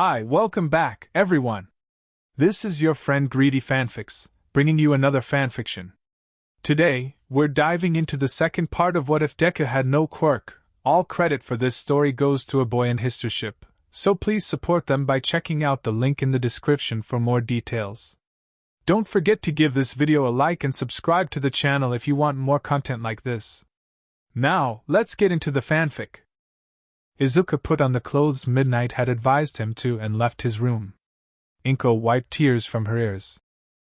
Hi, welcome back, everyone. This is your friend Greedy Fanfics, bringing you another fanfiction. Today, we're diving into the second part of What If Deku Had No Quirk. All credit for this story goes to a boy in historyship, so please support them by checking out the link in the description for more details. Don't forget to give this video a like and subscribe to the channel if you want more content like this. Now, let's get into the fanfic. Izuku put on the clothes Midnight had advised him to and left his room. Inko wiped tears from her ears.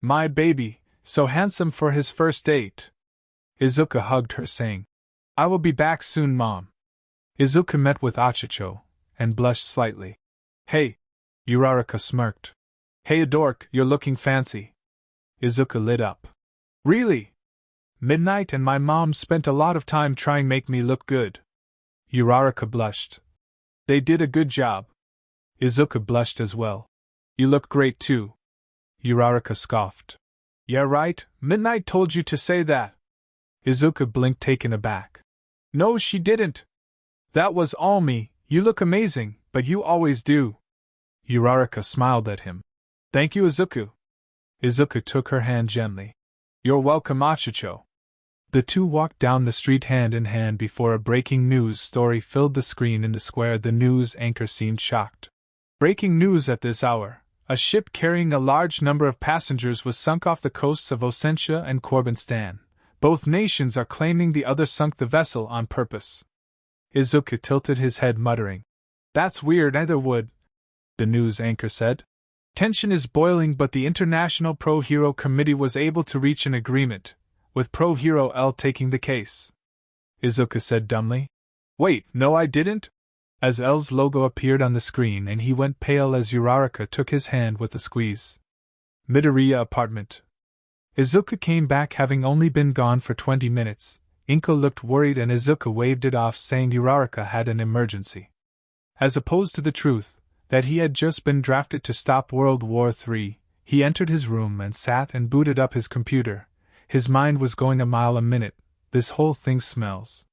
My baby, so handsome for his first date. Izuku hugged her, saying, I will be back soon, Mom. Izuku met with Achicho, and blushed slightly. Hey! Ūriqᴜ smirked. Hey Dork, you're looking fancy. Izuku lit up. Really? Midnight and my mom spent a lot of time trying to make me look good. Ūriqᴜ blushed. They did a good job. Izuku blushed as well. You look great too. Ūriqᴜ scoffed. Yeah right, Midnight told you to say that. Izuku blinked, taken aback. No, she didn't. That was all me. You look amazing, but you always do. Ūriqᴜ smiled at him. Thank you, Izuku. Izuku took her hand gently. You're welcome, Achicho. The two walked down the street hand in hand before a breaking news story filled the screen in the square. The news anchor seemed shocked. Breaking news at this hour. A ship carrying a large number of passengers was sunk off the coasts of Osentia and ᴅᴘ. Both nations are claiming the other sunk the vessel on purpose. Izuku tilted his head, muttering. That's weird, either would. The news anchor said. Tension is boiling, but the International Pro-Hero Committee was able to reach an agreement, with Pro-Hero L taking the case. Izuku said dumbly. Wait, no I didn't? As L's logo appeared on the screen and he went pale as Ūriqᴜ took his hand with a squeeze. Midoriya apartment. Izuku came back having only been gone for 20 minutes. Inko looked worried and Izuku waved it off, saying Ūriqᴜ had an emergency. As opposed to the truth, that he had just been drafted to stop World War III, he entered his room and sat and booted up his computer. His mind was going a mile a minute. This whole thing smells.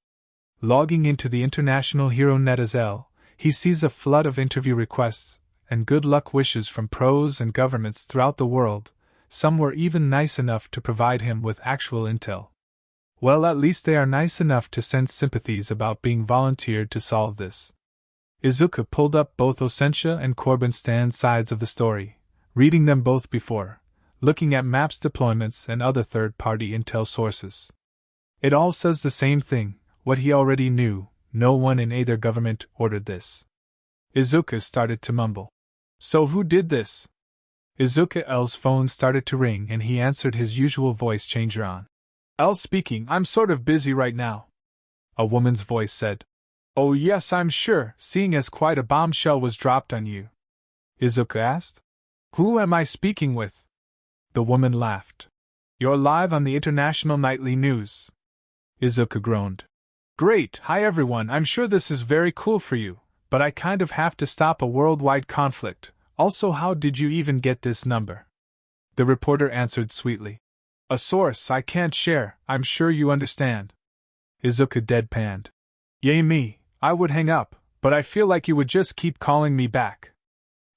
Logging into the International Hero Net as L, he sees a flood of interview requests and good luck wishes from pros and governments throughout the world. Some were even nice enough to provide him with actual intel. Well, at least they are nice enough to send sympathies about being volunteered to solve this. Izuku pulled up both Osentia and ᴅᴘ sides of the story, reading them both before looking at maps, deployments, and other third-party intel sources. It all says the same thing, what he already knew. No one in either government ordered this. Izuku started to mumble. So who did this? Izuku L's phone started to ring and he answered, his usual voice changer on. L speaking, I'm sort of busy right now. A woman's voice said. Oh yes, I'm sure, seeing as quite a bombshell was dropped on you. Izuku asked. Who am I speaking with? The woman laughed. You're live on the international nightly news. Izuku groaned. Great, hi everyone, I'm sure this is very cool for you, but I kind of have to stop a worldwide conflict. Also, how did you even get this number? The reporter answered sweetly. A source I can't share, I'm sure you understand. Izuku deadpanned. Yay me, I would hang up, but I feel like you would just keep calling me back.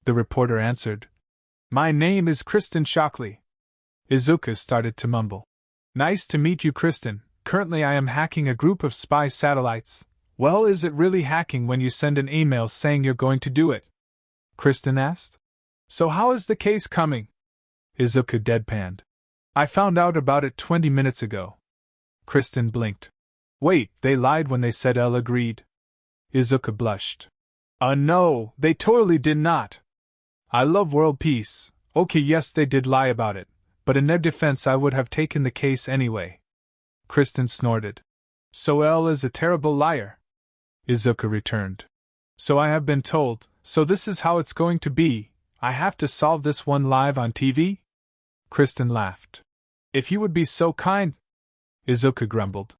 The reporter answered. My name is Kristen Shockley. Izuku started to mumble. Nice to meet you, Kristen. Currently I am hacking a group of spy satellites. Well, is it really hacking when you send an email saying you're going to do it? Kristen asked. So how is the case coming? Izuku deadpanned. I found out about it 20 minutes ago. Kristen blinked. Wait, they lied when they said L agreed. Izuku blushed. No, they totally did not. I love world peace. Okay, yes, they did lie about it, but in their defense I would have taken the case anyway. Kristen snorted. So L is a terrible liar. Izuku returned. So I have been told, so this is how it's going to be. I have to solve this one live on TV? Kristen laughed. If you would be so kind. Izuku grumbled.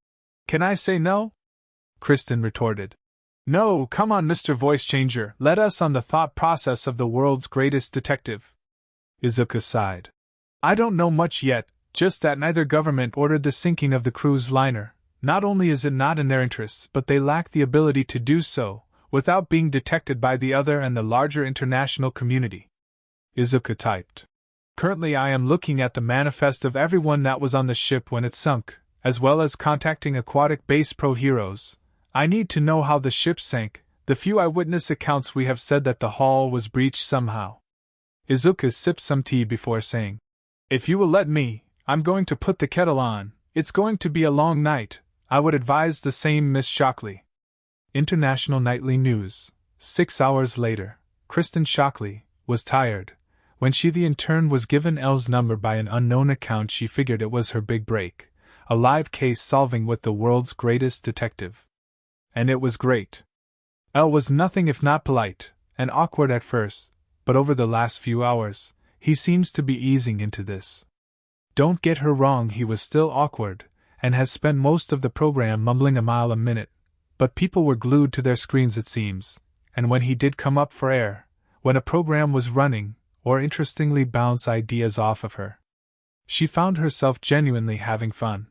Can I say no? Kristen retorted. No, come on, Mr. Voice Changer, let us on the thought process of the world's greatest detective. Izuku sighed. I don't know much yet, just that neither government ordered the sinking of the cruise liner. Not only is it not in their interests, but they lack the ability to do so. without being detected by the other and the larger international community. Izuku typed. Currently I am looking at the manifest of everyone that was on the ship when it sunk, as well as contacting aquatic-based pro-heroes. I need to know how the ship sank. The few eyewitness accounts we have said that the hull was breached somehow. Izuku sipped some tea before saying, "If you will let me, I'm going to put the kettle on. It's going to be a long night. I would advise the same, Miss Shockley." International Nightly News. 6 hours later, Kristen Shockley was tired. When she the intern was given L's number by an unknown account, she figured it was her big break, a live case solving with the world's greatest detective. And it was great. L was nothing if not polite, and awkward at first, but over the last few hours, he seems to be easing into this. Don't get her wrong, he was still awkward, and has spent most of the program mumbling a mile a minute, but people were glued to their screens it seems, and when he did come up for air, when a program was running, or interestingly bounce ideas off of her, she found herself genuinely having fun.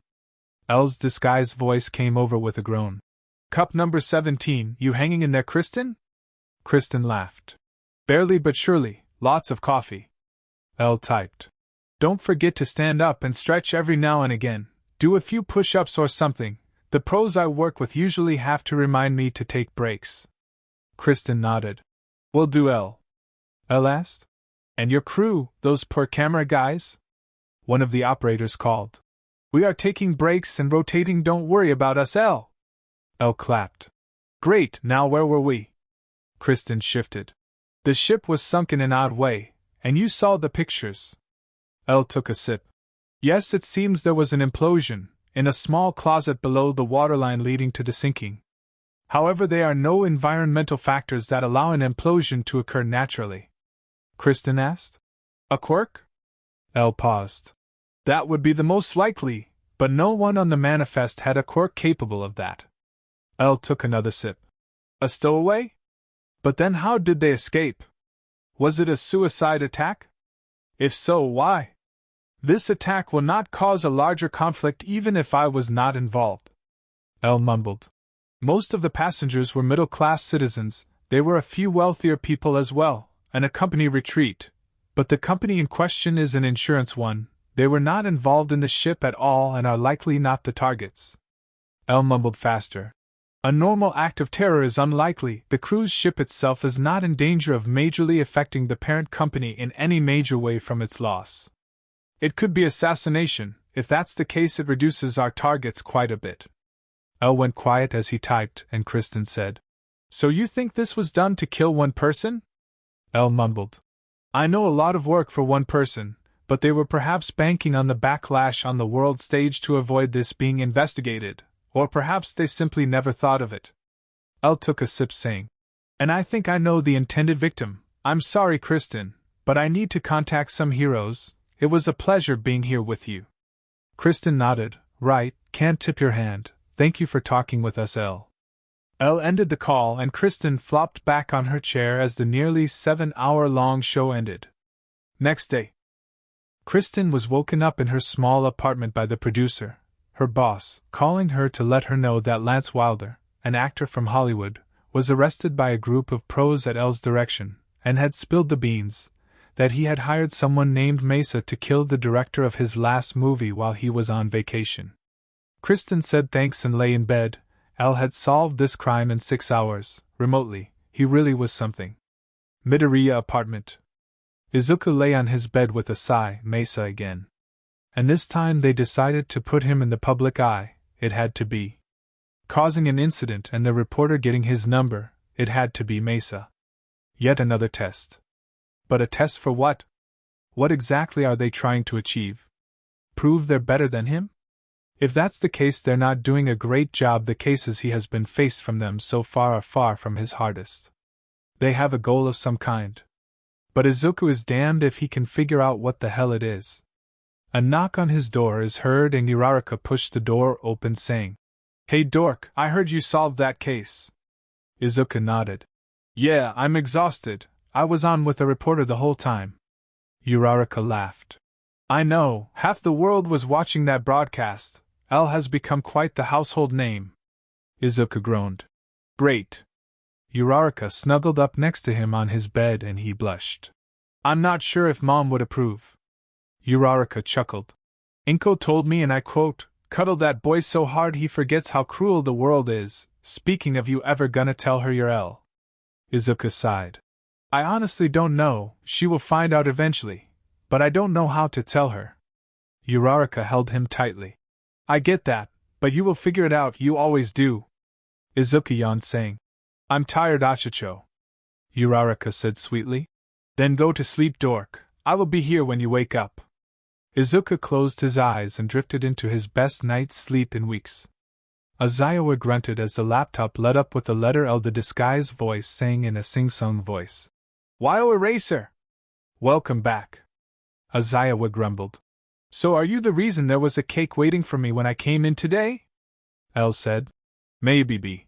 L's disguised voice came over with a groan. "Cup number 17, you hanging in there, Kristen?" Kristen laughed. "Barely but surely, lots of coffee." L typed. "Don't forget to stand up and stretch every now and again. Do a few push-ups or something. The pros I work with usually have to remind me to take breaks." Kristen nodded. "Will do, L." L asked. "And your crew, those per camera guys?" One of the operators called. "We are taking breaks and rotating, don't worry about us, L." L clapped. "Great, now where were we?" Kristen shifted. "The ship was sunk in an odd way, and you saw the pictures." L took a sip. "Yes, it seems there was an implosion, in a small closet below the waterline leading to the sinking. However, there are no environmental factors that allow an implosion to occur naturally." Kristen asked. "A quirk?" L paused. "That would be the most likely, but no one on the manifest had a quirk capable of that." L took another sip. "A stowaway? But then how did they escape? Was it a suicide attack? If so, why? This attack will not cause a larger conflict even if I was not involved." L mumbled. "Most of the passengers were middle-class citizens. There were a few wealthier people as well, and a company retreat. But the company in question is an insurance one. They were not involved in the ship at all and are likely not the targets." L mumbled faster. "A normal act of terror is unlikely. The cruise ship itself is not in danger of majorly affecting the parent company in any major way from its loss. It could be assassination. If that's the case, it reduces our targets quite a bit." L went quiet as he typed, and Kristen said, "So you think this was done to kill one person?" L mumbled. "I know a lot of work for one person, but they were perhaps banking on the backlash on the world stage to avoid this being investigated. Or perhaps they simply never thought of it." L took a sip, saying, "And I think I know the intended victim. I'm sorry, Kristen, but I need to contact some heroes. It was a pleasure being here with you." Kristen nodded. "Right, can't tip your hand. Thank you for talking with us, L." L ended the call and Kristen flopped back on her chair as the nearly 7-hour-long show ended. Next day, Kristen was woken up in her small apartment by the producer, her boss, calling her to let her know that Lance Wilder, an actor from Hollywood, was arrested by a group of pros at L's direction, and had spilled the beans, that he had hired someone named Mesa to kill the director of his last movie while he was on vacation. Kristen said thanks and lay in bed. L had solved this crime in 6 hours, remotely. He really was something. Midoryia apartment. Izuku lay on his bed with a sigh. Mesa again. And this time they decided to put him in the public eye. It had to be. Causing an incident and the reporter getting his number, it had to be Mesa. Yet another test. But a test for what? What exactly are they trying to achieve? Prove they're better than him? If that's the case, they're not doing a great job. The cases he has been faced from them so far are far from his hardest. They have a goal of some kind. But Izuku is damned if he can figure out what the hell it is. A knock on his door is heard and ᴜᴜ pushed the door open, saying, "Hey dork, I heard you solved that case." Izuku nodded. "Yeah, I'm exhausted. I was on with a reporter the whole time." ᴜᴜ laughed. "I know, half the world was watching that broadcast. L has become quite the household name." Izuku groaned. "Great. Ūriक़ᴜ snuggled up next to him on his bed and he blushed. I'm not sure if Mom would approve. Ūriक़ᴜ chuckled. Inko told me, and I quote, "Cuddle that boy so hard he forgets how cruel the world is. Speaking of, you ever gonna tell her your L?" Izuku sighed. I honestly don't know, she will find out eventually, but I don't know how to tell her. Ūriक़ᴜ held him tightly. I get that, but you will figure it out, you always do. Izuku yawned, saying, I'm tired, Achicho. Ūriक़ᴜ said sweetly. Then go to sleep, dork. I will be here when you wake up. Izuku closed his eyes and drifted into his best night's sleep in weeks. Aizawa grunted as the laptop lit up with the letter L. The disguised voice sang in a sing-song voice. Wyo Eraser! Welcome back. Aizawa grumbled. So are you the reason there was a cake waiting for me when I came in today? L said. Maybe be.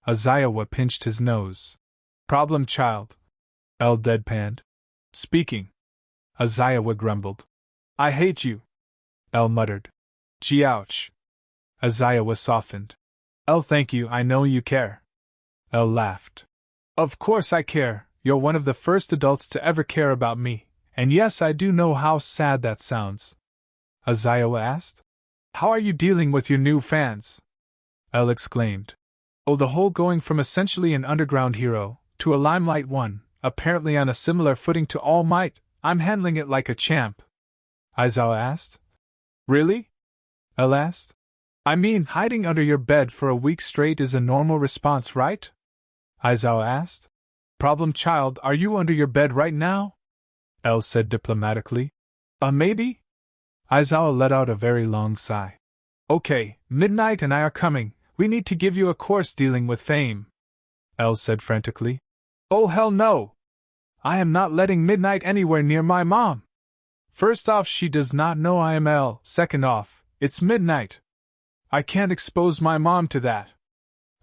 Aizawa pinched his nose. Problem child. L deadpanned. Speaking. Aizawa grumbled. I hate you. L muttered. Gee ouch. Aizawa softened. L thank you, I know you care. L laughed. Of course I care, you're one of the first adults to ever care about me, and yes, I do know how sad that sounds. Aizawa asked. How are you dealing with your new fans? L exclaimed. Oh, the whole going from essentially an underground hero to a limelight one, apparently on a similar footing to All Might, I'm handling it like a champ. Aizawa asked. Really? L asked. I mean, hiding under your bed for a week straight is a normal response, right? Aizawa asked. Problem child, are you under your bed right now? L said diplomatically. Maybe? Aizawa let out a very long sigh. Okay, Midnight and I are coming. We need to give you a course dealing with fame. L said frantically. Oh hell no! I am not letting Midnight anywhere near my mom. First off, she does not know I am L. Second off, it's Midnight. I can't expose my mom to that.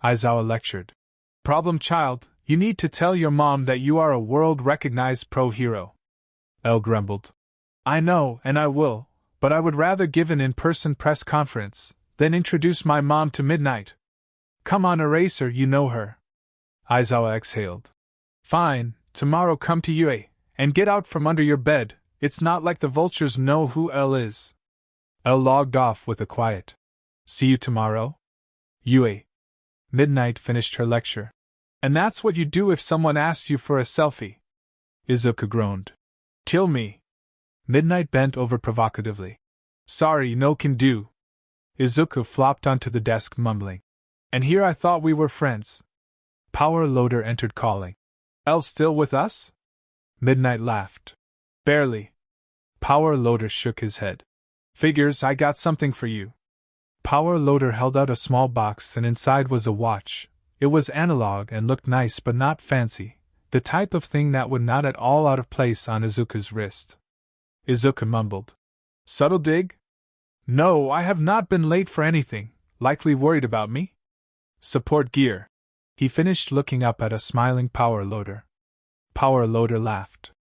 Aizawa lectured. Problem child, you need to tell your mom that you are a world-recognized pro-hero. L grumbled. I know, and I will, but I would rather give an in-person press conference than introduce my mom to Midnight. Come on, Eraser, you know her. Aizawa exhaled. Fine, tomorrow come to Yue, and get out from under your bed. It's not like the vultures know who L is. L logged off with a quiet. See you tomorrow? Yue. Midnight finished her lecture. And that's what you do if someone asks you for a selfie. Izuku groaned. Kill me. Midnight bent over provocatively. Sorry, no can do. Izuku flopped onto the desk mumbling. And here I thought we were friends. Power Loader entered calling. L still with us? Midnight laughed. Barely. Power Loader shook his head. Figures, I got something for you. Power Loader held out a small box and inside was a watch. It was analog and looked nice but not fancy, the type of thing that would not at all out of place on Izuku's wrist. Izuku mumbled. Subtle dig? No, I have not been late for anything. Likely worried about me? Support gear. He finished looking up at a smiling Power Loader. Power Loader laughed.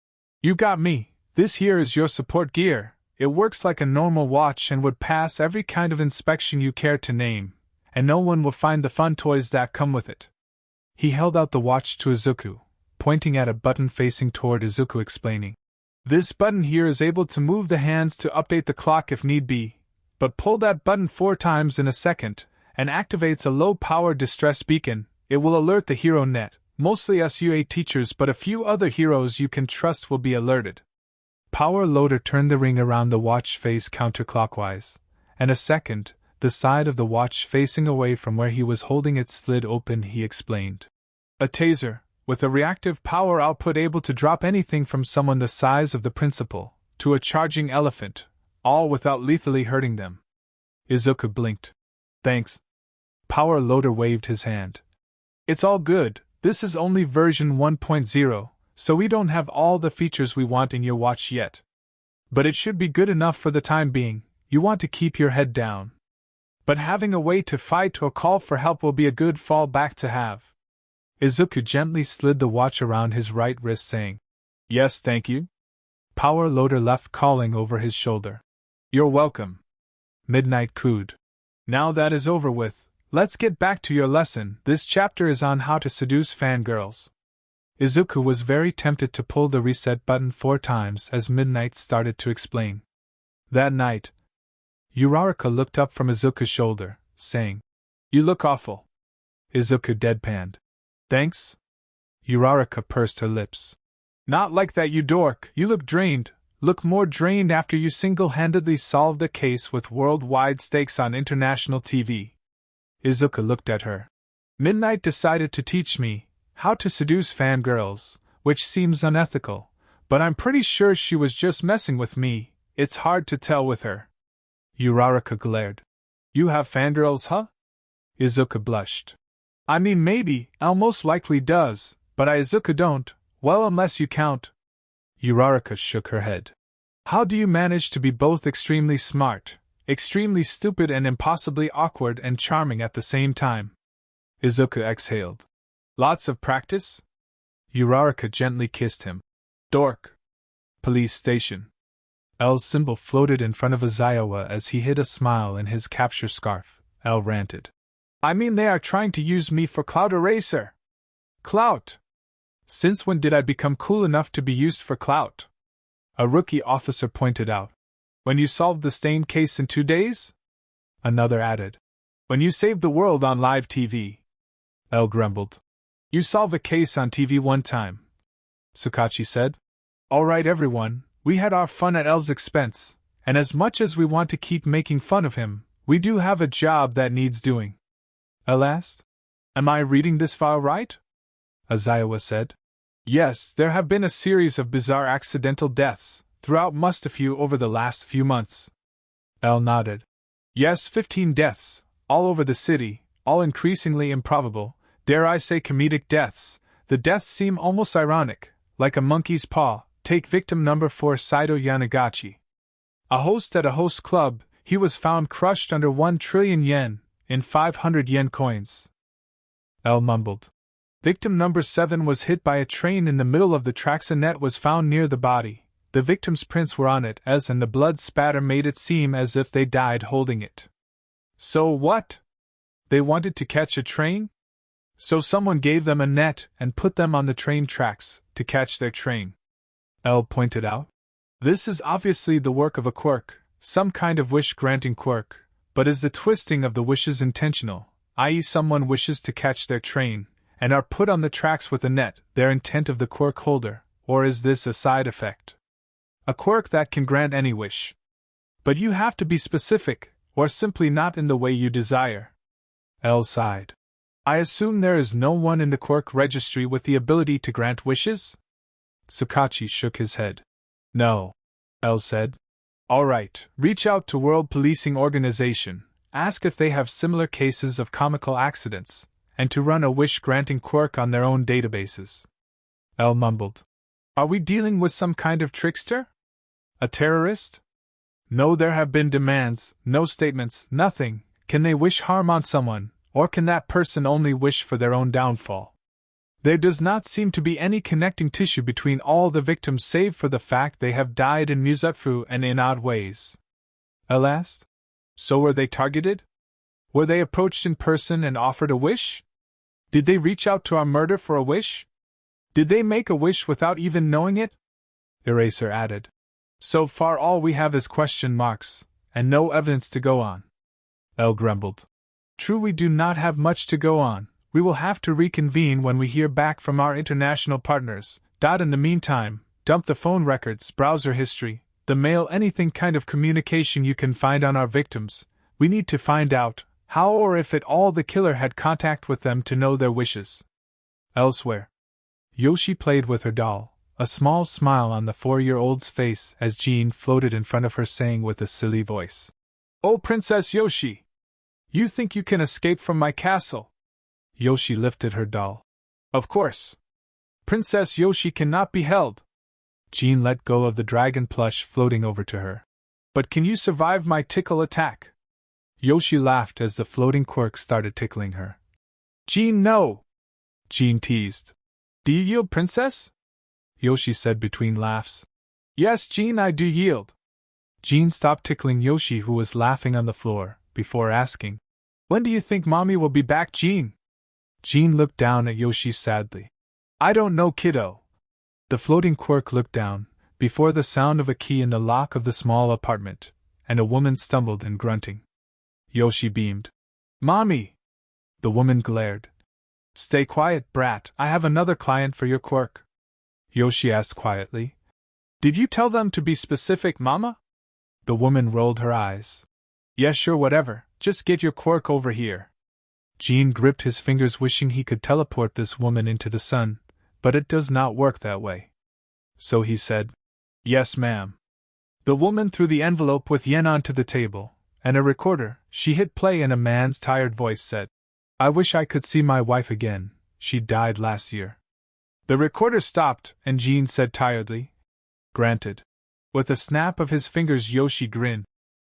You got me. This here is your support gear. It works like a normal watch and would pass every kind of inspection you care to name, and no one will find the fun toys that come with it. He held out the watch to Izuku, pointing at a button facing toward Izuku, explaining. This button here is able to move the hands to update the clock if need be, but pull that button 4 times in a second, and activates a low-power distress beacon. It will alert the hero net, mostly us UA teachers, but a few other heroes you can trust will be alerted. Power Loader turned the ring around the watch face counterclockwise, and a second, the side of the watch facing away from where he was holding it slid open. He explained. A taser, with a reactive power output able to drop anything from someone the size of the principal to a charging elephant, all without lethally hurting them. Izuku blinked. Thanks. Power Loader waved his hand. It's all good, this is only version 1.0, so we don't have all the features we want in your watch yet. But it should be good enough for the time being. You want to keep your head down. But having a way to fight or call for help will be a good fallback to have. Izuku gently slid the watch around his right wrist, saying, Yes, thank you. Power Loader left, calling over his shoulder. You're welcome. Midnight cooed. Now that is over with, let's get back to your lesson. This chapter is on how to seduce fangirls. Izuku was very tempted to pull the reset button 4 times as Midnight started to explain. That night, Uraraka looked up from Izuku's shoulder, saying, "You look awful." Izuku deadpanned. "Thanks?" Uraraka pursed her lips. "Not like that, you dork. You look drained. Look more drained after you single-handedly solved a case with worldwide stakes on international TV." Izuku looked at her. "Midnight decided to teach me how to seduce fangirls, which seems unethical, but I'm pretty sure she was just messing with me. It's hard to tell with her." Uraraka glared. "You have fangirls, huh?" Izuku blushed. "I mean, maybe, L most likely does, but Izuku don't, well, unless you count." Uraraka shook her head. "How do you manage to be both extremely smart, extremely stupid, and impossibly awkward and charming at the same time?" Izuku exhaled. "Lots of practice?" Uraraka gently kissed him. "Dork." Police station. L's symbol floated in front of Izuku as he hid a smile in his capture scarf. L ranted. "I mean, they are trying to use me for clout eraser." "Clout? Since when did I become cool enough to be used for clout?" A rookie officer pointed out. "When you solved the Stain case in 2 days?" Another added. "When you saved the world on live TV." L grumbled. "You solve a case on TV 1 time," Sukachi said. "All right, everyone, we had our fun at L's expense, and as much as we want to keep making fun of him, we do have a job that needs doing." L asked. "Am I reading this file right?" Izuku said. "Yes, there have been a series of bizarre accidental deaths throughout Mustafeu over the last few months." L nodded. "Yes, 15 deaths, all over the city, all increasingly improbable, dare I say comedic deaths. The deaths seem almost ironic, like a monkey's paw. Take victim number 4, Saito Yanagachi. A host at a host club, he was found crushed under 1 trillion yen, in 500 yen coins." L mumbled. "Victim number 7 was hit by a train in the middle of the tracks. A net was found near the body. The victim's prints were on it, and the blood spatter made it seem as if they died holding it." "So what? They wanted to catch a train? So someone gave them a net and put them on the train tracks to catch their train," L pointed out. "This is obviously the work of a quirk, some kind of wish-granting quirk, but is the twisting of the wishes intentional, i.e. someone wishes to catch their train, and are put on the tracks with a net, their intent of the quirk holder, or is this a side effect? A quirk that can grant any wish. But you have to be specific, or simply not in the way you desire." L sighed. "I assume there is no one in the quirk registry with the ability to grant wishes?" Sukachi shook his head. "No," L said. "All right, reach out to World Policing Organization, ask if they have similar cases of comical accidents, and to run a wish-granting quirk on their own databases." L mumbled. "Are we dealing with some kind of trickster? A terrorist?" "No, there have been demands, no statements, nothing. Can they wish harm on someone, or can that person only wish for their own downfall? There does not seem to be any connecting tissue between all the victims save for the fact they have died in Muzutfu and in odd ways." L asked. "So were they targeted? Were they approached in person and offered a wish? Did they reach out to our murder for a wish? Did they make a wish without even knowing it?" Eraser added. "So far all we have is question marks, and no evidence to go on." L grumbled. "True, we do not have much to go on. We will have to reconvene when we hear back from our international partners. In the meantime, dump the phone records, browser history, the mail, anything kind of communication you can find on our victims. We need to find out how or if at all the killer had contact with them to know their wishes." Elsewhere, Yoshi played with her doll, a small smile on the 4-year-old's face as Jean floated in front of her saying with a silly voice, "Oh, Princess Yoshi! You think you can escape from my castle?" Yoshi lifted her doll. "Of course. Princess Yoshi cannot be held." Jean let go of the dragon plush floating over to her. "But can you survive my tickle attack?" Yoshi laughed as the floating quirk started tickling her. "Jean, no!" Jean teased. "Do you yield, Princess?" Yoshi said between laughs. "Yes, Jean, I do yield." Jean stopped tickling Yoshi, who was laughing on the floor, before asking, When do you think Mommy will be back, Jean? Jean looked down at Yoshi sadly. I don't know, kiddo. The floating Quirk looked down, before the sound of a key in the lock of the small apartment, and a woman stumbled in grunting. Yoshi beamed. Mommy! The woman glared. Stay quiet, brat, I have another client for your Quirk. Yoshi asked quietly. Did you tell them to be specific, Mama? The woman rolled her eyes. Yes, sure, whatever, just get your Quirk over here. Jean gripped his fingers, wishing he could teleport this woman into the sun, but it does not work that way. So he said, Yes, ma'am. The woman threw the envelope with yen onto the table, and a recorder. She hit play and a man's tired voice said, I wish I could see my wife again, she died last year. The recorder stopped, and Jean said tiredly, Granted. With a snap of his fingers, Yoshi grinned.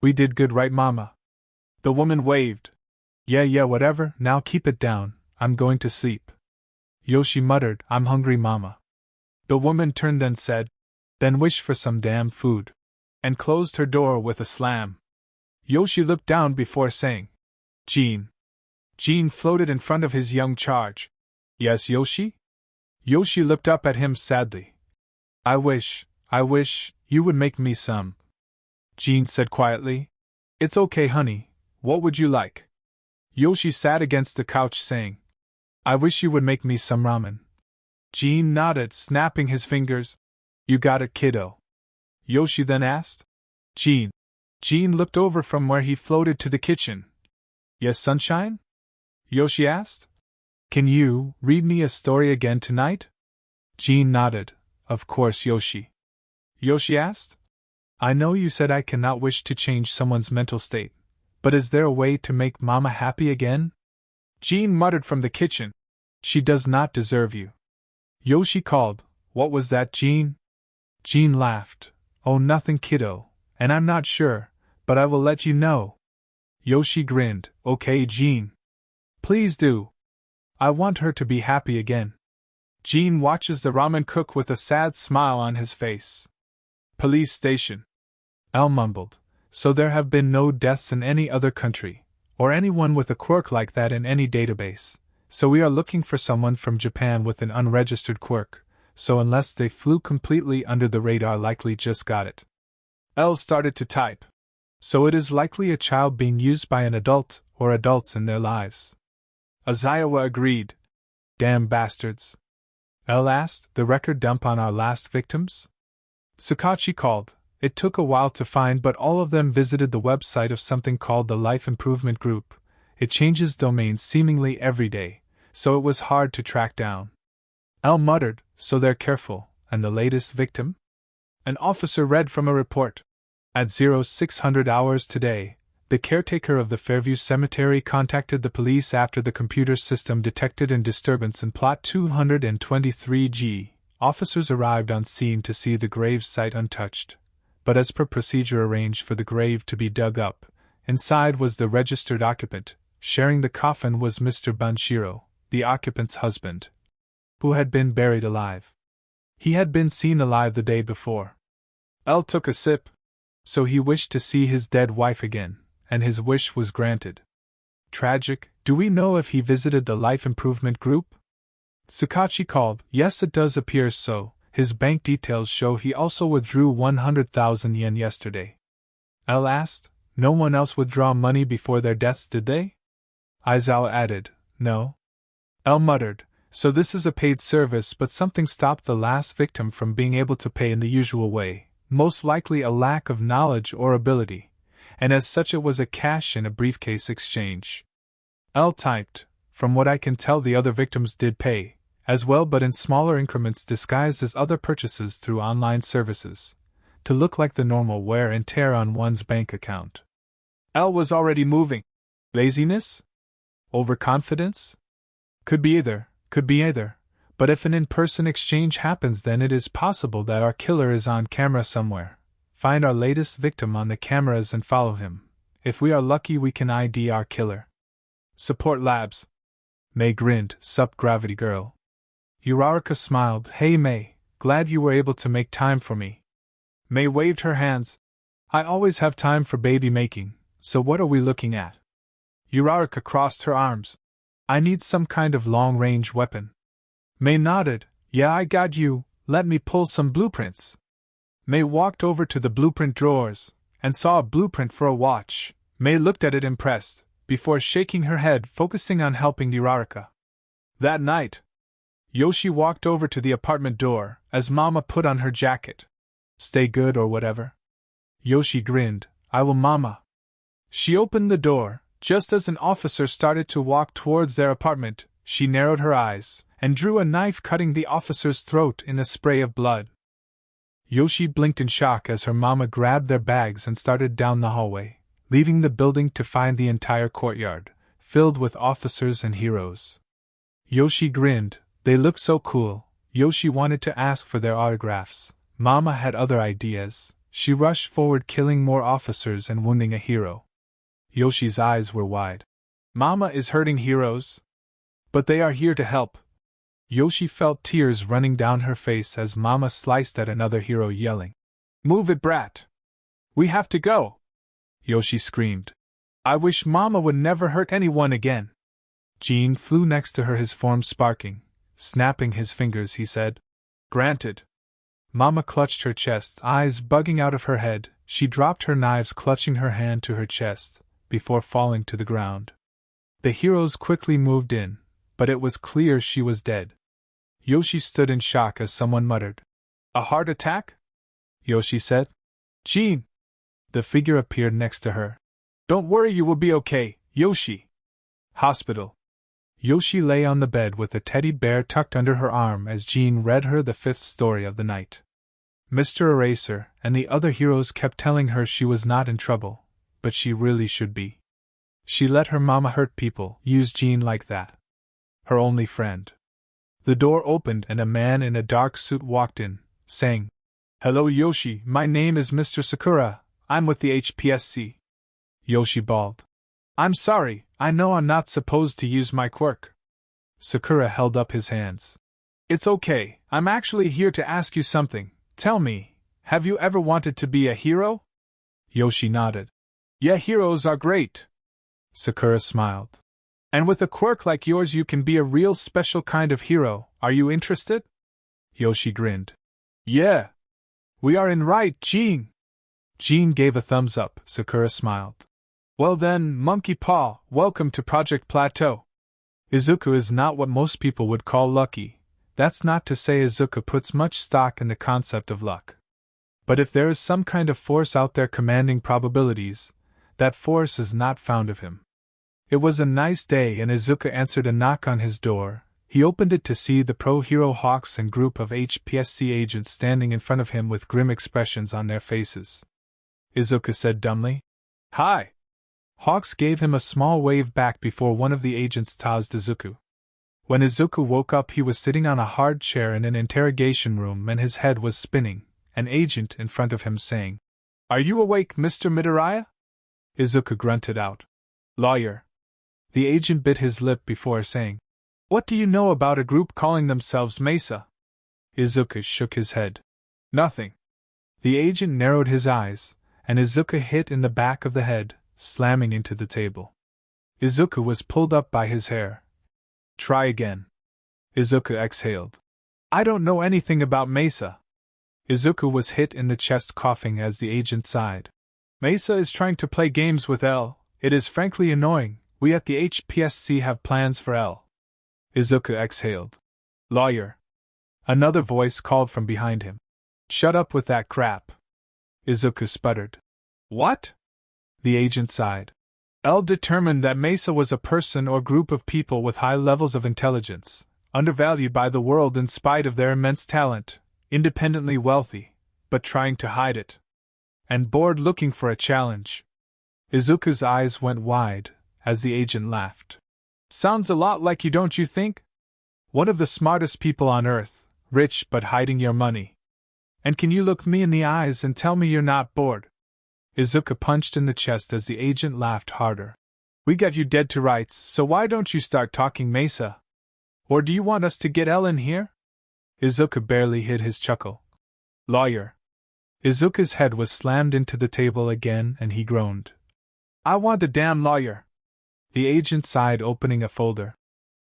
We did good, right, Mama? The woman waved. Yeah, whatever, now keep it down, I'm going to sleep. Yoshi muttered, I'm hungry, Mama. The woman turned then said, Then wish for some damn food. And closed her door with a slam. Yoshi looked down before saying, Jean. Jean floated in front of his young charge. Yes, Yoshi? Yoshi looked up at him sadly. I wish you would make me some. Jean said quietly, It's okay, honey, what would you like? Yoshi sat against the couch saying, I wish you would make me some ramen. Jean nodded, snapping his fingers. You got it, kiddo. Yoshi then asked, Jean. Jean looked over from where he floated to the kitchen. Yes, sunshine? Yoshi asked. Can you read me a story again tonight? Jean nodded. Of course, Yoshi. Yoshi asked. I know you said I cannot wish to change someone's mental state, but is there a way to make Mama happy again? Jean muttered from the kitchen. She does not deserve you. Yoshi called, What was that, Jean? Jean laughed. Oh, nothing, kiddo, and I'm not sure, but I will let you know. Yoshi grinned. Okay, Jean. Please do. I want her to be happy again. Jean watches the ramen cook with a sad smile on his face. Police station. L mumbled. So there have been no deaths in any other country, or anyone with a quirk like that in any database, so we are looking for someone from Japan with an unregistered quirk, so unless they flew completely under the radar, likely just got it. L started to type. So it is likely a child being used by an adult, or adults in their lives. Aizawa agreed. Damn bastards. L asked, The record dump on our last victims? Sakachi called. It took a while to find, but all of them visited the website of something called the Life Improvement Group. It changes domains seemingly every day, so it was hard to track down. L muttered, So they're careful. And the latest victim? An officer read from a report. At 0600 hours today, the caretaker of the Fairview Cemetery contacted the police after the computer system detected a disturbance in plot 223G. Officers arrived on scene to see the grave site untouched, but as per procedure arranged for the grave to be dug up. Inside was the registered occupant. Sharing the coffin was Mr. Banshiro, the occupant's husband, who had been buried alive. He had been seen alive the day before. L took a sip. So he wished to see his dead wife again, and his wish was granted. Tragic. Do we know if he visited the Life Improvement Group? Sakachi called. Yes, it does appear so. His bank details show he also withdrew 100,000 yen yesterday. L asked. No one else withdraw money before their deaths, did they? Aizawa added. No. L muttered. So this is a paid service, but something stopped the last victim from being able to pay in the usual way. Most likely a lack of knowledge or ability, and as such it was a cash in a briefcase exchange. L typed, From what I can tell, the other victims did pay, as well, but in smaller increments disguised as other purchases through online services, to look like the normal wear and tear on one's bank account. L was already moving. Laziness? Overconfidence? Could be either. But if an in-person exchange happens, then it is possible that our killer is on camera somewhere. Find our latest victim on the cameras and follow him. If we are lucky, we can ID our killer. Support Labs. May grinned. Sup, Gravity Girl. Uraraka smiled. Hey May, glad you were able to make time for me. May waved her hands. I always have time for baby making, so what are we looking at? Uriarika crossed her arms. I need some kind of long-range weapon. Mei nodded. Yeah, I got you, let me pull some blueprints. Mei walked over to the blueprint drawers, and saw a blueprint for a watch. Mei looked at it impressed, before shaking her head, focusing on helping Uriarika. That night, Yoshi walked over to the apartment door, as Mama put on her jacket. Stay good or whatever. Yoshi grinned. I will, Mama. She opened the door. Just as an officer started to walk towards their apartment, she narrowed her eyes, and drew a knife, cutting the officer's throat in a spray of blood. Yoshi blinked in shock as her mama grabbed their bags and started down the hallway, leaving the building to find the entire courtyard, filled with officers and heroes. Yoshi grinned. They looked so cool. Yoshi wanted to ask for their autographs. Mama had other ideas. She rushed forward, killing more officers and wounding a hero. Yoshi's eyes were wide. Mama is hurting heroes? But they are here to help. Yoshi felt tears running down her face as Mama sliced at another hero, yelling, Move it, brat! We have to go! Yoshi screamed. I wish Mama would never hurt anyone again. Jean flew next to her, his form sparking. Snapping his fingers, he said, Granted. Mama clutched her chest, eyes bugging out of her head. She dropped her knives, clutching her hand to her chest, before falling to the ground. The heroes quickly moved in, but it was clear she was dead. Yoshi stood in shock as someone muttered, A heart attack? Yoshi said. Jean! The figure appeared next to her. Don't worry, you will be okay, Yoshi. Hospital. Yoshi lay on the bed with a teddy bear tucked under her arm as Jean read her the 5th story of the night. Mr. Eraser and the other heroes kept telling her she was not in trouble, but she really should be. She let her mama hurt people, use Jean like that. Her only friend. The door opened and a man in a dark suit walked in, saying, Hello Yoshi, my name is Mr. Sakura, I'm with the HPSC. Yoshi bawled. I'm sorry, I know I'm not supposed to use my quirk. Sakura held up his hands. It's okay, I'm actually here to ask you something. Tell me, have you ever wanted to be a hero? Yoshi nodded. Yeah, heroes are great. Sakura smiled. And with a quirk like yours you can be a real special kind of hero, are you interested? Yoshi grinned. Yeah. We are in, right, Jean? Jean gave a thumbs up. Sakura smiled. Well then, Monkey Paw, welcome to Project Plateau. Izuku is not what most people would call lucky. That's not to say Izuku puts much stock in the concept of luck. But if there is some kind of force out there commanding probabilities, that force is not found of him. It was a nice day and Izuku answered a knock on his door. He opened it to see the pro-hero Hawks and group of HPSC agents standing in front of him with grim expressions on their faces. Izuku said dumbly, Hi! Hawks gave him a small wave back before one of the agents tossed Izuku. When Izuku woke up he was sitting on a hard chair in an interrogation room and his head was spinning, an agent in front of him saying, Are you awake, Mr. Midoryia? Izuku grunted out, Lawyer. The agent bit his lip before saying, What do you know about a group calling themselves Mesa? Izuku shook his head. Nothing. The agent narrowed his eyes, and Izuku hit in the back of the head, slamming into the table. Izuku was pulled up by his hair. Try again. Izuku exhaled. I don't know anything about Mesa. Izuku was hit in the chest, coughing as the agent sighed. Mesa is trying to play games with L. It is frankly annoying. We at the HPSC have plans for L. Izuku exhaled. Lawyer. Another voice called from behind him. Shut up with that crap. Izuku sputtered. What? The agent sighed. L determined that Mesa was a person or group of people with high levels of intelligence, undervalued by the world in spite of their immense talent, independently wealthy, but trying to hide it. And bored, looking for a challenge. Izuku's eyes went wide, as the agent laughed. Sounds a lot like you, don't you think? One of the smartest people on Earth, rich but hiding your money. And can you look me in the eyes and tell me you're not bored? Izuku punched in the chest as the agent laughed harder. We got you dead to rights, so why don't you start talking Mesa? Or do you want us to get L in here? Izuku barely hid his chuckle. Lawyer. Izuku's head was slammed into the table again and he groaned. I want a damn lawyer. The agent sighed, opening a folder.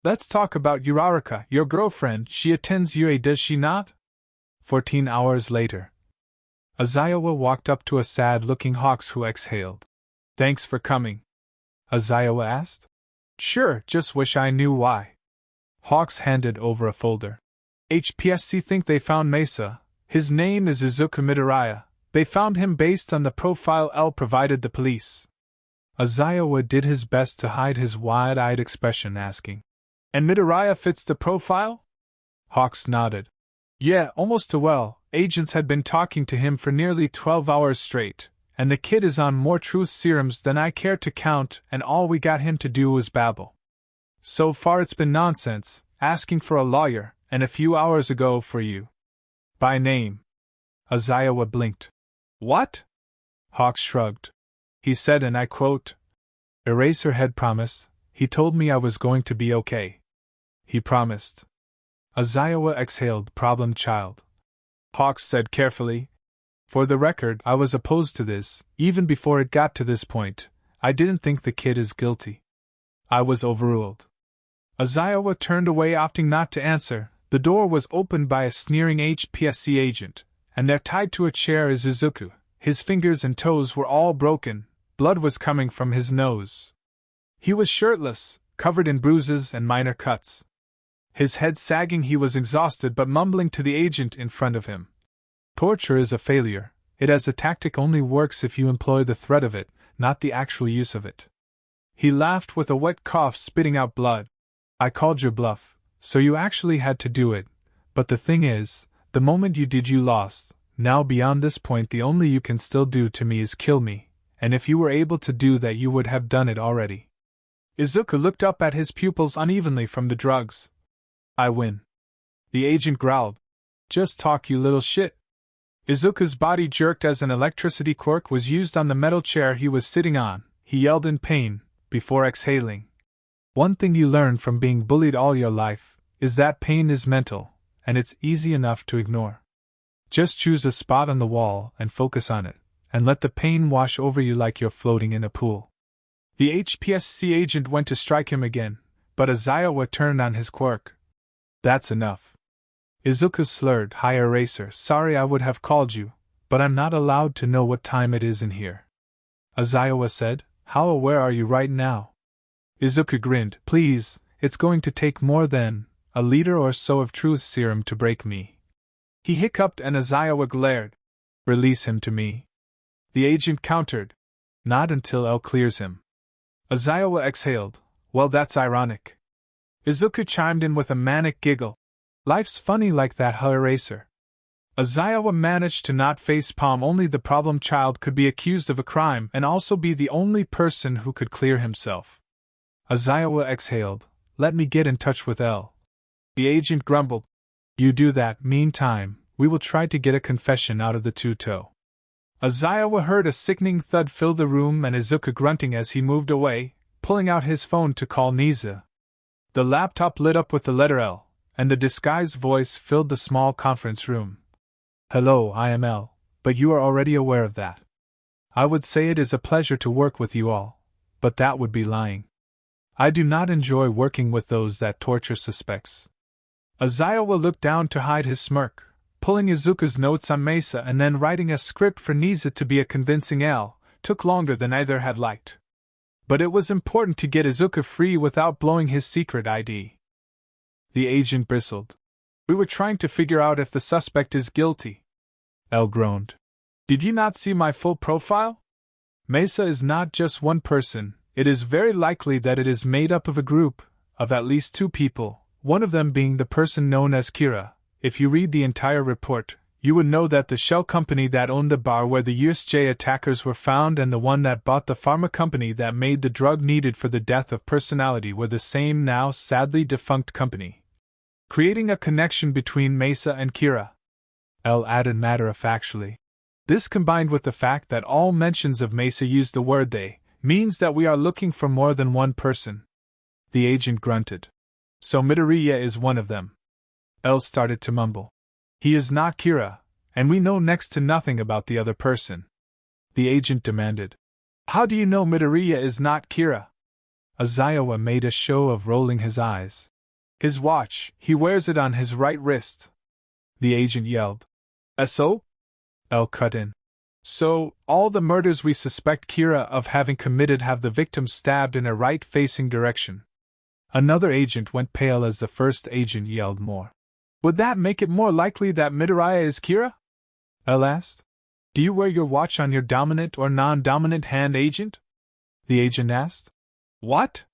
Let's talk about Uriarika, your girlfriend. She attends UA, does she not? 14 hours later. Aizawa walked up to a sad-looking Hawks who exhaled. Thanks for coming. Aizawa asked. Sure, just wish I knew why. Hawks handed over a folder. HPSC think they found Mesa. His name is Izuku Midoryia. They found him based on the profile L provided the police. Aizawa did his best to hide his wide-eyed expression, asking, And Midoryia fits the profile? Hawks nodded. Yeah, almost too well. Agents had been talking to him for nearly 12 hours straight, and the kid is on more truth serums than I care to count, and all we got him to do was babble. So far it's been nonsense, asking for a lawyer, and a few hours ago for you. By name. Aizawa blinked. What? Hawks shrugged. He said, and I quote, Eraserhead promised. He told me I was going to be okay. He promised. Aizawa exhaled, problem child. Hawks said carefully, For the record, I was opposed to this, even before it got to this point. I didn't think the kid is guilty. I was overruled. Aizawa turned away, opting not to answer. The door was opened by a sneering HPSC agent, and there tied to a chair is Izuku. His fingers and toes were all broken, blood was coming from his nose. He was shirtless, covered in bruises and minor cuts. His head sagging, he was exhausted but mumbling to the agent in front of him. Torture is a failure. It as a tactic only works if you employ the threat of it, not the actual use of it. He laughed with a wet cough, spitting out blood. I called your bluff, so you actually had to do it, but the thing is, the moment you did you lost. Now beyond this point the only you can still do to me is kill me, and if you were able to do that you would have done it already. Izuku looked up at his pupils unevenly from the drugs. I win. The agent growled. Just talk, you little shit. Izuku's body jerked as an electricity quirk was used on the metal chair he was sitting on. He yelled in pain, before exhaling. One thing you learn from being bullied all your life is that pain is mental, and it's easy enough to ignore. Just choose a spot on the wall and focus on it, and let the pain wash over you like you're floating in a pool. The HPSC agent went to strike him again, but Aizawa turned on his quirk. That's enough. Izuku slurred, Hi Eraser, sorry I would have called you, but I'm not allowed to know what time it is in here. Aizawa said, How aware are you right now? Izuku grinned, Please, it's going to take more than a liter or so of truth serum to break me. He hiccuped and Aizawa glared. Release him to me. The agent countered. Not until L clears him. Aizawa exhaled. Well, that's ironic. Izuku chimed in with a manic giggle. Life's funny like that, huh, Eraser? Aizawa managed to not facepalm. Only the problem child could be accused of a crime and also be the only person who could clear himself. Aizawa exhaled. Let me get in touch with L. The agent grumbled. You do that. Meantime, we will try to get a confession out of the ⴂ Aizawa heard a sickening thud fill the room and Izuku grunting as he moved away, pulling out his phone to call Nisa. The laptop lit up with the letter L, and the disguised voice filled the small conference room. Hello, I am L, but you are already aware of that. I would say it is a pleasure to work with you all, but that would be lying. I do not enjoy working with those that torture suspects. Aizawa looked down to hide his smirk, pulling Izuku's notes on Mesa and then writing a script for Nisa to be a convincing L, took longer than either had liked. But it was important to get Izuku free without blowing his secret ID. The agent bristled. We were trying to figure out if the suspect is guilty. L groaned. Did you not see my full profile? Mesa is not just one person. It is very likely that it is made up of a group of at least 2 people, one of them being the person known as Kira. If you read the entire report, you would know that the shell company that owned the bar where the USJ attackers were found and the one that bought the pharma company that made the drug needed for the death of personality were the same, now sadly defunct company, creating a connection between Mesa and Kira. L added matter-of-factually. This, combined with the fact that all mentions of Mesa use the word they, means that we are looking for more than one person. The agent grunted. So Midoryia is one of them. L started to mumble. He is not Kira, and we know next to nothing about the other person. The agent demanded. How do you know Midoryia is not Kira? ᴅᴟ made a show of rolling his eyes. His watch, he wears it on his right wrist. The agent yelled. So? L cut in. So, all the murders we suspect Kira of having committed have the victim stabbed in a right-facing direction. Another agent went pale as the first agent yelled more. Would that make it more likely that Midoryia is Kira? L asked. Do you wear your watch on your dominant or non-dominant hand, agent? The agent asked. What?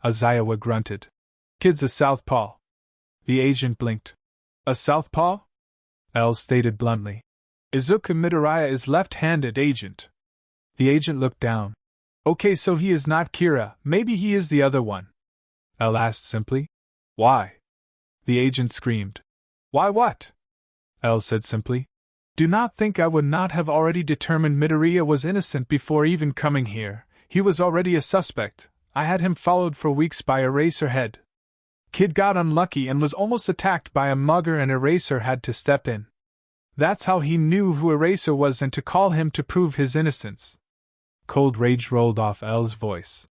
ᴅᴟ grunted. Kid's a southpaw. The agent blinked. A southpaw? L stated bluntly. Izuku Midoryia is left-handed, agent. The agent looked down. Okay, so he is not Kira, maybe he is the other one. L asked simply. Why? The agent screamed. Why what? L said simply. Do not think I would not have already determined Midoryia was innocent before even coming here. He was already a suspect. I had him followed for weeks by Eraserhead. Kid got unlucky and was almost attacked by a mugger, and Eraser had to step in. That's how he knew who Eraser was and to call him to prove his innocence. Cold rage rolled off L's voice.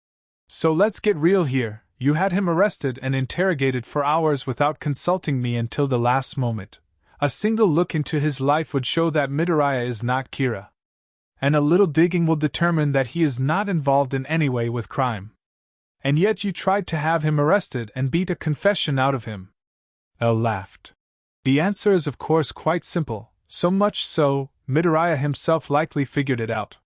So let's get real here. You had him arrested and interrogated for hours without consulting me until the last moment. A single look into his life would show that Midoryia is not Kira. And a little digging will determine that he is not involved in any way with crime. And yet you tried to have him arrested and beat a confession out of him. L laughed. The answer is of course quite simple, so much so, Midoryia himself likely figured it out.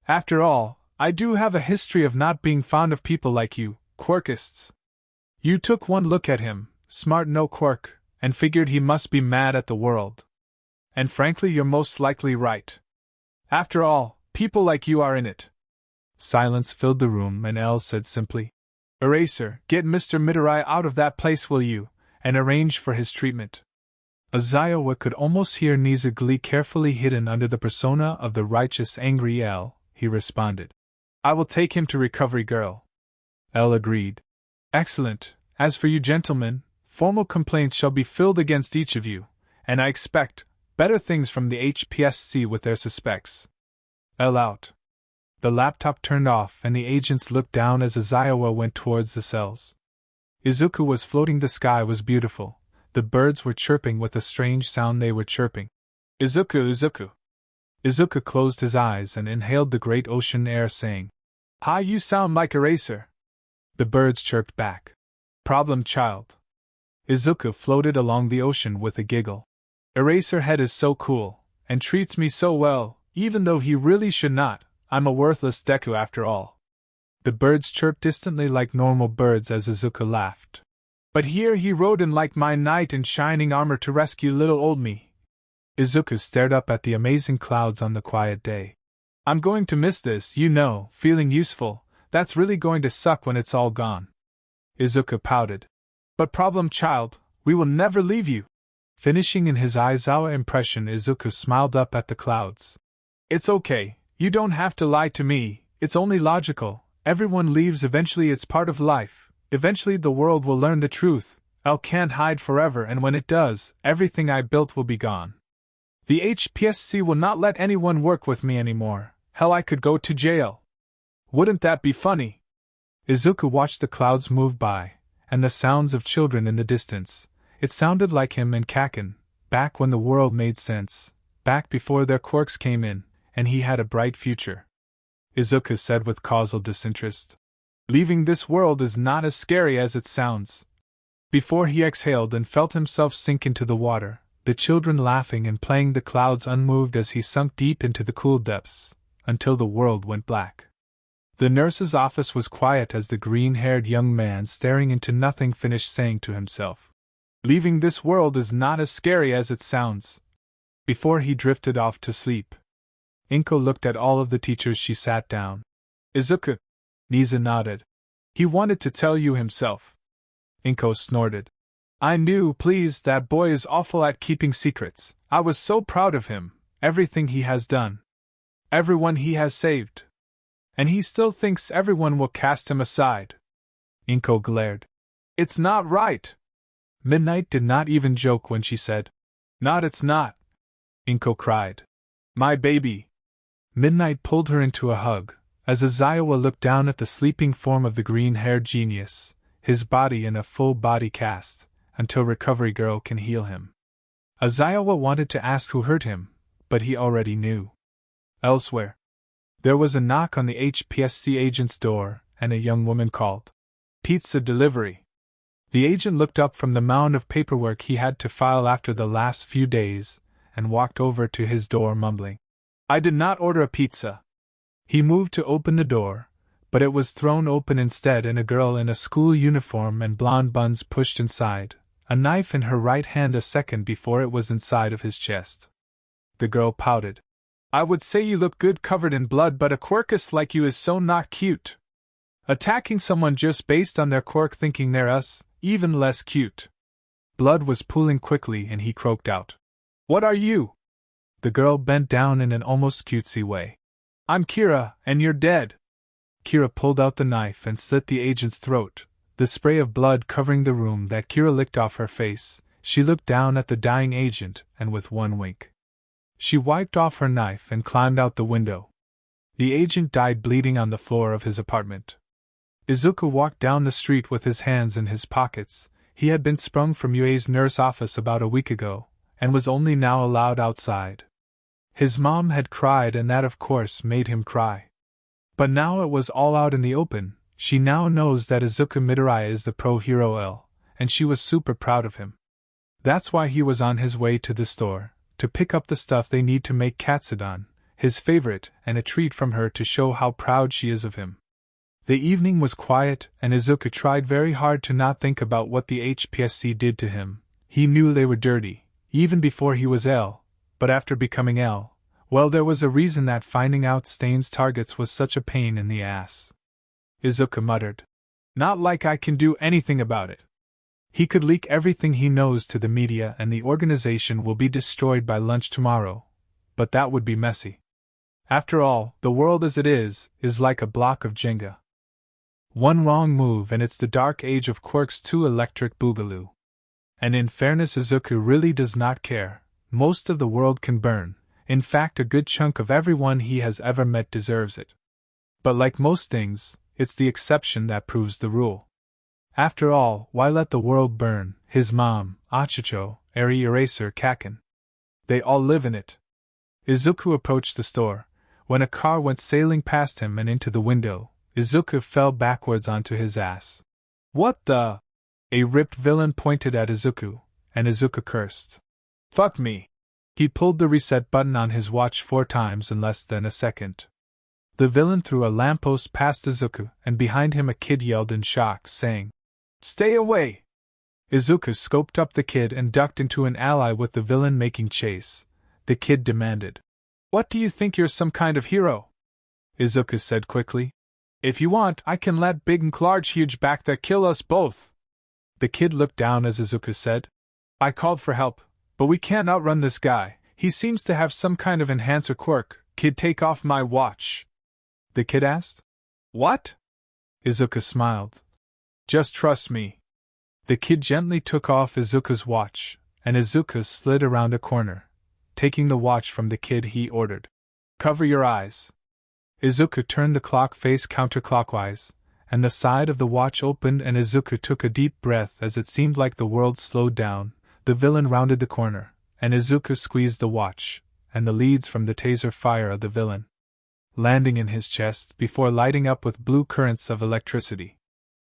After all, I do have a history of not being fond of people like you, quirkists. You took one look at him, smart no quirk, and figured he must be mad at the world. And frankly, you're most likely right. After all, people like you are in it. Silence filled the room, and L said simply, Eraser, get Mr. Midoryia out of that place, will you, and arrange for his treatment. ᴅᴟ could almost hear Ni's glee carefully hidden under the persona of the righteous angry L. He responded. I will take him to Recovery Girl. L agreed. Excellent. As for you gentlemen, formal complaints shall be filed against each of you, and I expect better things from the HPSC with their suspects. L out. The laptop turned off and the agents looked down as ᴅᴟ went towards the cells. Izuku was floating. The sky was beautiful. The birds were chirping with a strange sound. They were chirping. Izuku, Izuku. Izuku closed his eyes and inhaled the great ocean air, saying, Hi, you sound like Eraser. The birds chirped back. Problem child. Izuku floated along the ocean with a giggle. Eraserhead is so cool, and treats me so well, even though he really should not. I'm a worthless Deku after all. The birds chirped distantly like normal birds as Izuku laughed. But here he rode in like my knight in shining armor to rescue little old me. Izuku stared up at the amazing clouds on the quiet day. I'm going to miss this, you know, feeling useful. That's really going to suck when it's all gone. Izuku pouted. But problem child, we will never leave you. Finishing in his Aizawa impression, Izuku smiled up at the clouds. It's okay, you don't have to lie to me, it's only logical. Everyone leaves eventually, it's part of life. Eventually the world will learn the truth. L can't hide forever, and when it does, everything I built will be gone. The HPSC will not let anyone work with me anymore. Hell, I could go to jail. Wouldn't that be funny? Izuku watched the clouds move by, and the sounds of children in the distance. It sounded like him and Kaken, back when the world made sense, back before their quirks came in, and he had a bright future. Izuku said with causal disinterest. Leaving this world is not as scary as it sounds. Before he exhaled and felt himself sink into the water, the children laughing and playing, the clouds unmoved as he sunk deep into the cool depths, until the world went black. The nurse's office was quiet as the green-haired young man staring into nothing finished saying to himself, Leaving this world is not as scary as it sounds, before he drifted off to sleep. Inko looked at all of the teachers. She sat down. Izuku. Niza nodded. He wanted to tell you himself. Inko snorted. I knew, please, that boy is awful at keeping secrets. I was so proud of him, everything he has done. Everyone he has saved. And he still thinks everyone will cast him aside. Inko glared. It's not right. Midnight did not even joke when she said, Not it's not. Inko cried. My baby. Midnight pulled her into a hug, As ᴅᴟ looked down at the sleeping form of the green-haired genius, his body in a full body cast, until recovery girl can heal him. ᴅᴟ wanted to ask who hurt him, but he already knew. Elsewhere, there was a knock on the HPSC agent's door, and a young woman called. Pizza delivery. The agent looked up from the mound of paperwork he had to file after the last few days, and walked over to his door mumbling, "I did not order a pizza." He moved to open the door, but it was thrown open instead and a girl in a school uniform and blonde buns pushed inside, a knife in her right hand a second before it was inside of his chest. The girl pouted. "I would say you look good covered in blood, but a quirkus like you is so not cute. Attacking someone just based on their quirk thinking they're us, even less cute." Blood was pooling quickly and he croaked out, "What are you?" The girl bent down in an almost cutesy way. "I'm Kira, and you're dead." Kira pulled out the knife and slit the agent's throat, the spray of blood covering the room that Kira licked off her face. She looked down at the dying agent, and with one wink, she wiped off her knife and climbed out the window. The agent died bleeding on the floor of his apartment. Izuku walked down the street with his hands in his pockets. He had been sprung from Yue's nurse office about a week ago, and was only now allowed outside. His mom had cried, and that of course made him cry. But now it was all out in the open. She now knows that Izuku Midoryia is the pro hero L, and she was super proud of him. That's why he was on his way to the store, to pick up the stuff they need to make ᴅᴜ, his favorite, and a treat from her to show how proud she is of him. The evening was quiet, and Izuku tried very hard to not think about what the HPSC did to him. He knew they were dirty, even before he was L, but after becoming L, well, there was a reason that finding out Stain's targets was such a pain in the ass. Izuku muttered, "Not like I can do anything about it. He could leak everything he knows to the media and the organization will be destroyed by lunch tomorrow, but that would be messy. After all, the world as it is like a block of Jenga. One wrong move and it's the dark age of Quirk's 2 electric boogaloo. And in fairness, Izuku really does not care. Most of the world can burn. In fact, a good chunk of everyone he has ever met deserves it. But like most things, it's the exception that proves the rule. After all, why let the world burn? His mom, Achicho, ⴄᴄᴅᴇᴅ. They all live in it. Izuku approached the store. When a car went sailing past him and into the window, Izuku fell backwards onto his ass. "What the?" A ripped villain pointed at Izuku, and Izuku cursed. "Fuck me." He pulled the reset button on his watch 4 times in less than a second. The villain threw a lamppost past Izuku, and behind him a kid yelled in shock, saying, "Stay away!" Izuku scoped up the kid and ducked into an ally with the villain making chase. The kid demanded, "What do you think you're, some kind of hero?" Izuku said quickly, "If you want, I can let big and large huge back there kill us both." The kid looked down as Izuku said, "I called for help, but we can't outrun this guy. He seems to have some kind of enhancer quirk. Kid, take off my watch." The kid asked, "What?" Izuku smiled. "Just trust me." The kid gently took off Izuku's watch, and Izuku slid around a corner. Taking the watch from the kid, he ordered, "Cover your eyes." Izuku turned the clock face counterclockwise, and the side of the watch opened and Izuku took a deep breath as it seemed like the world slowed down. The villain rounded the corner, and Izuku squeezed the watch, and the leads from the taser fire of the villain, landing in his chest before lighting up with blue currents of electricity.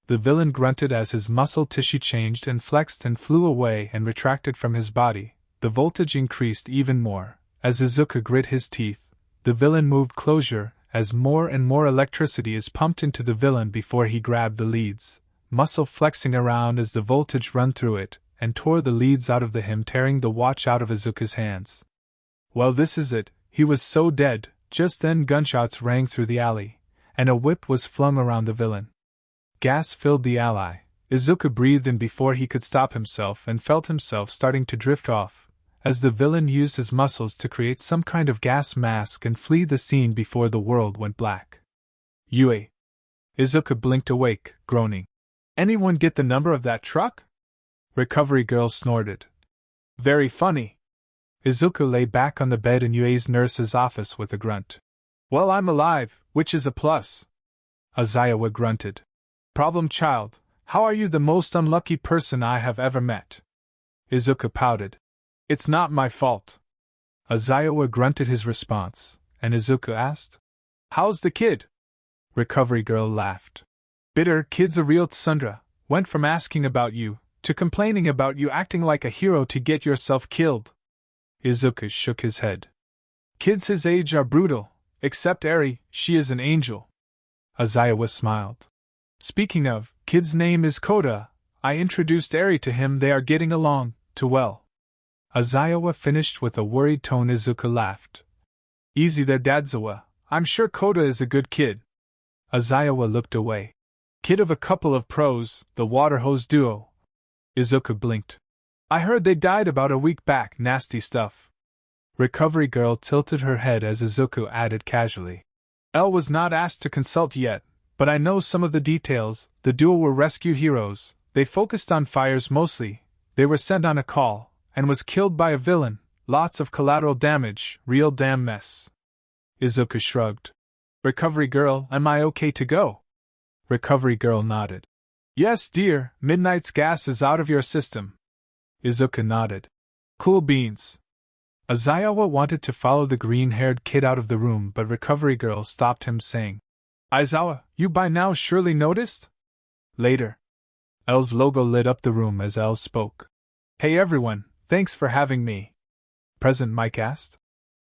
The villain grunted as his muscle tissue changed and flexed and flew away and retracted from his body. The voltage increased even more. As Izuku grit his teeth, the villain moved closer as more and more electricity is pumped into the villain before he grabbed the leads, muscle flexing around as the voltage run through it, and tore the leads out of him, tearing the watch out of Izuku's hands. Well, this is it. He was so dead. Just then gunshots rang through the alley, and a whip was flung around the villain. Gas filled the alley. Izuku breathed in before he could stop himself and felt himself starting to drift off, as the villain used his muscles to create some kind of gas mask and flee the scene before the world went black. "Yue!" Izuku blinked awake, groaning. "Anyone get the number of that truck?" Recovery girl snorted. "Very funny." Izuku lay back on the bed in Yue's nurse's office with a grunt. Well, I'm alive, which is a plus. ᴡᴇᴟ grunted. Problem child, how are you the most unlucky person I have ever met? Izuku pouted. It's not my fault. ᴡᴇᴟ grunted his response, and Izuku asked, How's the kid? Recovery Girl laughed. Bitter kid's a real tsundra, went from asking about you, to complaining about you acting like a hero to get yourself killed. Izuku shook his head. Kids his age are brutal, except Eri, she is an angel. ᴡᴇᴟ smiled. Speaking of, kid's name is Koda, I introduced Eri to him, they are getting along, too well. ᴡᴇᴟ finished with a worried tone. Izuku laughed. Easy there Dadzawa, I'm sure Koda is a good kid. ᴡᴇᴟ looked away. Kid of a couple of pros, the water hose duo. Izuku blinked. I heard they died about a week back, nasty stuff. Recovery Girl tilted her head as Izuku added casually. L was not asked to consult yet, but I know some of the details. The duo were rescue heroes, they focused on fires mostly, they were sent on a call, and was killed by a villain, lots of collateral damage, real damn mess. Izuku shrugged. Recovery Girl, am I okay to go? Recovery Girl nodded. Yes, dear, Midnight's gas is out of your system. Izuku nodded. Cool beans. ᴡᴇᴟ wanted to follow the green-haired kid out of the room, but Recovery Girl stopped him, saying, Aizawa, you by now surely noticed? Later. L's logo lit up the room as L spoke. Hey everyone, thanks for having me. Present, Mike asked.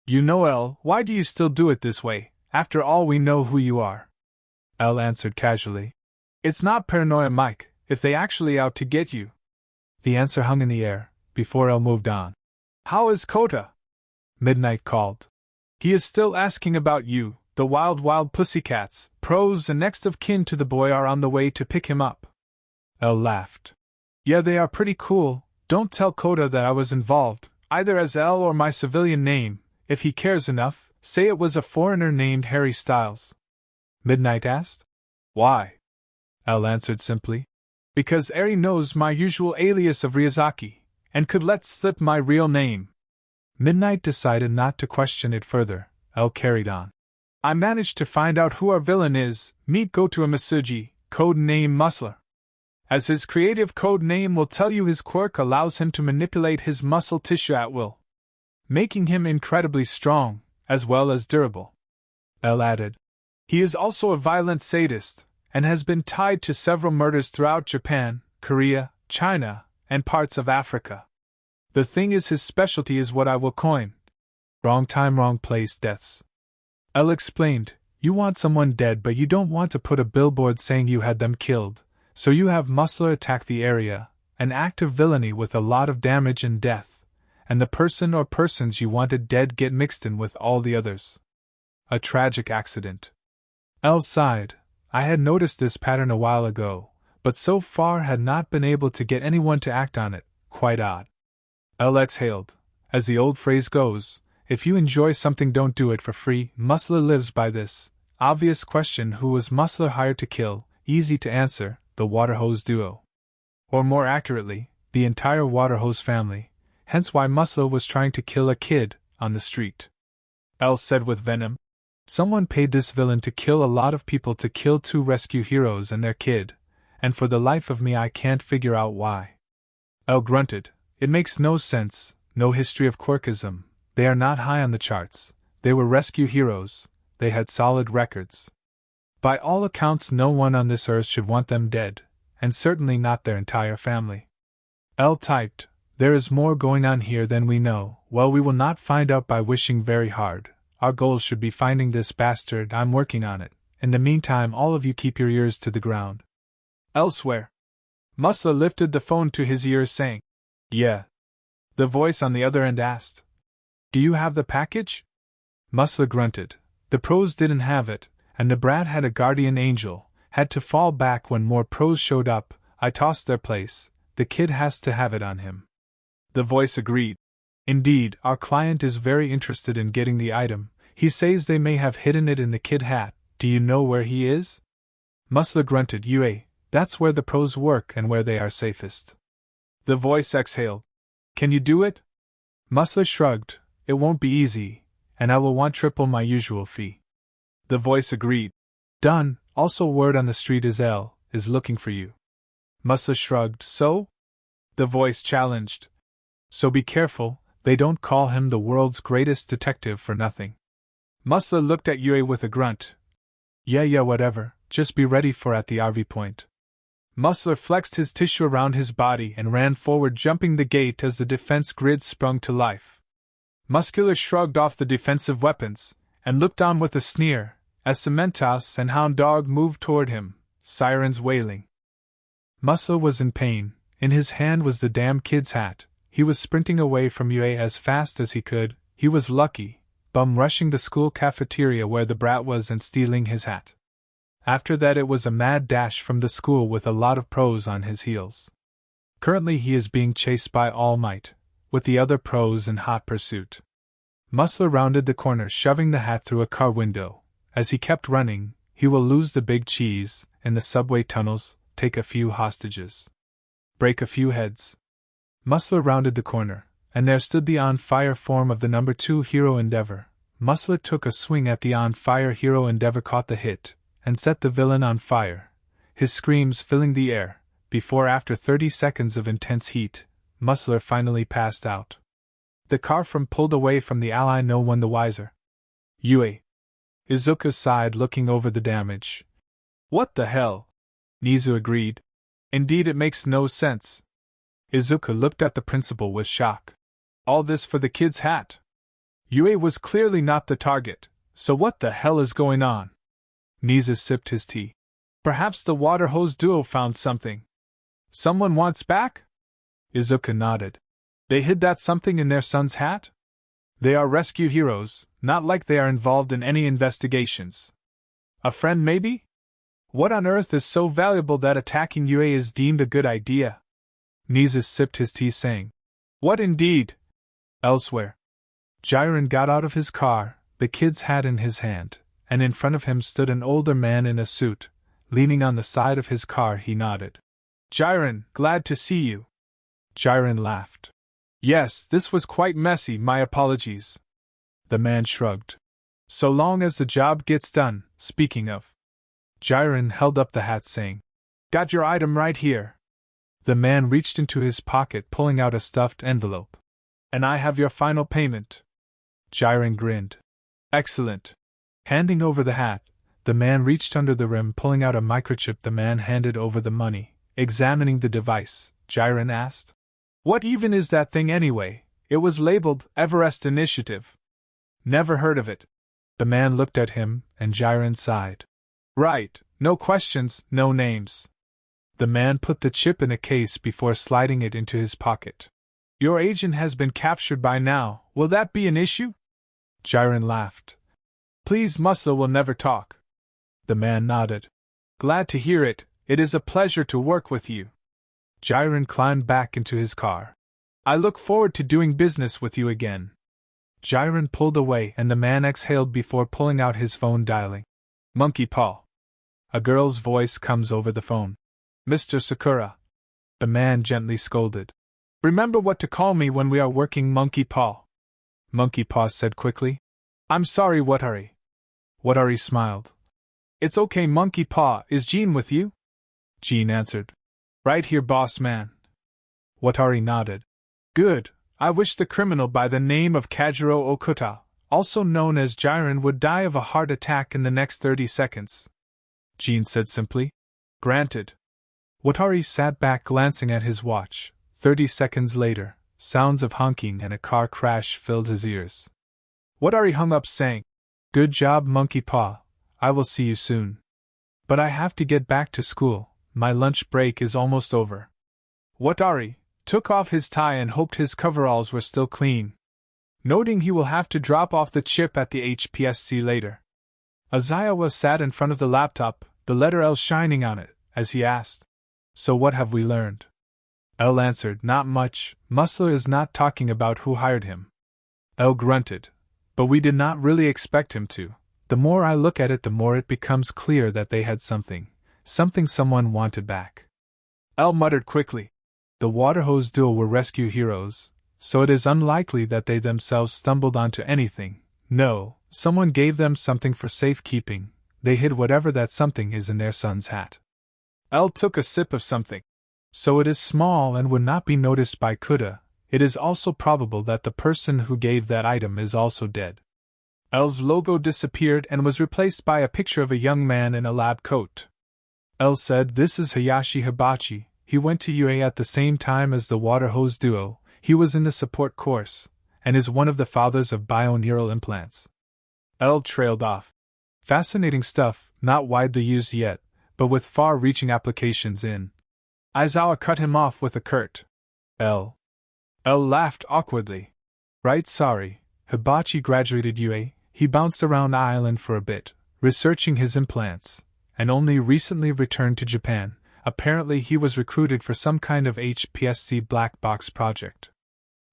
You know L, why do you still do it this way? After all, we know who you are. L answered casually. It's not paranoia, Mike, if they actually out to get you. The answer hung in the air, before L moved on. How is Kota? Midnight called. He is still asking about you, the wild pussycats, pros and next of kin to the boy are on the way to pick him up. L laughed. Yeah, they are pretty cool, don't tell Kota that I was involved, either as L or my civilian name, if he cares enough, say it was a foreigner named Harry Styles. Midnight asked. Why? L answered simply. Because Eri knows my usual alias of Ryuzaki, and could let slip my real name. Midnight decided not to question it further. L carried on. I managed to find out who our villain is, meet ᴘᴜ-ᴛᴏ, code name Muscler. As his creative code name will tell you, his quirk allows him to manipulate his muscle tissue at will, making him incredibly strong, as well as durable. L added. He is also a violent sadist, and has been tied to several murders throughout Japan, Korea, China, and parts of Africa. The thing is, his specialty is what I will coin. Wrong time, wrong place deaths. L explained, you want someone dead but you don't want to put a billboard saying you had them killed, so you have Muscler attack the area, an act of villainy with a lot of damage and death, and the person or persons you wanted dead get mixed in with all the others. A tragic accident. L sighed. I had noticed this pattern a while ago, but so far had not been able to get anyone to act on it. Quite odd. L exhaled. As the old phrase goes, if you enjoy something, don't do it for free. Muscler lives by this. Obvious question: who was Muscler hired to kill? Easy to answer, the water hose duo. Or more accurately, the entire water hose family, hence why Muscler was trying to kill a kid on the street. L said with venom. Someone paid this villain to kill a lot of people, to kill 2 rescue heroes and their kid, and for the life of me I can't figure out why. L grunted. It makes no sense, no history of quirkism, they are not high on the charts, they were rescue heroes, they had solid records. By all accounts no one on this earth should want them dead, and certainly not their entire family. L typed, there is more going on here than we know. Well, we will not find out by wishing very hard. Our goal should be finding this bastard. I'm working on it. In the meantime, all of you keep your ears to the ground. Elsewhere. Muscler lifted the phone to his ears, saying, Yeah. The voice on the other end asked, Do you have the package? Muscler grunted. The pros didn't have it, and the brat had a guardian angel, had to fall back when more pros showed up. I tossed their place. The kid has to have it on him. The voice agreed. Indeed, our client is very interested in getting the item. He says they may have hidden it in the kid hat. Do you know where he is? Muscler grunted. That's where the pros work and where they are safest. The voice exhaled. Can you do it? Muscler shrugged. It won't be easy, and I will want triple my usual fee. The voice agreed. Done, also word on the street is L is looking for you. ᴅᴜ shrugged. So? The voice challenged. So be careful, they don't call him the world's greatest detective for nothing. ᴅᴜ looked at ᴅᴜ with a grunt. Yeah, whatever, just be ready for at the RV point. ᴅᴜ flexed his tissue around his body and ran forward, jumping the gate as the defense grid sprung to life. Muscular shrugged off the defensive weapons and looked on with a sneer as Cementos and Hound Dog moved toward him, sirens wailing. ᴅᴜ was in pain. In his hand was the damn kid's hat. He was sprinting away from ᴅᴜ as fast as he could. He was lucky, bum rushing the school cafeteria where the brat was and stealing his hat. After that it was a mad dash from the school with a lot of pros on his heels. Currently he is being chased by All Might, with the other pros in hot pursuit. ᴅᴜ rounded the corner, shoving the hat through a car window. As he kept running, he will lose the big cheese in the subway tunnels, take a few hostages, break a few heads. ᴅᴜ rounded the corner, and there stood the on-fire form of the number 2 hero 괡ᴜ. ᴅᴜ took a swing at the on-fire hero 괡ᴜ, caught the hit, and set the villain on fire, his screams filling the air, before after 30 seconds of intense heat, ᴅᴜ finally passed out. The car pulled away from the ally, no one the wiser. ᴅᴜ. Izuku sighed, looking over the damage. What the hell? Nizu agreed. Indeed, it makes no sense. Izuku looked at the principal with shock. All this for the kid's hat? ᴅᴜ was clearly not the target, so what the hell is going on? Nizu sipped his tea. Perhaps the water hose duo found something. Someone wants back? Izuku nodded. They hid that something in their son's hat? They are rescue heroes, not like they are involved in any investigations. A friend maybe? What on earth is so valuable that attacking ᴅᴜ is deemed a good idea? Nizu sipped his tea, saying, What indeed? Elsewhere. Jiren got out of his car, the kid's hat in his hand, and in front of him stood an older man in a suit. Leaning on the side of his car, he nodded. Jiren, glad to see you. Jiren laughed. Yes, this was quite messy, my apologies. The man shrugged. So long as the job gets done, speaking of. Jiren held up the hat, saying, Got your item right here. The man reached into his pocket, pulling out a stuffed envelope. And I have your final payment. Jiren grinned. Excellent. Handing over the hat, the man reached under the rim, pulling out a microchip. The man handed over the money. Examining the device, Jiren asked, What even is that thing anyway? It was labeled Everest Initiative. Never heard of it. The man looked at him, and Jiren sighed. Right, no questions, no names. The man put the chip in a case before sliding it into his pocket. Your agent has been captured by now, will that be an issue? Jiren laughed. Please, ᴅᴜ will never talk. The man nodded. Glad to hear it, it is a pleasure to work with you. Jiren climbed back into his car. I look forward to doing business with you again. Jiren pulled away and the man exhaled before pulling out his phone, dialing. Monkey Paw. A girl's voice comes over the phone. Mr. Sakura. The man gently scolded. Remember what to call me when we are working, Monkey Paw. Monkey Paw said quickly. I'm sorry, Watari. Watari smiled. It's okay, Monkey Paw, is Jean with you? Jean answered. Right here, boss man. Watari nodded. Good, I wish the criminal by the name of Kajiro Okuta, also known as Jiren, would die of a heart attack in the next 30 seconds. Jean said simply. Granted. Watari sat back, glancing at his watch. 30 seconds later, sounds of honking and a car crash filled his ears. Watari hung up, saying, Good job, Monkey Paw, I will see you soon. But I have to get back to school, my lunch break is almost over. Watari took off his tie and hoped his coveralls were still clean, noting he will have to drop off the chip at the HPSC later. Aizawa sat in front of the laptop, the letter L shining on it, as he asked, So what have we learned? L answered, Not much, ᴅᴜ is not talking about who hired him. L grunted, But we did not really expect him to. The more I look at it, the more it becomes clear that they had something someone wanted back. L muttered quickly. The waterhose duo were rescue heroes, so it is unlikely that they themselves stumbled onto anything, No, someone gave them something for safekeeping. They hid whatever that something is in their son's hat. L took a sip of something. So it is small and would not be noticed by 괜ᴜ. It is also probable that the person who gave that item is also dead. L's logo disappeared and was replaced by a picture of a young man in a lab coat. L said, "This is Hayashi Hibachi. He went to UA at the same time as the water hose duo. He was in the support course, and is one of the fathers of bio-neural implants." L trailed off. Fascinating stuff, not widely used yet, but with far-reaching applications in. Aizawa cut him off with a curt L. L laughed awkwardly. "Right, sorry. Hibachi graduated UA, he bounced around the island for a bit, researching his implants, and only recently returned to Japan. Apparently he was recruited for some kind of HPSC black box project."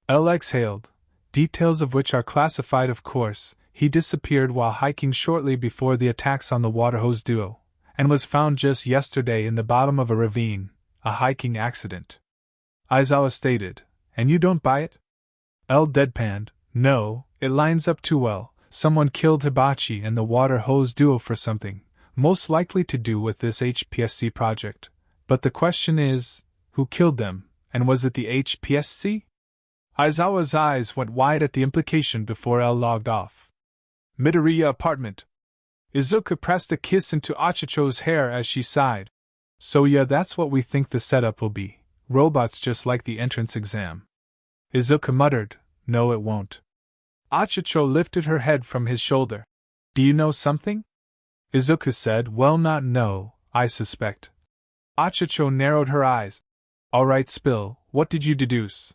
L exhaled, details of which are classified of course. He disappeared while hiking shortly before the attacks on the water hose duo, and was found just yesterday in the bottom of a ravine, a hiking accident. Aizawa stated, "And you don't buy it?" L deadpanned, "No, it lines up too well. Someone killed Hibachi and the water hose duo for something, most likely to do with this HPSC project. But the question is, who killed them, and was it the HPSC?" Aizawa's eyes went wide at the implication before L logged off. Midoriya apartment. Izuku pressed a kiss into Achicho's hair as she sighed. "So yeah, that's what we think the setup will be. Robots just like the entrance exam." Izuku muttered, "No, it won't." Achicho lifted her head from his shoulder. "Do you know something?" Izuku said, "Well, not know, I suspect." Achicho narrowed her eyes. "Alright, spill, what did you deduce?"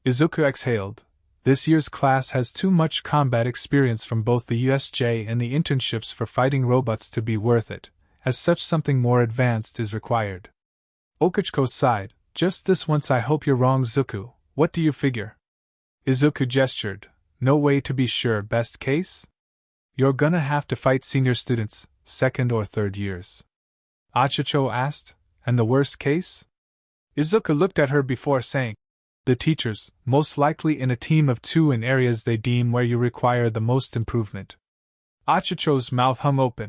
Izuku exhaled. "This year's class has too much combat experience from both the USJ and the internships for fighting robots to be worth it. As such, something more advanced is required." Okachiko sighed. "Just this once, I hope you're wrong, Zuku. What do you figure?" Izuku gestured. "No way to be sure. Best case? You're gonna have to fight senior students, second or third years." Achicho asked, "And the worst case?" Izuku looked at her before saying, "The teachers, most likely in a team of 2 in areas they deem where you require the most improvement." Achicho's mouth hung open.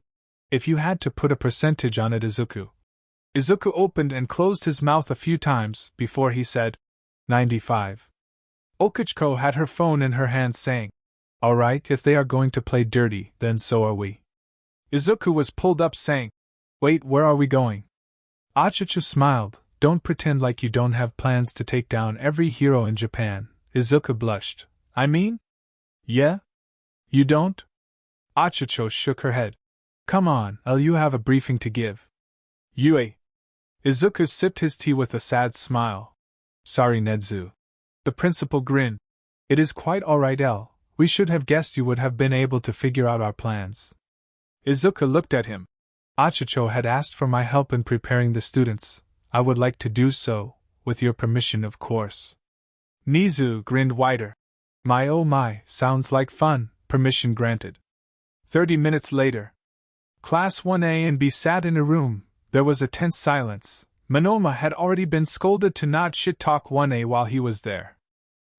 "If you had to put a percentage on it, Izuku." Izuku opened and closed his mouth a few times before he said, 95. Okachiko had her phone in her hand saying, "Alright, if they are going to play dirty, then so are we." Izuku was pulled up saying, "Wait, where are we going?" Achicho smiled. "Don't pretend like you don't have plans to take down every hero in Japan." Izuku blushed. "I mean? Yeah? You don't?" Achicho shook her head. "Come on, you have a briefing to give." "Yue." Izuku sipped his tea with a sad smile. "Sorry, Nedzu." The principal grinned. "It is quite alright, L. We should have guessed you would have been able to figure out our plans." Izuku looked at him. "Achicho had asked for my help in preparing the students. I would like to do so, with your permission, of course." Nizu grinned wider. "My oh my, sounds like fun, permission granted." 30 minutes later. Class 1A and B sat in a room. There was a tense silence. Monoma had already been scolded to not shit-talk 1A while he was there.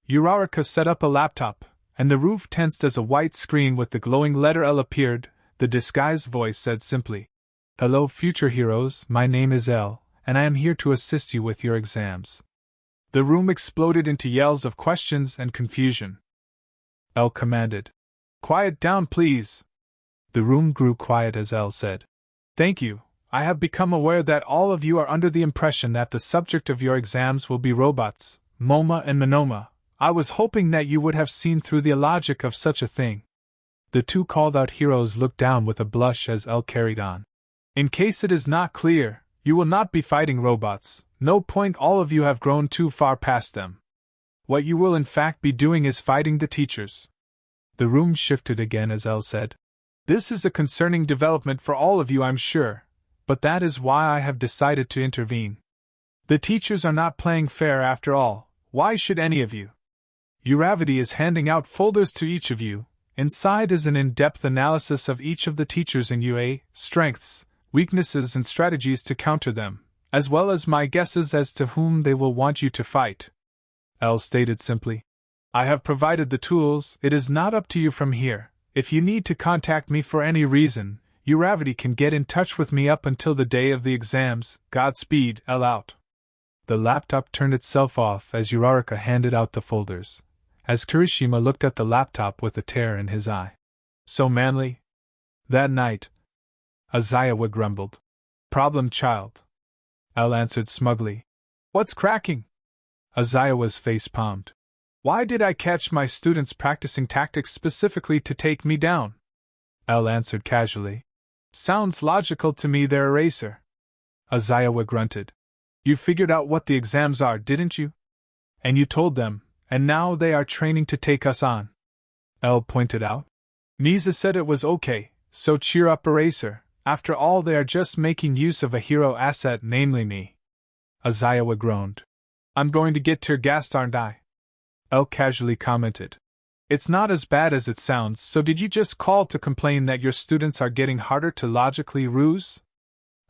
Uraraka set up a laptop, and the roof tensed as a white screen with the glowing letter L appeared. The disguised voice said simply, "Hello, future heroes, my name is L, and I am here to assist you with your exams." The room exploded into yells of questions and confusion. L commanded, "Quiet down, please." The room grew quiet as L said, "Thank you. I have become aware that all of you are under the impression that the subject of your exams will be robots, Moma and Monoma. I was hoping that you would have seen through the logic of such a thing." The 2 called-out heroes looked down with a blush as L carried on. "In case it is not clear, you will not be fighting robots. No point, all of you have grown too far past them. What you will in fact be doing is fighting the teachers." The room shifted again as L said, "This is a concerning development for all of you, I'm sure, but that is why I have decided to intervene. The teachers are not playing fair after all. Why should any of you? Uravity is handing out folders to each of you. Inside is an in-depth analysis of each of the teachers in UA, strengths, weaknesses and strategies to counter them, as well as my guesses as to whom they will want you to fight." L stated simply, "I have provided the tools, it is not up to you from here. If you need to contact me for any reason, ᴅᴇᴜ can get in touch with me up until the day of the exams. Godspeed, L out. The laptop turned itself off as ᴅᴇᴜ handed out the folders, as Kirishima looked at the laptop with a tear in his eye. So manly. That night, Aizawa grumbled. Problem child. L answered smugly. What's cracking? Aizawa's face palmed. Why did I catch my students practicing tactics specifically to take me down? L answered casually. Sounds logical to me, their eraser. Aizawa grunted. You figured out what the exams are, didn't you? And you told them, and now they are training to take us on. L pointed out. Nisa said it was okay, so cheer up, eraser. After all, they are just making use of a hero asset, namely me. Aizawa groaned. I'm going to get tear gassed, aren't I? L casually commented. It's not as bad as it sounds, so did you just call to complain that your students are getting harder to logically ruse?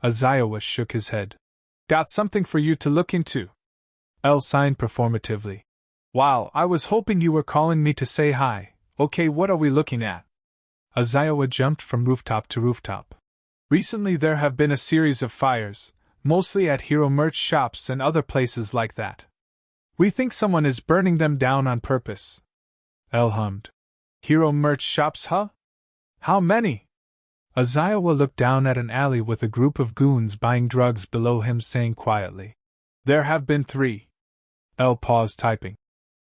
Aizawa shook his head. Got something for you to look into. L signed performatively. Wow, I was hoping you were calling me to say hi. Okay, what are we looking at? Aizawa jumped from rooftop to rooftop. Recently there have been a series of fires, mostly at hero merch shops and other places like that. We think someone is burning them down on purpose. L hummed. Hero merch shops, huh? How many? Aizawa looked down at an alley with a group of goons buying drugs below him, saying quietly. There have been 3. L paused typing.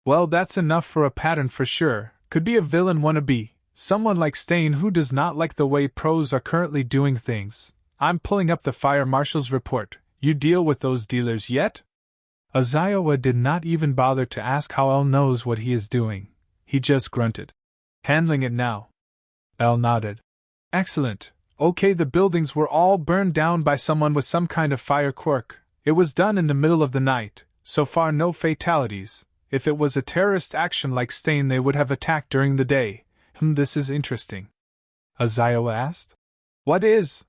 Well, that's enough for a pattern for sure. Could be a villain wannabe, someone like Stain who does not like the way pros are currently doing things. I'm pulling up the fire marshal's report. You deal with those dealers yet? Aizawa did not even bother to ask how L knows what he is doing. He just grunted. Handling it now. L nodded. Excellent. Okay, the buildings were all burned down by someone with some kind of fire quirk. It was done in the middle of the night. So far no fatalities. If it was a terrorist action like Stain, they would have attacked during the day. This is interesting. Aizawa asked. What is?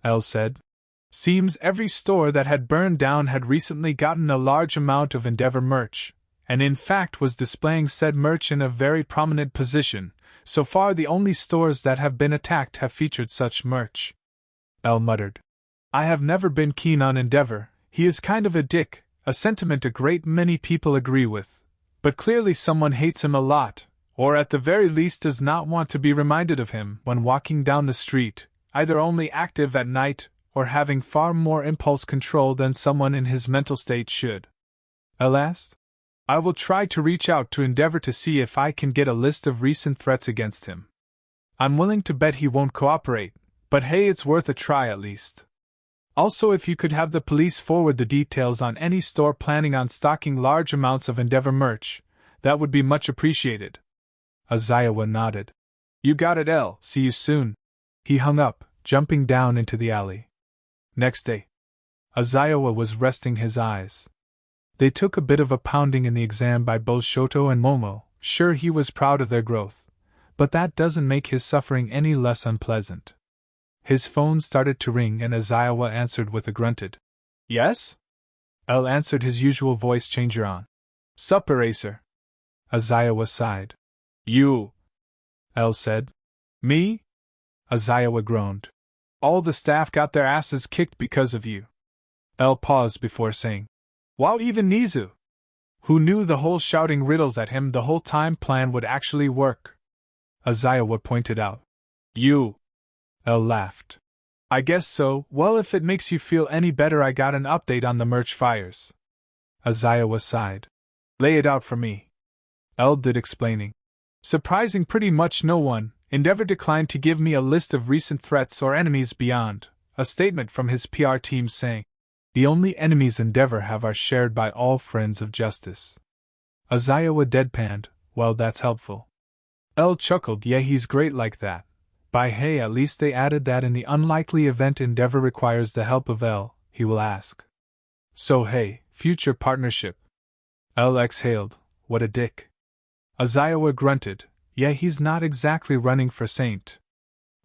L said. Seems every store that had burned down had recently gotten a large amount of Endeavor merch, and in fact was displaying said merch in a very prominent position. So far the only stores that have been attacked have featured such merch. L muttered. I have never been keen on Endeavor. He is kind of a dick, a sentiment a great many people agree with. But clearly someone hates him a lot, or at the very least does not want to be reminded of him when walking down the street, either only active at night or having far more impulse control than someone in his mental state should. L asked. I will try to reach out to Endeavor to see if I can get a list of recent threats against him. I'm willing to bet he won't cooperate, but hey, it's worth a try at least. Also, if you could have the police forward the details on any store planning on stocking large amounts of Endeavor merch, that would be much appreciated. Aizawa nodded. You got it, L. See you soon. He hung up, jumping down into the alley. Next day, Aizawa was resting his eyes. They took a bit of a pounding in the exam by both Shoto and Momo. Sure, he was proud of their growth, but that doesn't make his suffering any less unpleasant. His phone started to ring and Aizawa answered with a grunted. Yes? L answered, his usual voice changer on. Sup, eraser? Aizawa sighed. You? L said. Me? Aizawa groaned. All the staff got their asses kicked because of you. L paused before saying. Wow, even Nizu? Who knew the whole shouting riddles at him the whole time plan would actually work? Aizawa pointed out. You? L laughed. I guess so. Well, if it makes you feel any better, I got an update on the merch fires. Aizawa sighed. Lay it out for me. L did, explaining. Surprising pretty much no one, Endeavor declined to give me a list of recent threats or enemies beyond a statement from his PR team saying, the only enemies Endeavor have are shared by all friends of justice. Aizawa deadpanned, well, that's helpful. L chuckled, yeah, he's great like that. By hey, at least they added that in the unlikely event Endeavor requires the help of L, he will ask. So hey, future partnership. L exhaled, what a dick. Aizawa grunted, yeah, he's not exactly running for saint.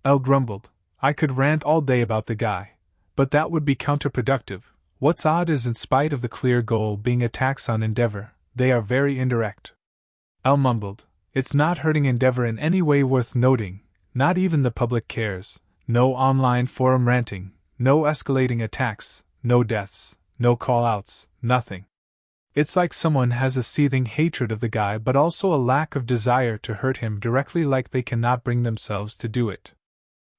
L grumbled, I could rant all day about the guy, but that would be counterproductive. What's odd is, in spite of the clear goal being attacks on Endeavor, they are very indirect. L mumbled, it's not hurting 괡ᴏ in any way worth noting, not even the public cares, no online forum ranting, no escalating attacks, no deaths, no call-outs, nothing. It's like someone has a seething hatred of the guy but also a lack of desire to hurt him directly, like they cannot bring themselves to do it.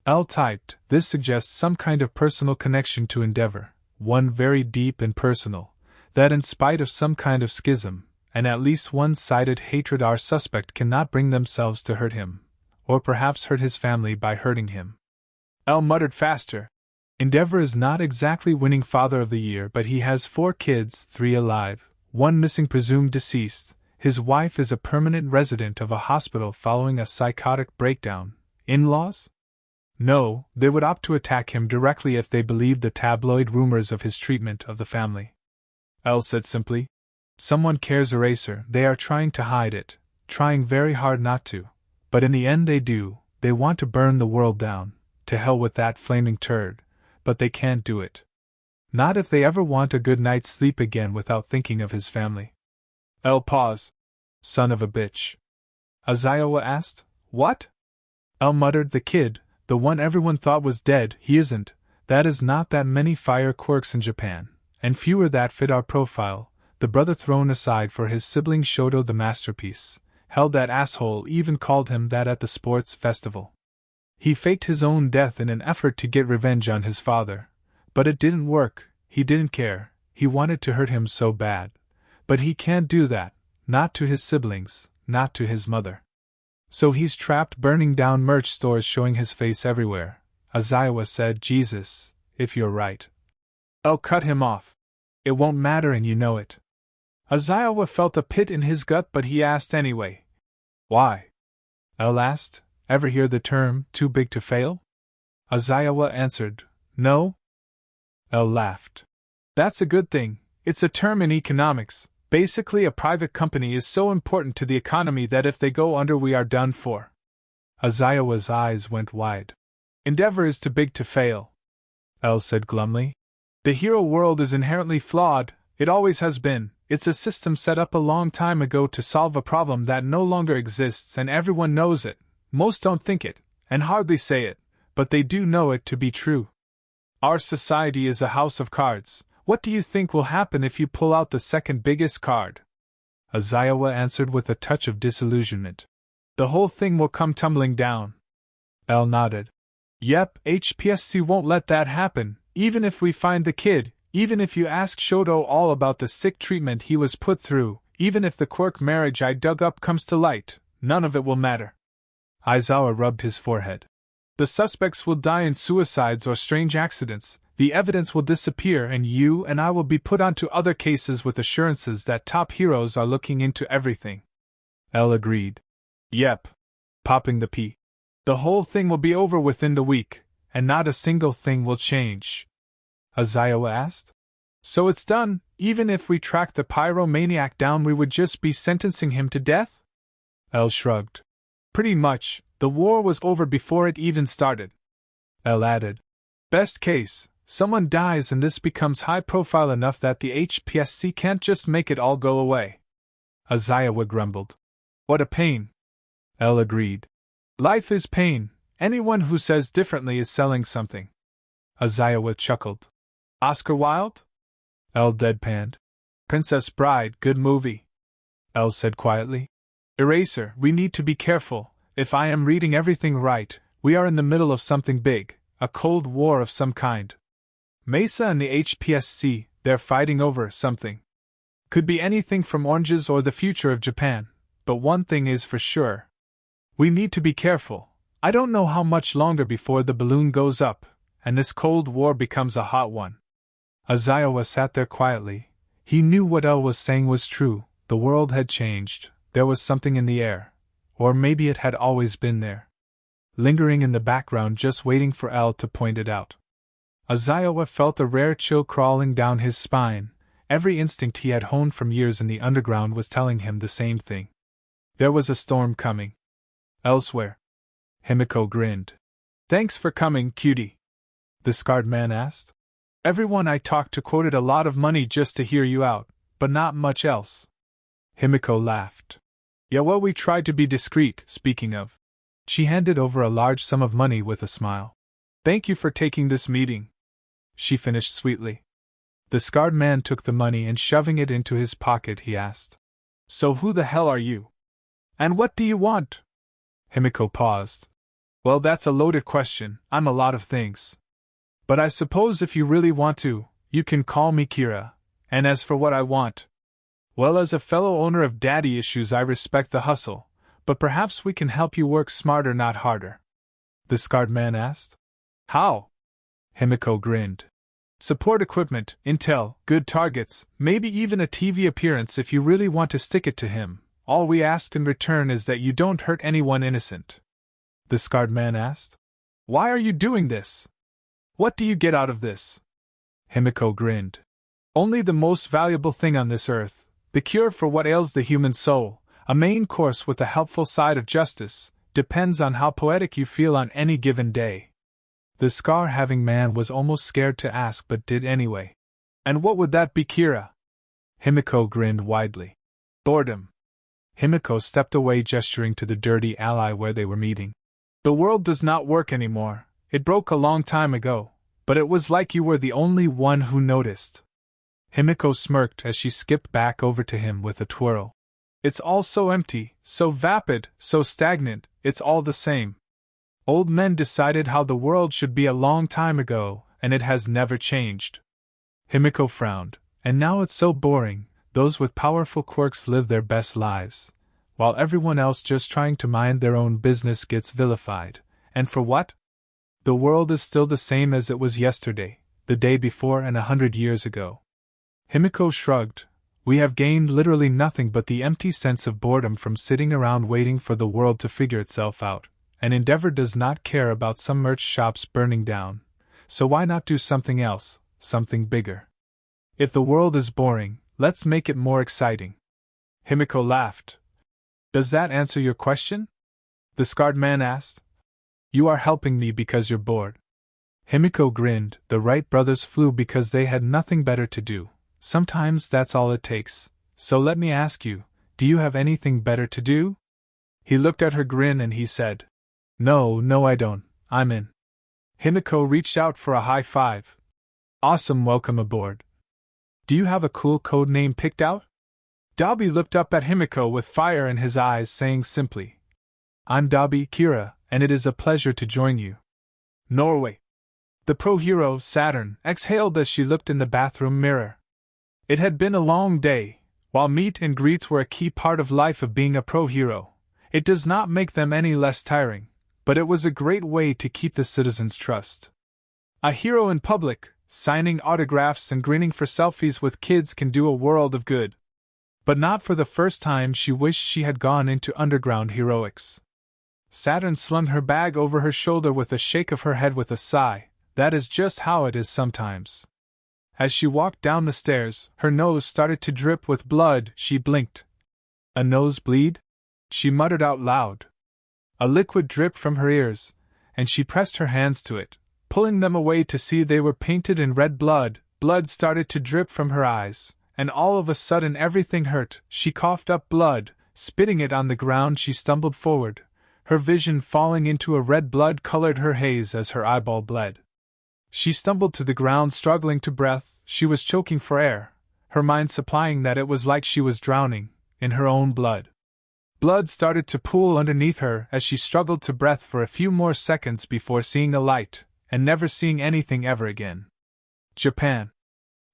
L typed, this suggests some kind of personal connection to 괡ᴏ, one very deep and personal, that in spite of some kind of schism, and at least one-sided hatred, our suspect cannot bring themselves to hurt him, or perhaps hurt his family by hurting him. L muttered faster. 괡ᴏ is not exactly winning Father of the Year, but he has 4 kids, 3 alive, 1 missing, presumed deceased. His wife is a permanent resident of a hospital following a psychotic breakdown. In-laws? No, they would opt to attack him directly if they believed the tabloid rumors of his treatment of the family. L said simply. Someone cares eraser, they are trying to hide it, trying very hard not to, but in the end they do. They want to burn the world down, to hell with that flaming turd, but they can't do it. Not if they ever want a good night's sleep again without thinking of his family. L paused. Son of a bitch. Aizawa asked. What? L muttered. The kid, the one everyone thought was dead, he isn't. That is not that many fire quirks in Japan, and fewer that fit our profile. The brother thrown aside for his sibling Shoto the masterpiece, held that asshole, even called him that at the sports festival. He faked his own death in an effort to get revenge on his father. But it didn't work, he didn't care, he wanted to hurt him so bad. But he can't do that, not to his siblings, not to his mother. So he's trapped burning down merch stores, showing his face everywhere. Aizawa said, Jesus, if you're right. I'll cut him off. It won't matter and you know it. Aizawa felt a pit in his gut, but he asked anyway. Why? L asked. Ever hear the term, too big to fail? Aizawa answered, no. L laughed. That's a good thing. It's a term in economics. Basically, a private company is so important to the economy that if they go under, we are done for. Aizawa's eyes went wide. 괡ᴏ is too big to fail. L said glumly. The hero world is inherently flawed, it always has been. It's a system set up a long time ago to solve a problem that no longer exists, and everyone knows it. Most don't think it, and hardly say it, but they do know it to be true. Our society is a house of cards. What do you think will happen if you pull out the second biggest card? Aizawa answered with a touch of disillusionment. The whole thing will come tumbling down. L nodded. Yep, HPSC won't let that happen, even if we find the kid, even if you ask Shoto all about the sick treatment he was put through, even if the Quirk marriage I dug up comes to light, none of it will matter. Aizawa rubbed his forehead. The suspects will die in suicides or strange accidents, the evidence will disappear, and you and I will be put onto other cases with assurances that top heroes are looking into everything. L agreed. Yep. Popping the P. The whole thing will be over within the week, and not a single thing will change. Aizawa asked. So it's done, even if we track the pyromaniac down, we would just be sentencing him to death? L shrugged. Pretty much, the war was over before it even started. L added. Best case, someone dies and this becomes high profile enough that the HPSC can't just make it all go away. Aizawa grumbled. What a pain. L agreed. Life is pain. Anyone who says differently is selling something. Aizawa chuckled. Oscar Wilde? L deadpanned. Princess Bride, good movie. L said quietly. Eraser, we need to be careful. If I am reading everything right, we are in the middle of something big, a Cold War of some kind. Mesa and the HPSC, they're fighting over something. Could be anything from oranges or the future of Japan, but one thing is for sure. We need to be careful. I don't know how much longer before the balloon goes up, and this Cold War becomes a hot one. Aizawa sat there quietly. He knew what L was saying was true. The world had changed. There was something in the air. Or maybe it had always been there. Lingering in the background, just waiting for L to point it out. Aizawa felt a rare chill crawling down his spine. Every instinct he had honed from years in the underground was telling him the same thing. There was a storm coming. Elsewhere. Himiko grinned. Thanks for coming, cutie. The scarred man asked. Everyone I talked to quoted a lot of money just to hear you out, but not much else. Himiko laughed. Yeah, well, we tried to be discreet, speaking of. She handed over a large sum of money with a smile. Thank you for taking this meeting, she finished sweetly. The scarred man took the money and shoving it into his pocket, he asked, So who the hell are you? And what do you want? Himiko paused. Well, that's a loaded question. I'm a lot of things. But I suppose if you really want to, you can call me Kira. And as for what I want, well, as a fellow owner of daddy issues, I respect the hustle, but perhaps we can help you work smarter, not harder. The scarred man asked. How? Himiko grinned. Support equipment, intel, good targets, maybe even a TV appearance if you really want to stick it to him. All we ask in return is that you don't hurt anyone innocent. The scarred man asked. Why are you doing this? What do you get out of this? Himiko grinned. Only the most valuable thing on this earth, the cure for what ails the human soul, a main course with a helpful side of justice, depends on how poetic you feel on any given day. The scar-having man was almost scared to ask but did anyway. And what would that be, Kira? Himiko grinned widely. Boredom. Himiko stepped away, gesturing to the dirty alley where they were meeting. The world does not work anymore. It broke a long time ago, but it was like you were the only one who noticed. Himiko smirked as she skipped back over to him with a twirl. It's all so empty, so vapid, so stagnant, it's all the same. Old men decided how the world should be a long time ago, and it has never changed. Himiko frowned. And now it's so boring. Those with powerful quirks live their best lives, while everyone else just trying to mind their own business gets vilified. And for what? The world is still the same as it was yesterday, the day before, and 100 years ago. Himiko shrugged. We have gained literally nothing but the empty sense of boredom from sitting around waiting for the world to figure itself out. And Endeavor does not care about some merch shops burning down, so why not do something else, something bigger? If the world is boring, let's make it more exciting. Himiko laughed. Does that answer your question? The scarred man asked. You are helping me because you're bored. Himiko grinned. The Wright brothers flew because they had nothing better to do. Sometimes that's all it takes. So let me ask you, do you have anything better to do? He looked at her grin and he said, No, I don't. I'm in. Himiko reached out for a high five. Awesome, welcome aboard. Do you have a cool code name picked out? Dobby looked up at Himiko with fire in his eyes, saying simply, I'm Dobby, Kira, and it is a pleasure to join you. Norway. The pro hero, Saturn, exhaled as she looked in the bathroom mirror. It had been a long day. While meet and greets were a key part of life of being a pro hero, it does not make them any less tiring. But it was a great way to keep the citizens' trust. A hero in public, signing autographs and grinning for selfies with kids can do a world of good. But not for the first time she wished she had gone into underground heroics. Saturn slung her bag over her shoulder with a shake of her head with a sigh. That is just how it is sometimes. As she walked down the stairs, her nose started to drip with blood. She blinked. A nosebleed? She muttered out loud. A liquid dripped from her ears, and she pressed her hands to it, pulling them away to see they were painted in red blood. Blood started to drip from her eyes, and all of a sudden everything hurt. She coughed up blood, spitting it on the ground. She stumbled forward, her vision falling into a red blood-colored her haze as her eyeball bled. She stumbled to the ground, struggling to breath. She was choking for air, her mind supplying that it was like she was drowning in her own blood. Blood started to pool underneath her as she struggled to breath for a few more seconds before seeing a light, and never seeing anything ever again. Japan.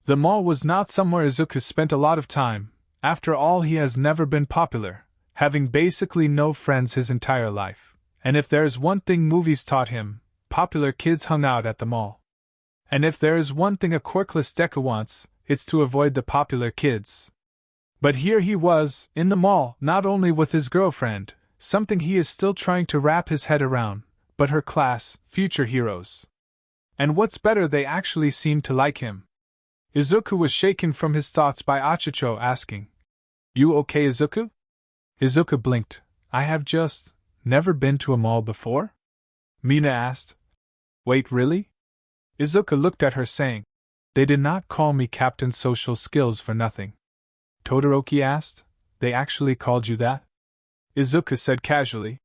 The mall was not somewhere Izuku spent a lot of time. After all, he has never been popular, having basically no friends his entire life. And if there is one thing movies taught him, popular kids hung out at the mall. And if there is one thing a quirkless Deku wants, it's to avoid the popular kids. But here he was, in the mall, not only with his girlfriend, something he is still trying to wrap his head around, but her class, future heroes. And what's better, they actually seemed to like him. Izuku was shaken from his thoughts by Achicho asking, You okay, Izuku? Izuku blinked. I have just never been to a mall before? Mina asked. Wait, really? Izuku looked at her saying, They did not call me Captain Social Skills for nothing. Todoroki asked, They actually called you that? Izuku said casually.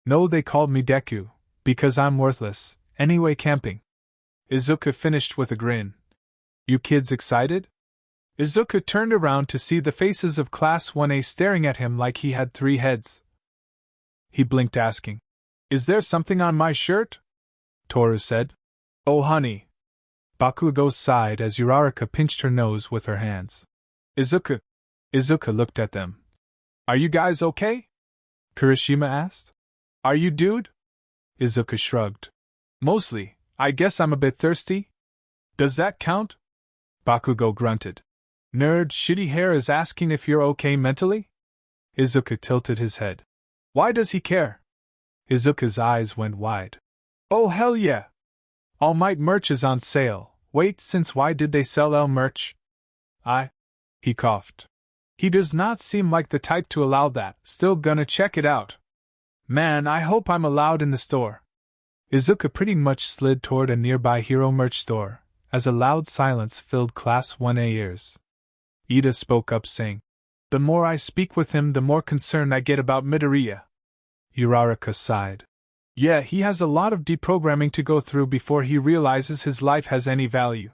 No, they called me Deku, because I'm worthless, anyway camping. Izuku finished with a grin. You kids excited? Izuku turned around to see the faces of Class 1A staring at him like he had 3 heads. He blinked asking, Is there something on my shirt? Toru said. Oh honey. Bakugo sighed as Uraraka pinched her nose with her hands. Izuku looked at them. Are you guys okay? Kirishima asked. Are you dude? Izuku shrugged. Mostly, I guess I'm a bit thirsty. Does that count? Bakugo grunted. Nerd, shitty hair is asking if you're okay mentally? Izuku tilted his head. Why does he care? Izuku's eyes went wide. Oh hell yeah! All Might merch is on sale. Wait, since why did they sell L merch? He coughed. He does not seem like the type to allow that, still gonna check it out. Man, I hope I'm allowed in the store. Izuku pretty much slid toward a nearby hero merch store, as a loud silence filled Class 1A ears. Ida spoke up saying, The more I speak with him, the more concerned I get about Midoriya. Uraraka sighed. Yeah, he has a lot of deprogramming to go through before he realizes his life has any value.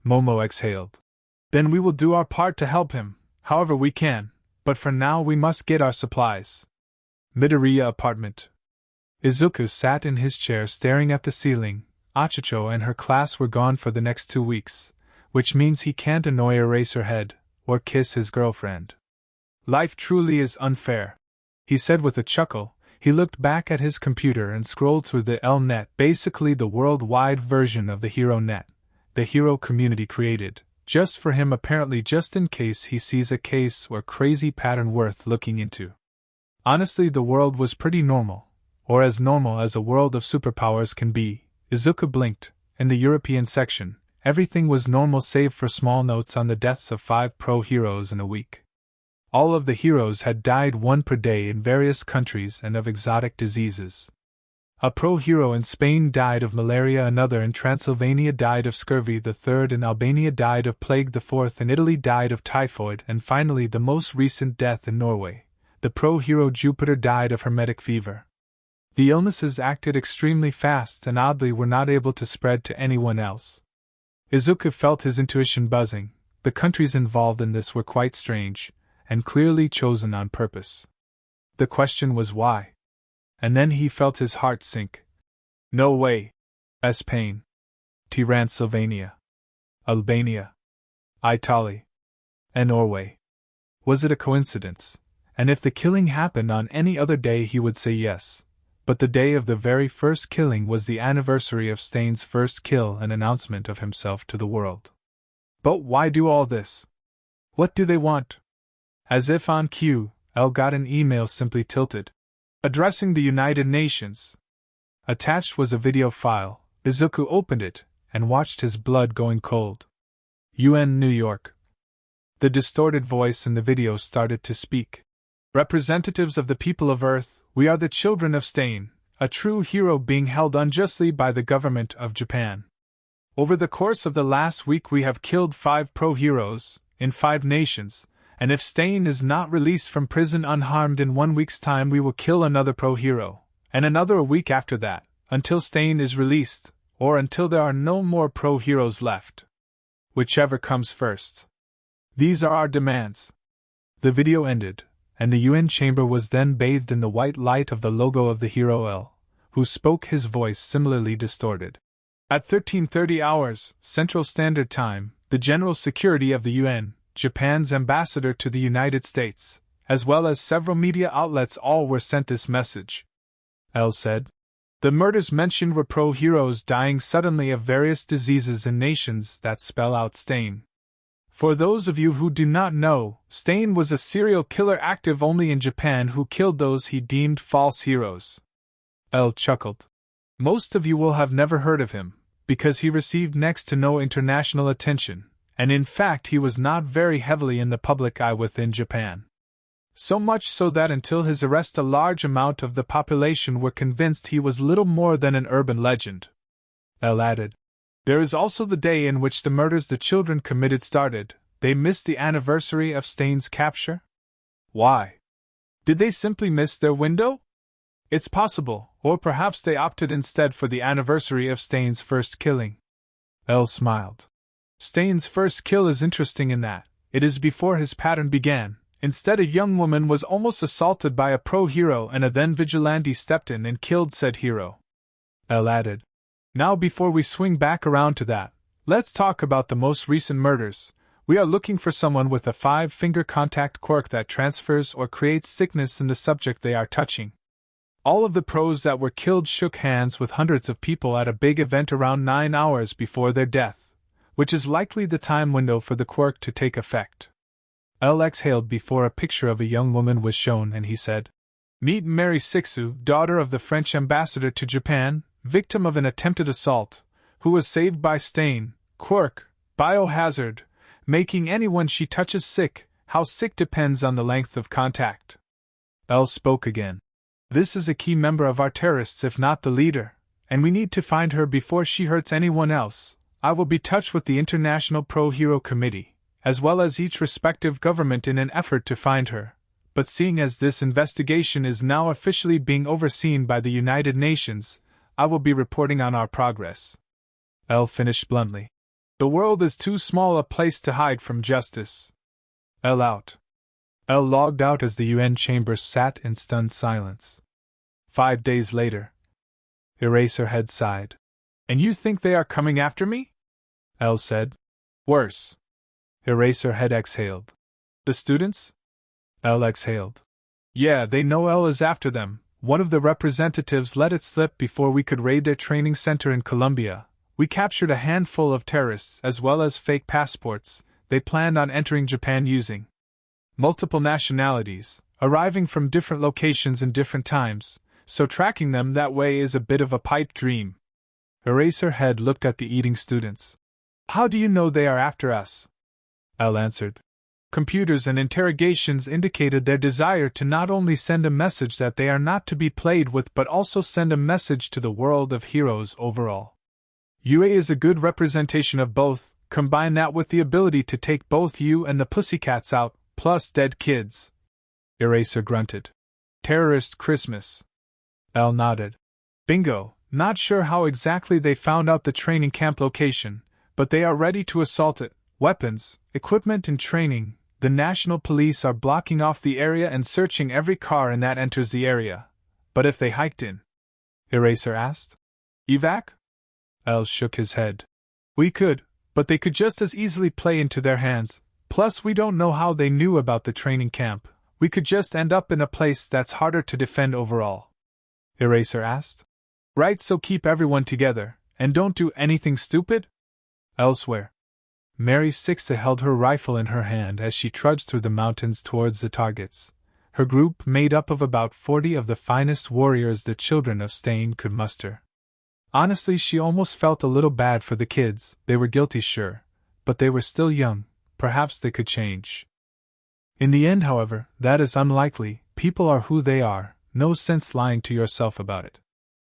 Momo exhaled. Then we will do our part to help him, however we can, but for now we must get our supplies. Midoriya apartment. Izuku sat in his chair staring at the ceiling. Achicho and her class were gone for the next 2 weeks, which means he can't annoy Eraserhead, or kiss his girlfriend. Life truly is unfair, he said with a chuckle. He looked back at his computer and scrolled through the L-Net, basically the worldwide version of the Hero Net, the hero community created, just for him, apparently just in case he sees a case or crazy pattern worth looking into. Honestly, the world was pretty normal, or as normal as a world of superpowers can be. Izuku blinked. In the European section, everything was normal save for small notes on the deaths of 5 pro-heroes in a week. All of the heroes had died 1 per day in various countries and of exotic diseases. A pro-hero in Spain died of malaria, another in Transylvania died of scurvy, the third in Albania died of plague, the fourth in Italy died of typhoid, and finally the most recent death in Norway, the pro-hero Jupiter died of hermetic fever. The illnesses acted extremely fast and oddly were not able to spread to anyone else. Izuku felt his intuition buzzing. The countries involved in this were quite strange, and clearly chosen on purpose. The question was why? And then he felt his heart sink. No way. Spain. Transylvania. Albania. Italy. And Norway. Was it a coincidence? And if the killing happened on any other day he would say yes. But the day of the very first killing was the anniversary of Stain's first kill, an announcement of himself to the world. But why do all this? What do they want? As if on cue, L got an email simply tilted. Addressing the United Nations. Attached was a video file. Izuku opened it, and watched his blood going cold. UN New York. The distorted voice in the video started to speak. Representatives of the people of Earth, we are the children of Stain, a true hero being held unjustly by the government of Japan. Over the course of the last week we have killed 5 pro-heroes, in 5 nations, and if Stain is not released from prison unharmed in 1 week's time we will kill another pro-hero, and another a week after that, until Stain is released, or until there are no more pro-heroes left. Whichever comes first. These are our demands. The video ended, and the UN chamber was then bathed in the white light of the logo of the hero L, who spoke, his voice similarly distorted. At 13:30 hours, Central Standard Time, the General Security of the UN, Japan's ambassador to the United States, as well as several media outlets all were sent this message. L said. The murders mentioned were pro-heroes dying suddenly of various diseases in nations that spell out Stain. For those of you who do not know, Stain was a serial killer active only in Japan who killed those he deemed false heroes. L chuckled. Most of you will have never heard of him, because he received next to no international attention. And in fact he was not very heavily in the public eye within Japan. So much so that until his arrest a large amount of the population were convinced he was little more than an urban legend. L added. There is also the day in which the murders the children committed started. They missed the anniversary of Stain's capture? Why? Did they simply miss their window? It's possible, or perhaps they opted instead for the anniversary of Stain's first killing. L smiled. Stain's first kill is interesting in that it is before his pattern began. Instead, a young woman was almost assaulted by a pro-hero and a then vigilante stepped in and killed said hero. L added. Now before we swing back around to that, let's talk about the most recent murders. We are looking for someone with a 5-finger contact quirk that transfers or creates sickness in the subject they are touching. All of the pros that were killed shook hands with hundreds of people at a big event around 9 hours before their death, which is likely the time window for the quirk to take effect. L exhaled before a picture of a young woman was shown and he said, Meet Mary Sixu, daughter of the French ambassador to Japan, victim of an attempted assault, who was saved by Stain, quirk, biohazard, making anyone she touches sick. How sick depends on the length of contact. L spoke again. This is a key member of our terrorists if not the leader, and we need to find her before she hurts anyone else. I will be in touch with the International Pro-Hero Committee, as well as each respective government in an effort to find her, but seeing as this investigation is now officially being overseen by the United Nations, I will be reporting on our progress. L finished bluntly. The world is too small a place to hide from justice. L out. L logged out as the UN chamber sat in stunned silence. 5 days later. Eraserhead sighed. And you think they are coming after me? L said. Worse. Eraserhead exhaled. The students? L exhaled. Yeah, they know L is after them. One of the representatives let it slip before we could raid their training center in Colombia. We captured a handful of terrorists as well as fake passports. They planned on entering Japan using multiple nationalities, arriving from different locations in different times, so tracking them that way is a bit of a pipe dream. Eraserhead looked at the eating students. How do you know they are after us? L answered. Computers and interrogations indicated their desire to not only send a message that they are not to be played with but also send a message to the world of heroes overall. UA is a good representation of both. Combine that with the ability to take both you and the pussycats out, plus dead kids. Eraser grunted. Terrorist Christmas. L nodded. Bingo. Not sure how exactly they found out the training camp location, but they are ready to assault it. Weapons, equipment and training. The national police are blocking off the area and searching every car that enters the area. But if they hiked in? Eraser asked. Evac? L shook his head. We could, but they could just as easily play into their hands. Plus we don't know how they knew about the training camp. We could just end up in a place that's harder to defend overall. Eraser asked. Right, so keep everyone together, and don't do anything stupid? Elsewhere. Mary Sixta held her rifle in her hand as she trudged through the mountains towards the targets. Her group made up of about 40 of the finest warriors the children of Stain could muster. Honestly, she almost felt a little bad for the kids. They were guilty, sure, but they were still young. Perhaps they could change. In the end, however, that is unlikely. People are who they are. No sense lying to yourself about it.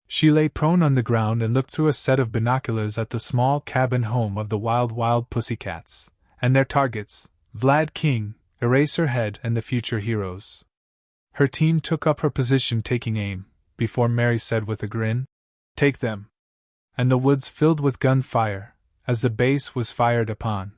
She lay prone on the ground and looked through a set of binoculars at the small cabin home of the wild pussycats, and their targets, Vlad King, Eraserhead and the future heroes. Her team took up her position taking aim, before Mary said with a grin, Take them. And the woods filled with gunfire, as the base was fired upon.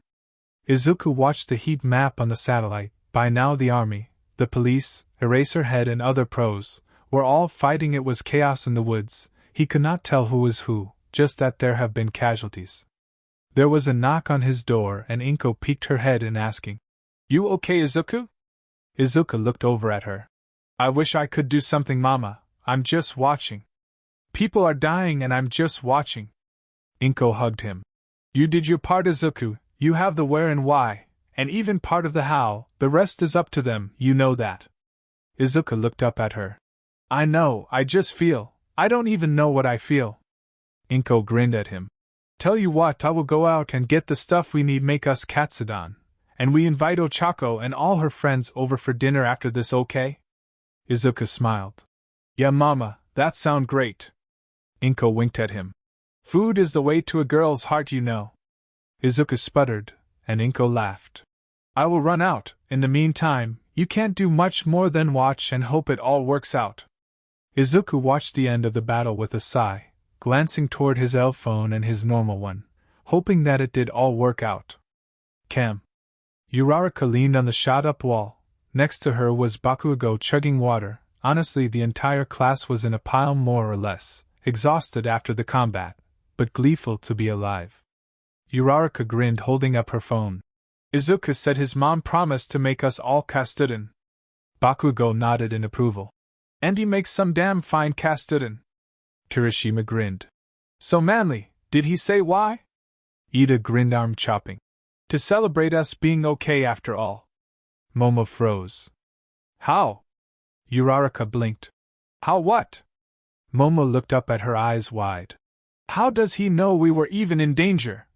Izuku watched the heat map on the satellite. By now the army, the police, Eraserhead and other pros, were all fighting. It was chaos in the woods. He could not tell who was who, just that there have been casualties. There was a knock on his door and Inko peeked her head in asking, You okay, Izuku? Izuku looked over at her. I wish I could do something, Mama. I'm just watching. People are dying and I'm just watching. Inko hugged him. You did your part, Izuku. You have the where and why, and even part of the how. The rest is up to them, you know that. Izuku looked up at her. I know, I just feel. I don't even know what I feel. Inko grinned at him. Tell you what, I will go out and get the stuff we need, make us katsudon, and we invite Ochako and all her friends over for dinner after this, okay? Izuku smiled. Yeah, Mama, that sound great. Inko winked at him. Food is the way to a girl's heart, you know. Izuku sputtered, and Inko laughed. I will run out. In the meantime, You can't do much more than watch and hope it all works out. Izuku watched the end of the battle with a sigh, glancing toward his L phone and his normal one, hoping that it did all work out. Cam. Ūraraka leaned on the shot-up wall. Next to her was Bakugo chugging water. Honestly, the entire class was in a pile more or less, exhausted after the combat, but gleeful to be alive. Ūraraka grinned, holding up her phone. Izuku said his mom promised to make us all ᴅᴜ. Bakugo nodded in approval. And he makes some damn fine ᴅᴜ. Kirishima grinned. So manly, did he say why? Ida grinned, arm chopping. To celebrate us being okay after all. Momo froze. How? Ūraraka blinked. How what? Momo looked up at her, eyes wide. How does he know we were even in danger?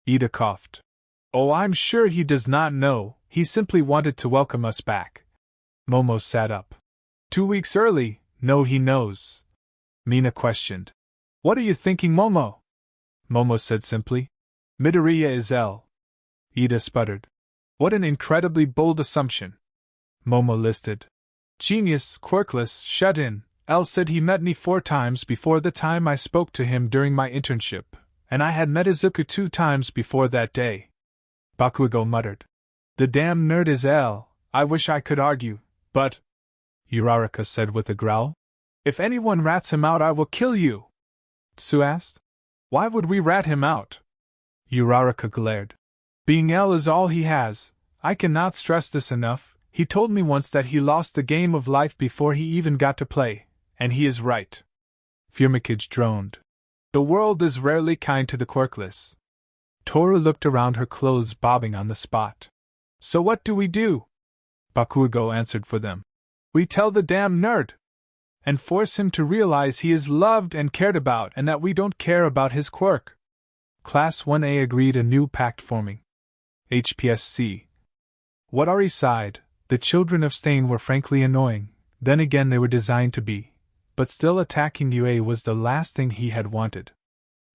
Ida coughed. Oh, I'm sure he does not know, he simply wanted to welcome us back. Momo sat up. 2 weeks early, no he knows. Mina questioned. What are you thinking, Momo? Momo said simply. Midoryia L. Ida sputtered. What an incredibly bold assumption. Momo listed. Genius, quirkless, shut in. L said he met me 4 times before the time I spoke to him during my internship, and I had met Izuku 2 times before that day. Bakugo muttered. The damn nerd is L. I wish I could argue, but... Ūraraka said with a growl. If anyone rats him out, I will kill you. Tsu asked. Why would we rat him out? Ūraraka glared. Being L is all he has. I cannot stress this enough. He told me once that he lost the game of life before he even got to play, and he is right. ᴅᴑ droned. The world is rarely kind to the quirkless. Toru looked around, her clothes bobbing on the spot. So what do we do? Bakugo answered for them. We tell the damn nerd! And force him to realize he is loved and cared about and that we don't care about his quirk. Class 1A agreed, a new pact forming. HPSC. What Ari sighed. The children of Stain were frankly annoying, then again they were designed to be, but still attacking UA was the last thing he had wanted.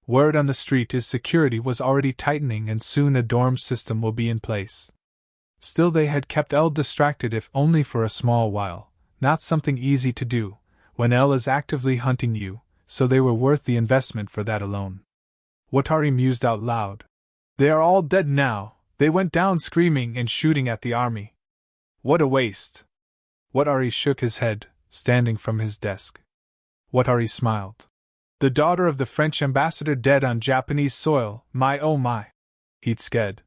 Word on the street is security was already tightening and soon a dorm system will be in place. Still they had kept L distracted, if only for a small while, not something easy to do, when L is actively hunting you, so they were worth the investment for that alone. Watari mused out loud. They are all dead now, they went down screaming and shooting at the army. What a waste! Watari shook his head, standing from his desk. Watari smiled. The daughter of the French ambassador dead on Japanese soil, my oh my. He'd scared.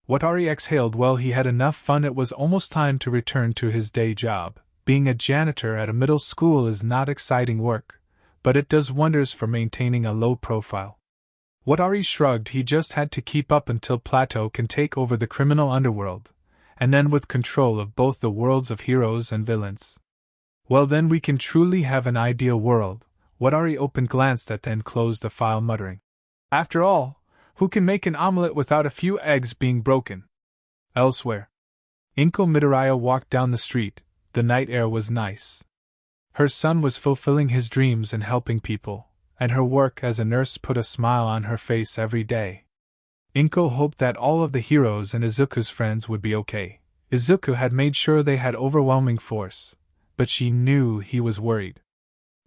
Watari exhaled. Well, he had enough fun. It was almost time to return to his day job. Being a janitor at a middle school is not exciting work, but it does wonders for maintaining a low profile. Watari shrugged. He just had to keep up until Plateau can take over the criminal underworld, and then with control of both the worlds of heroes and villains. Well, then we can truly have an ideal world. Watari opened, glanced at, then closed the file, muttering. After all, who can make an omelette without a few eggs being broken? Elsewhere. ᴡᴇ'ʟ Midoryia walked down the street. The night air was nice. Her son was fulfilling his dreams and helping people, and her work as a nurse put a smile on her face every day. ᴡᴇ'ʟ hoped that all of the heroes and Izuku's friends would be okay. Izuku had made sure they had overwhelming force, but she knew he was worried.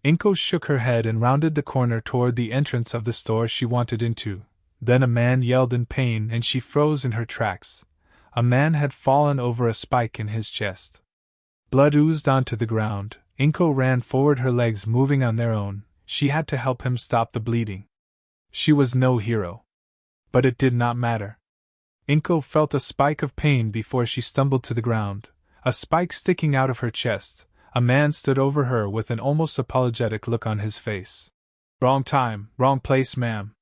ᴡᴇ'ʟ shook her head and rounded the corner toward the entrance of the store she wanted into. Then a man yelled in pain and she froze in her tracks. A man had fallen over a spike in his chest. Blood oozed onto the ground. ᴡᴇ'ʟ ran forward, her legs moving on their own. She had to help him stop the bleeding. She was no hero. But it did not matter. ᴡᴇ'ʟ felt a spike of pain before she stumbled to the ground, a spike sticking out of her chest. A man stood over her with an almost apologetic look on his face. Wrong time, wrong place, ma'am.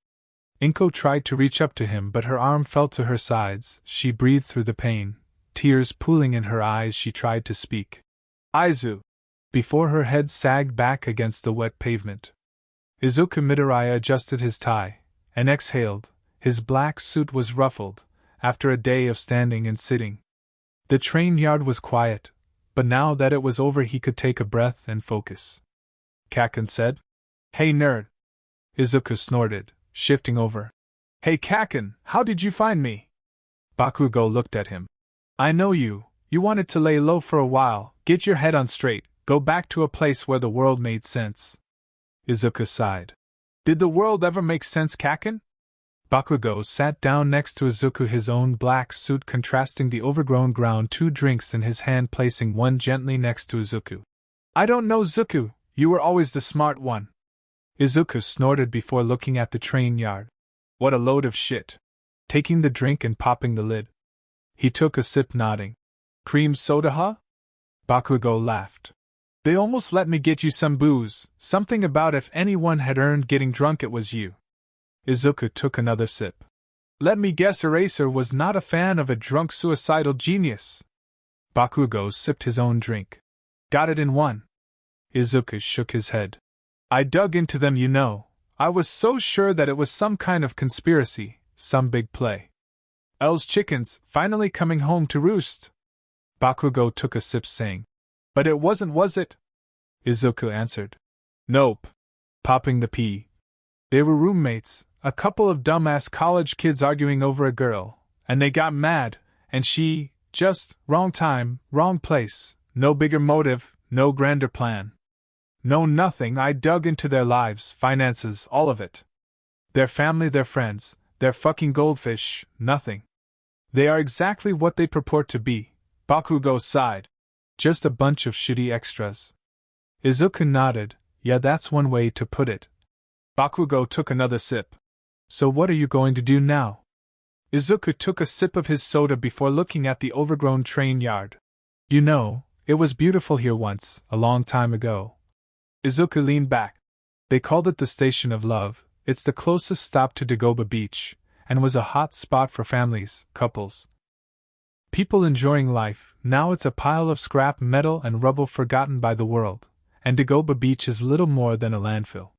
ᴡᴇ'ʟ tried to reach up to him, but her arm fell to her sides. She breathed through the pain, tears pooling in her eyes. She tried to speak. Aizu! Before her head sagged back against the wet pavement. Izuku Midoryia adjusted his tie and exhaled. His black suit was ruffled, after a day of standing and sitting. The train yard was quiet, but now that it was over he could take a breath and focus. Kaken said. Hey nerd! Izuku snorted, shifting over. Hey Kaken, how did you find me? Bakugo looked at him. I know you, You wanted to lay low for a while, get your head on straight, go back to a place where the world made sense. Izuku sighed. Did the world ever make sense, Kaken? Bakugo sat down next to Izuku, his own black suit contrasting the overgrown ground, 2 drinks in his hand, placing one gently next to Izuku. I don't know, Zuku, you were always the smart one. Izuku snorted before looking at the train yard. What a load of shit. Taking the drink and popping the lid. He took a sip, nodding. Cream soda, huh? Bakugo laughed. They almost let me get you some booze, something about if anyone had earned getting drunk it was you. Izuku took another sip. Let me guess, Eraser was not a fan of a drunk suicidal genius. Bakugo sipped his own drink. Got it in one. Izuku shook his head. I dug into them, you know. I was so sure that it was some kind of conspiracy, some big play. L's chickens, finally coming home to roost. Bakugo took a sip, saying. But it wasn't, was it? Izuku answered. Nope. Popping the pea. They were roommates, a couple of dumbass college kids arguing over a girl, and they got mad, and she, just, wrong time, wrong place, no bigger motive, no grander plan. No nothing. I dug into their lives, finances, all of it. Their family, their friends, their fucking goldfish, nothing. They are exactly what they purport to be. Bakugo sighed. Just a bunch of shitty extras. Izuku nodded. Yeah, that's one way to put it. Bakugo took another sip. So what are you going to do now? Izuku took a sip of his soda before looking at the overgrown train yard. You know, it was beautiful here once, a long time ago. Izuku leaned back. They called it the Station of Love. It's the closest stop to Dagobah Beach, and was a hot spot for families, couples. People enjoying life. Now it's a pile of scrap metal and rubble forgotten by the world, and Dagobah Beach is little more than a landfill.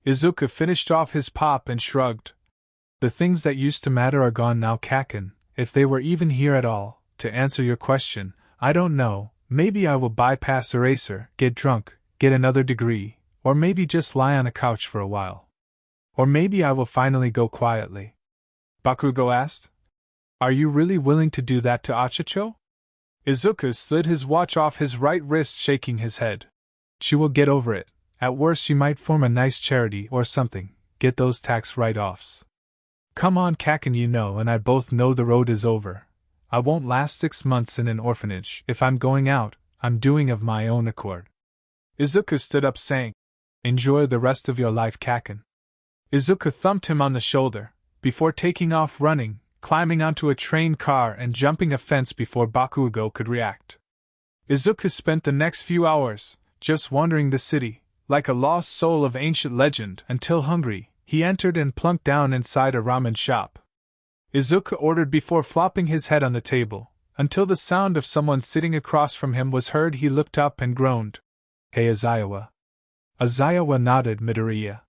Izuku finished off his pop and shrugged. The things that used to matter are gone now, Kaken, if they were even here at all. To answer your question, I don't know. Maybe I will bypass Eraser, get drunk, get another degree, or maybe just lie on a couch for a while. Or maybe I will finally go quietly. Bakugo asked. Are you really willing to do that to Achicho? Izuku slid his watch off his right wrist, shaking his head. She will get over it. At worst she might form a nice charity or something, get those tax write-offs. Come on, Kaken, you know and I both know the road is over. I won't last 6 months in an orphanage. If I'm going out, I'm doing of my own accord. Izuku stood up, saying, Enjoy the rest of your life, Kaken. Izuku thumped him on the shoulder, before taking off running, climbing onto a train car and jumping a fence before Bakugo could react. Izuku spent the next few hours, just wandering the city, like a lost soul of ancient legend, until hungry, he entered and plunked down inside a ramen shop. Izuku ordered before flopping his head on the table, until the sound of someone sitting across from him was heard. He looked up and groaned. Hey, Aizawa. Aizawa nodded. Midoriya.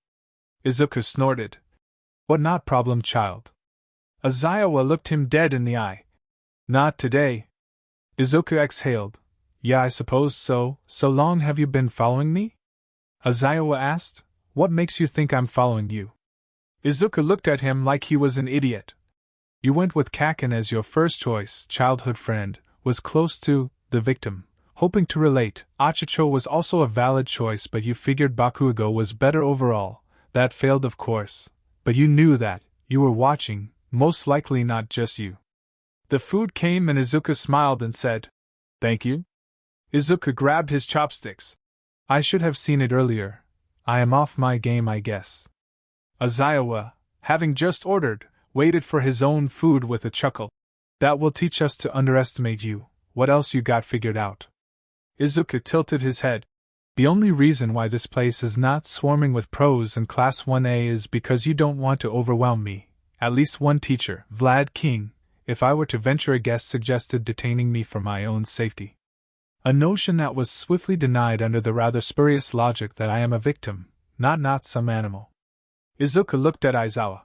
Izuku snorted. What not problem, child? Aizawa looked him dead in the eye. Not today. Izuku exhaled. Yeah, I suppose so. So long have you been following me? Aizawa asked. What makes you think I'm following you? Izuku looked at him like he was an idiot. You went with Kaken as your first choice, childhood friend, was close to the victim, hoping to relate. Achicho was also a valid choice, but you figured Bakugo was better overall. That failed, of course. But you knew that. You were watching, most likely not just you. The food came and Izuku smiled and said, Thank you. Izuku grabbed his chopsticks. I should have seen it earlier. I am off my game, I guess. Aizawa, having just ordered, waited for his own food with a chuckle. That will teach us to underestimate you. What else you got figured out? Izuku tilted his head. The only reason why this place is not swarming with pros in Class 1A is because you don't want to overwhelm me. At least one teacher, Vlad King, if I were to venture a guess, suggested detaining me for my own safety. A notion that was swiftly denied under the rather spurious logic that I am a victim, not some animal. Izuku looked at Aizawa.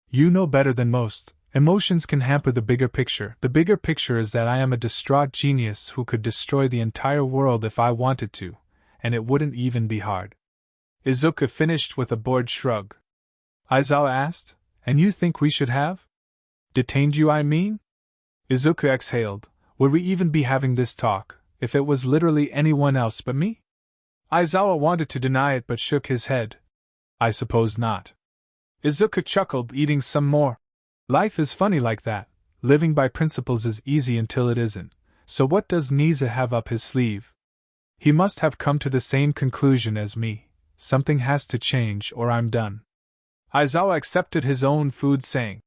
You know better than most. Emotions can hamper the bigger picture. The bigger picture is that I am a distraught genius who could destroy the entire world if I wanted to, and it wouldn't even be hard. Izuku finished with a bored shrug. Aizawa asked, And you think we should have? Detained you, I mean? Izuku exhaled. Would we even be having this talk, if it was literally anyone else but me? Aizawa wanted to deny it but shook his head. I suppose not. Izuku chuckled, eating some more. Life is funny like that. Living by principles is easy until it isn't. So what does Niza have up his sleeve? He must have come to the same conclusion as me. Something has to change or I'm done. Aizawa accepted his own food, saying,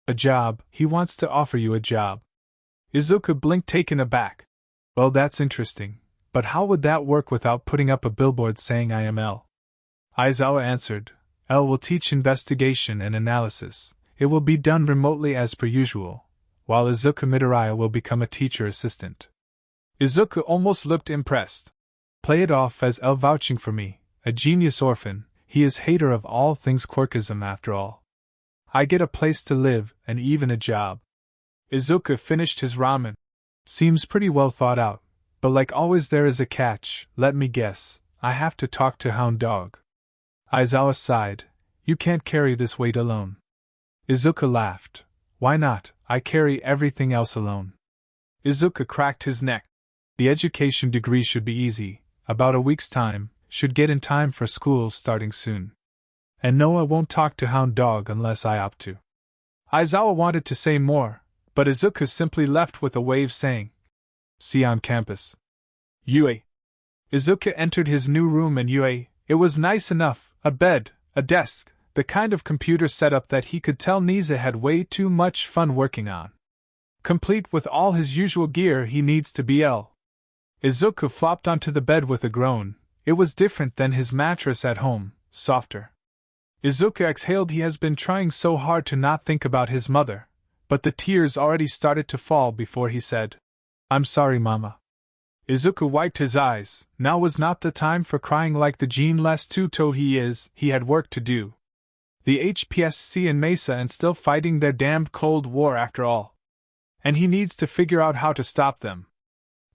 A job, he wants to offer you a job. Izuku blinked, taken aback. Well, that's interesting, but how would that work without putting up a billboard saying I am L? Aizawa answered, L will teach investigation and analysis. It will be done remotely as per usual, while Izuku Midoryia will become a teacher assistant. Izuku almost looked impressed. Play it off as L vouching for me, a genius orphan. He is hater of all things quirkism after all. I get a place to live, and even a job. Izuku finished his ramen. Seems pretty well thought out, but like always there is a catch. Let me guess, I have to talk to Hound Dog. Aizawa sighed. You can't carry this weight alone. Izuku laughed. Why not? I carry everything else alone. Izuku cracked his neck. The education degree should be easy, about a week's time, should get in time for school starting soon. And no, I won't talk to Hound Dog unless I opt to. Aizawa wanted to say more, but Izuku simply left with a wave saying, See you on campus. Yue. Izuku entered his new room and Yue, it was nice enough, a bed, a desk, the kind of computer setup that he could tell Niza had way too much fun working on. Complete with all his usual gear he needs to be L. Izuku flopped onto the bed with a groan. It was different than his mattress at home, softer. Izuku exhaled. He has been trying so hard to not think about his mother, but the tears already started to fall before he said, I'm sorry, Mama. Izuku wiped his eyes. Now was not the time for crying like the gene-less tuto he is. He had work to do. The HPSC in Mesa and still fighting their damned Cold War after all. And he needs to figure out how to stop them.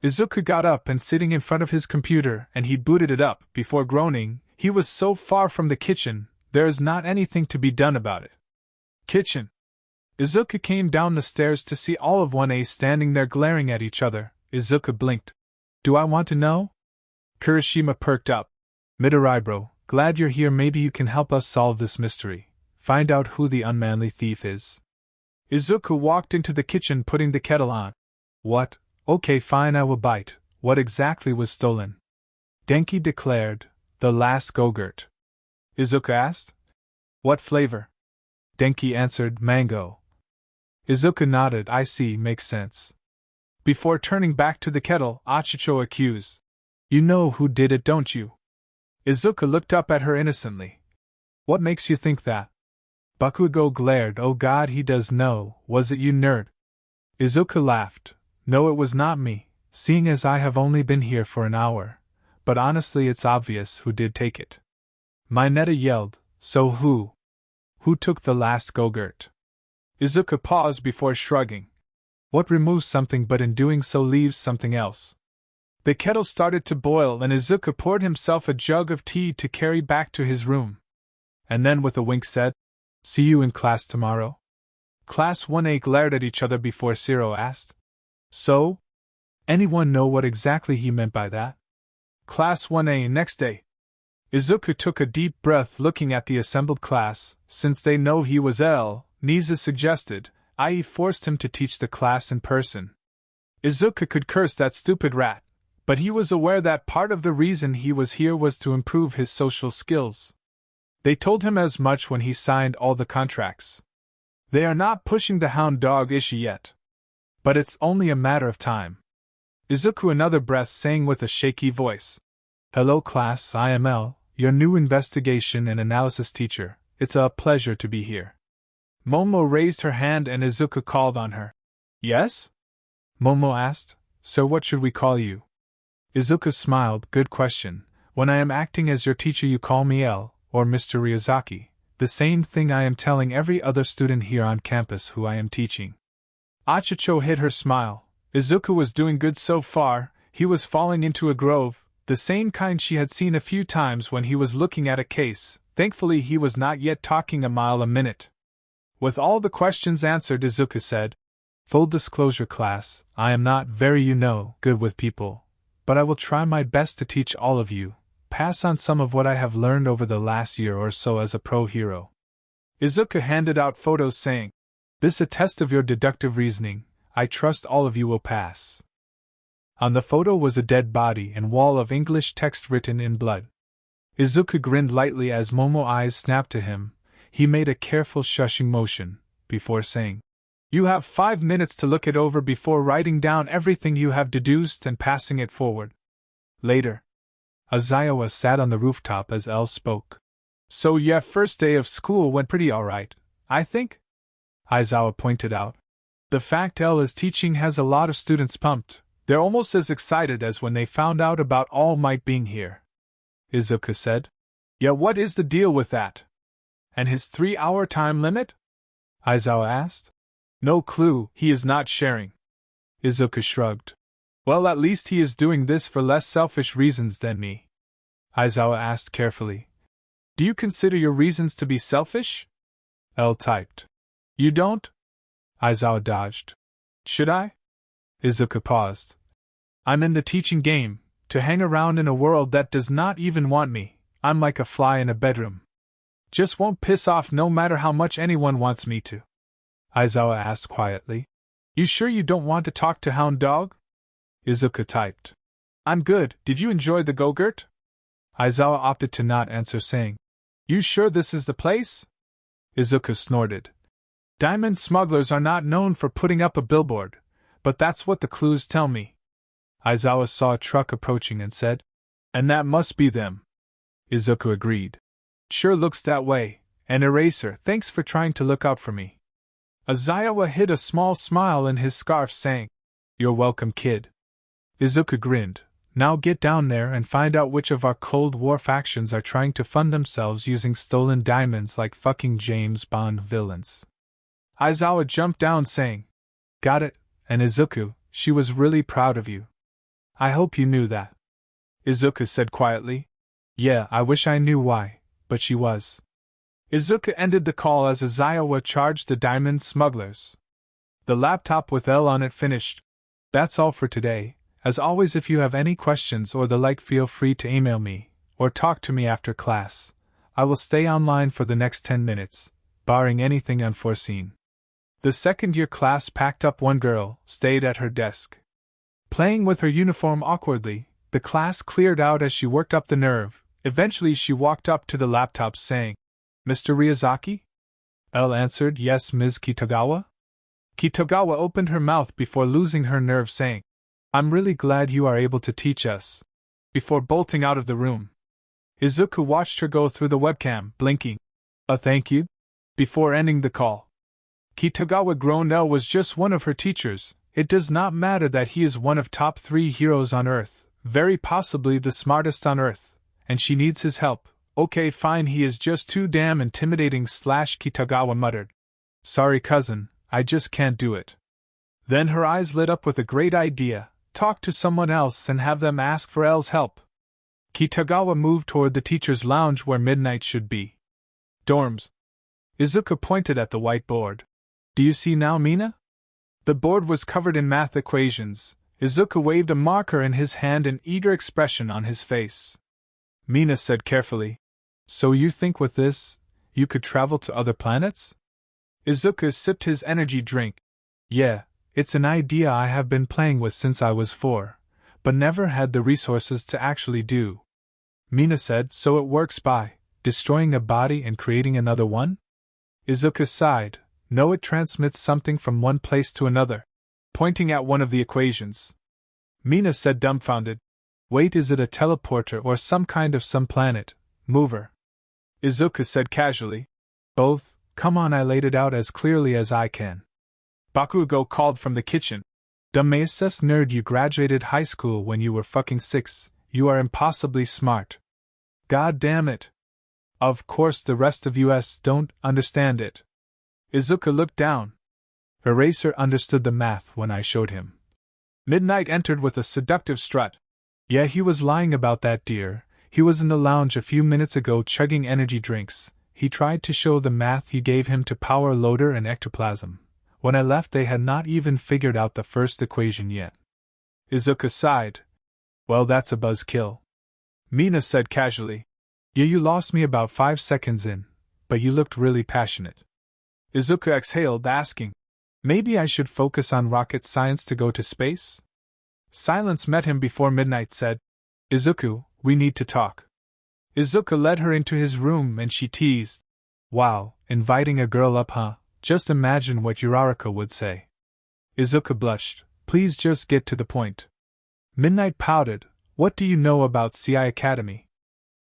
Izuku got up and sitting in front of his computer and he booted it up before groaning, he was so far from the kitchen, there is not anything to be done about it. Kitchen. Izuku came down the stairs to see all of 1A standing there glaring at each other. Izuku blinked. Do I want to know? Kirishima perked up. Midoryia bro, glad you're here. Maybe you can help us solve this mystery. Find out who the unmanly thief is. Izuku walked into the kitchen putting the kettle on. What? Okay, fine, I will bite. What exactly was stolen? Denki declared, the last Go-Gurt. Izuku asked. What flavor? Denki answered, mango. Izuku nodded. I see, makes sense. Before turning back to the kettle, Achicho accused. You know who did it, don't you? Izuku looked up at her innocently. What makes you think that? Bakugo glared. Oh God, he does know. Was it you, nerd? Izuku laughed. No, it was not me, seeing as I have only been here for an hour. But honestly, it's obvious who did take it. Mineta yelled. So who? Who took the last Go-Gurt? Izuku paused before shrugging. What removes something but in doing so leaves something else? The kettle started to boil and Izuku poured himself a jug of tea to carry back to his room. And then with a wink said, See you in class tomorrow? Class 1A glared at each other before Zero asked. So? Anyone know what exactly he meant by that? Class 1A next day. Izuku took a deep breath looking at the assembled class. Since they know he was L, Niza suggested, i.e. forced him to teach the class in person. Izuku could curse that stupid rat, but he was aware that part of the reason he was here was to improve his social skills. They told him as much when he signed all the contracts. They are not pushing the Hound Dog issue yet. But it's only a matter of time. Izuku another breath saying with a shaky voice. Hello class, I am L, your new investigation and analysis teacher. It's a pleasure to be here. Momo raised her hand and Izuku called on her. Yes? Momo asked. Sir, what should we call you? Izuku smiled. Good question. When I am acting as your teacher you call me L, or Mr. Ryuzaki, the same thing I am telling every other student here on campus who I am teaching. Achicho hid her smile. Izuku was doing good so far. He was falling into a groove, the same kind she had seen a few times when he was looking at a case. Thankfully he was not yet talking a mile a minute. With all the questions answered, Izuku said, Full disclosure, class, I am not very good with people, but I will try my best to teach all of you, pass on some of what I have learned over the last year or so as a pro hero. Izuku handed out photos saying, "This a test of your deductive reasoning, I trust all of you will pass." On the photo was a dead body and wall of English text written in blood. Izuku grinned lightly as Momo's eyes snapped to him. He made a careful shushing motion, before saying, "You have 5 minutes to look it over before writing down everything you have deduced and passing it forward." Later, Aizawa sat on the rooftop as L spoke. "So yeah, first day of school went pretty alright, I think?" Aizawa pointed out. "The fact L is teaching has a lot of students pumped. They're almost as excited as when they found out about All Might being here." Izuku said. "Yeah, what is the deal with that? And his 3-hour time limit?" Aizawa asked. "No clue, he is not sharing." Izuku shrugged. "Well, at least he is doing this for less selfish reasons than me." Aizawa asked carefully. "Do you consider your reasons to be selfish?" L typed. "You don't?" Aizawa dodged. "Should I?" Izuku paused. "I'm in the teaching game, to hang around in a world that does not even want me. I'm like a fly in a bedroom. Just won't piss off no matter how much anyone wants me to." Aizawa asked quietly. "You sure you don't want to talk to Hound Dog?" Izuku typed. "I'm good, did you enjoy the go-gurt?" Aizawa opted to not answer, saying, "You sure this is the place?" Izuku snorted. "Diamond smugglers are not known for putting up a billboard, but that's what the clues tell me." Aizawa saw a truck approaching and said, "And that must be them." Izuku agreed. "Sure looks that way, and Eraser, thanks for trying to look out for me." Aizawa hid a small smile in his scarf, saying, "You're welcome, kid." Izuku grinned. "Now get down there and find out which of our Cold War factions are trying to fund themselves using stolen diamonds like fucking James Bond villains." Aizawa jumped down, saying, "Got it, and Izuku, she was really proud of you. I hope you knew that." Izuku said quietly, "Yeah, I wish I knew why, but she was." Izuku ended the call as Aizawa charged the diamond smugglers. The laptop with L on it finished. "That's all for today. As always, if you have any questions or the like, feel free to email me, or talk to me after class. I will stay online for the next 10 minutes, barring anything unforeseen." The second-year class packed up. One girl stayed at her desk. Playing with her uniform awkwardly, the class cleared out as she worked up the nerve. Eventually she walked up to the laptop saying, "Mr. Ryazaki?" L answered, "Yes, Ms. Kitagawa." Kitagawa opened her mouth before losing her nerve, saying, "I'm really glad you are able to teach us," before bolting out of the room. Izuku watched her go through the webcam, blinking, "Thank you," before ending the call. Kitagawa groaned. L was just one of her teachers. It does not matter that he is one of top 3 heroes on Earth, very possibly the smartest on Earth, and she needs his help. "Okay, fine, he is just too damn intimidating." Kitagawa muttered. "Sorry, cousin, I just can't do it." Then her eyes lit up with a great idea: talk to someone else and have them ask for L's help. Kitagawa moved toward the teacher's lounge where midnight should be. "Dorms." Izuku pointed at the whiteboard. "Do you see now, Mina?" The board was covered in math equations. Izuku waved a marker in his hand, an eager expression on his face. Mina said carefully, "So you think with this, you could travel to other planets?" Izuku sipped his energy drink. "Yeah, it's an idea I have been playing with since I was 4, but never had the resources to actually do." Mina said, "So it works by destroying a body and creating another one?" Izuku sighed. "No, it transmits something from one place to another," pointing at one of the equations. Mina said, dumbfounded, "Wait, is it a teleporter or some kind of some planet mover?" Izuku said casually, "Both. Come on," I laid it out as clearly as I can. Bakugo called from the kitchen. "Dumbass nerd, you graduated high school when you were fucking 6, you are impossibly smart. God damn it. Of course the rest of us don't understand it." Izuku looked down. Eraser understood the math when I showed him. Midnight entered with a seductive strut. "Yeah, he was lying about that, dear. He was in the lounge a few minutes ago chugging energy drinks. He tried to show the math you gave him to power loader and ectoplasm. When I left, they had not even figured out the first equation yet. Izuku sighed. Well, that's a buzzkill. Mina said casually. Yeah, you lost me about 5 seconds in, but you looked really passionate. Izuku exhaled, asking, maybe I should focus on rocket science to go to space? Silence met him before Midnight said, Izuku, we need to talk. Izuku led her into his room and she teased, wow, inviting a girl up, huh? Just imagine what 괘ᴏ would say. Izuku blushed, please just get to the point. Midnight pouted, what do you know about CI Academy?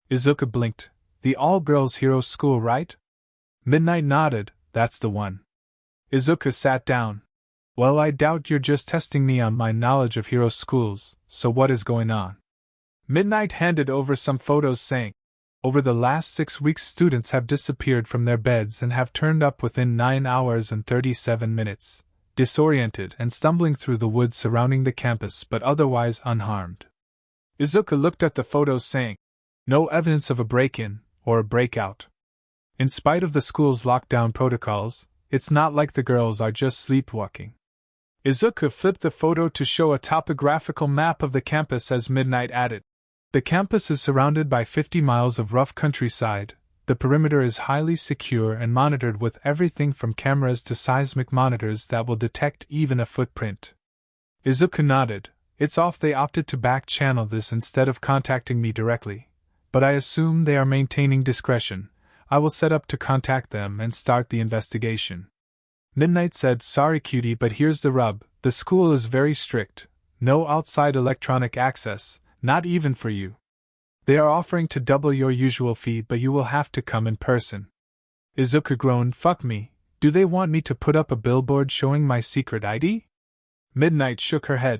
Izuku blinked, the all-girls hero school, right? Midnight nodded, that's the one. Izuku sat down. Well, I doubt you're just testing me on my knowledge of hero schools, so what is going on? Midnight handed over some photos saying, over the last 6 weeks students have disappeared from their beds and have turned up within 9 hours and 37 minutes, disoriented and stumbling through the woods surrounding the campus but otherwise unharmed. Izuku looked at the photos saying, no evidence of a break-in or a breakout. In spite of the school's lockdown protocols, it's not like the girls are just sleepwalking. Izuku flipped the photo to show a topographical map of the campus as Midnight added. The campus is surrounded by 50 miles of rough countryside. The perimeter is highly secure and monitored with everything from cameras to seismic monitors that will detect even a footprint. Izuku nodded. It's off they opted to back-channel this instead of contacting me directly, but I assume they are maintaining discretion. I will set up to contact them and start the investigation. Midnight said, sorry cutie, but here's the rub. The school is very strict. No outside electronic access, not even for you. They are offering to double your usual fee, but you will have to come in person. Izuku groaned, fuck me, do they want me to put up a billboard showing my secret ID? Midnight shook her head.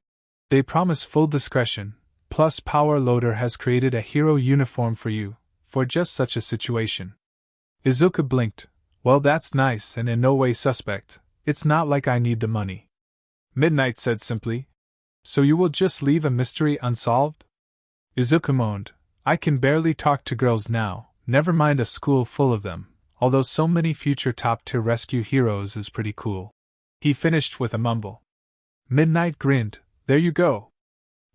They promise full discretion, plus Power Loader has created a hero uniform for you, for just such a situation. Izuku blinked. Well, that's nice and in no way suspect. It's not like I need the money. Midnight said simply. So you will just leave a mystery unsolved? Izuku moaned. I can barely talk to girls now, never mind a school full of them, although so many future top-tier rescue heroes is pretty cool. He finished with a mumble. Midnight grinned. There you go.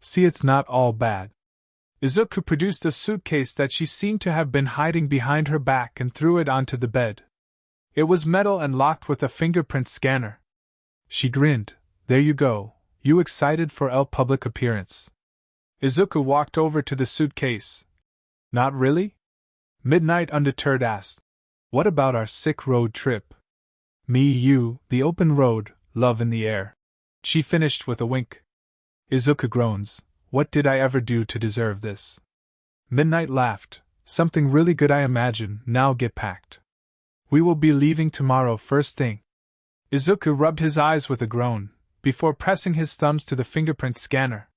See, it's not all bad. Izuku produced a suitcase that she seemed to have been hiding behind her back and threw it onto the bed. It was metal and locked with a fingerprint scanner. She grinned. There you go. You excited for L public appearance? Izuku walked over to the suitcase. Not really? Midnight undeterred asked. What about our sick road trip? Me, you, the open road, love in the air. She finished with a wink. Izuku groans. What did I ever do to deserve this? Midnight laughed. Something really good, I imagine. Now get packed. We will be leaving tomorrow first thing. Izuku rubbed his eyes with a groan, before pressing his thumbs to the fingerprint scanner.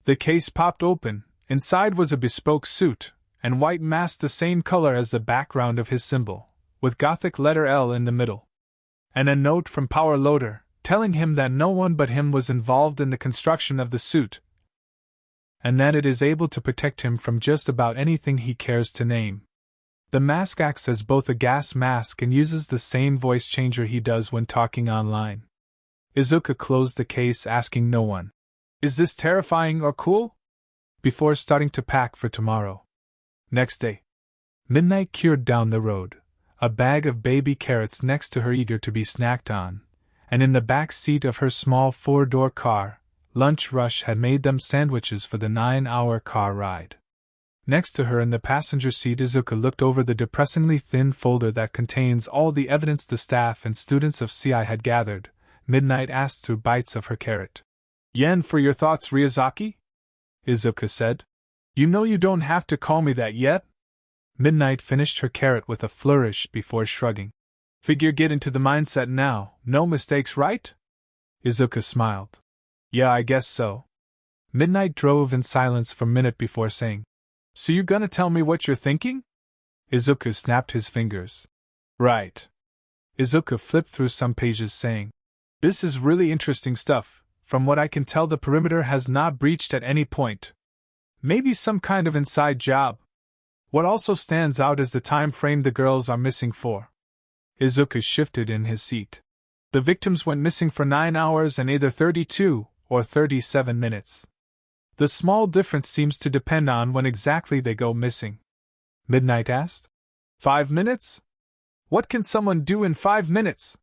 The case popped open. Inside was a bespoke suit, and white mask the same color as the background of his symbol, with Gothic letter L in the middle. And a note from Power Loader, telling him that no one but him was involved in the construction of the suit, and that it is able to protect him from just about anything he cares to name. The mask acts as both a gas mask and uses the same voice changer he does when talking online. Izuku closed the case, asking no one, is this terrifying or cool? Before starting to pack for tomorrow. Next day. Midnight cured down the road, a bag of baby carrots next to her eager to be snacked on, and in the back seat of her small 4-door car, lunch rush had made them sandwiches for the 9-hour car ride. Next to her in the passenger seat, Izuku looked over the depressingly thin folder that contains all the evidence the staff and students of CI had gathered. Midnight asked through bites of her carrot. Yen for your thoughts, Ryuzaki? Izuku said. You know you don't have to call me that yet? Midnight finished her carrot with a flourish before shrugging. Figure get into the mindset now, no mistakes, right? Izuku smiled. Yeah, I guess so. Midnight drove in silence for a minute before saying, so you gonna tell me what you're thinking? Izuku snapped his fingers. Right. Izuku flipped through some pages saying, this is really interesting stuff. From what I can tell, the perimeter has not breached at any point. Maybe some kind of inside job. What also stands out is the time frame the girls are missing for. Izuku shifted in his seat. The victims went missing for 9 hours and either 32 or 37 minutes. The small difference seems to depend on when exactly they go missing. Midnight asked. 5 minutes? What can someone do in 5 minutes?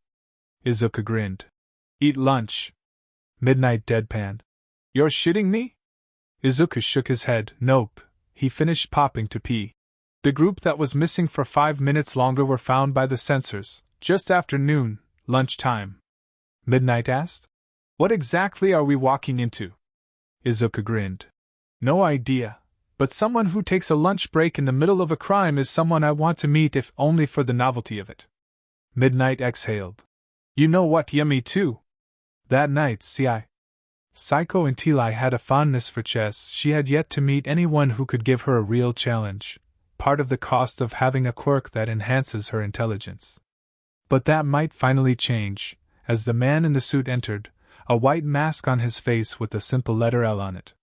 Izuku grinned. Eat lunch. Midnight deadpanned. You're shitting me? Izuku shook his head. Nope. He finished popping to pee. The group that was missing for 5 minutes longer were found by the censors, just after noon, lunchtime. Midnight asked. What exactly are we walking into? Izuku grinned. No idea, but someone who takes a lunch break in the middle of a crime is someone I want to meet if only for the novelty of it. Midnight exhaled. You know what, yummy too. That night, Psycho and Tili had a fondness for chess. She had yet to meet anyone who could give her a real challenge, part of the cost of having a quirk that enhances her intelligence. But that might finally change, as the man in the suit entered, a white mask on his face with a simple letter L on it.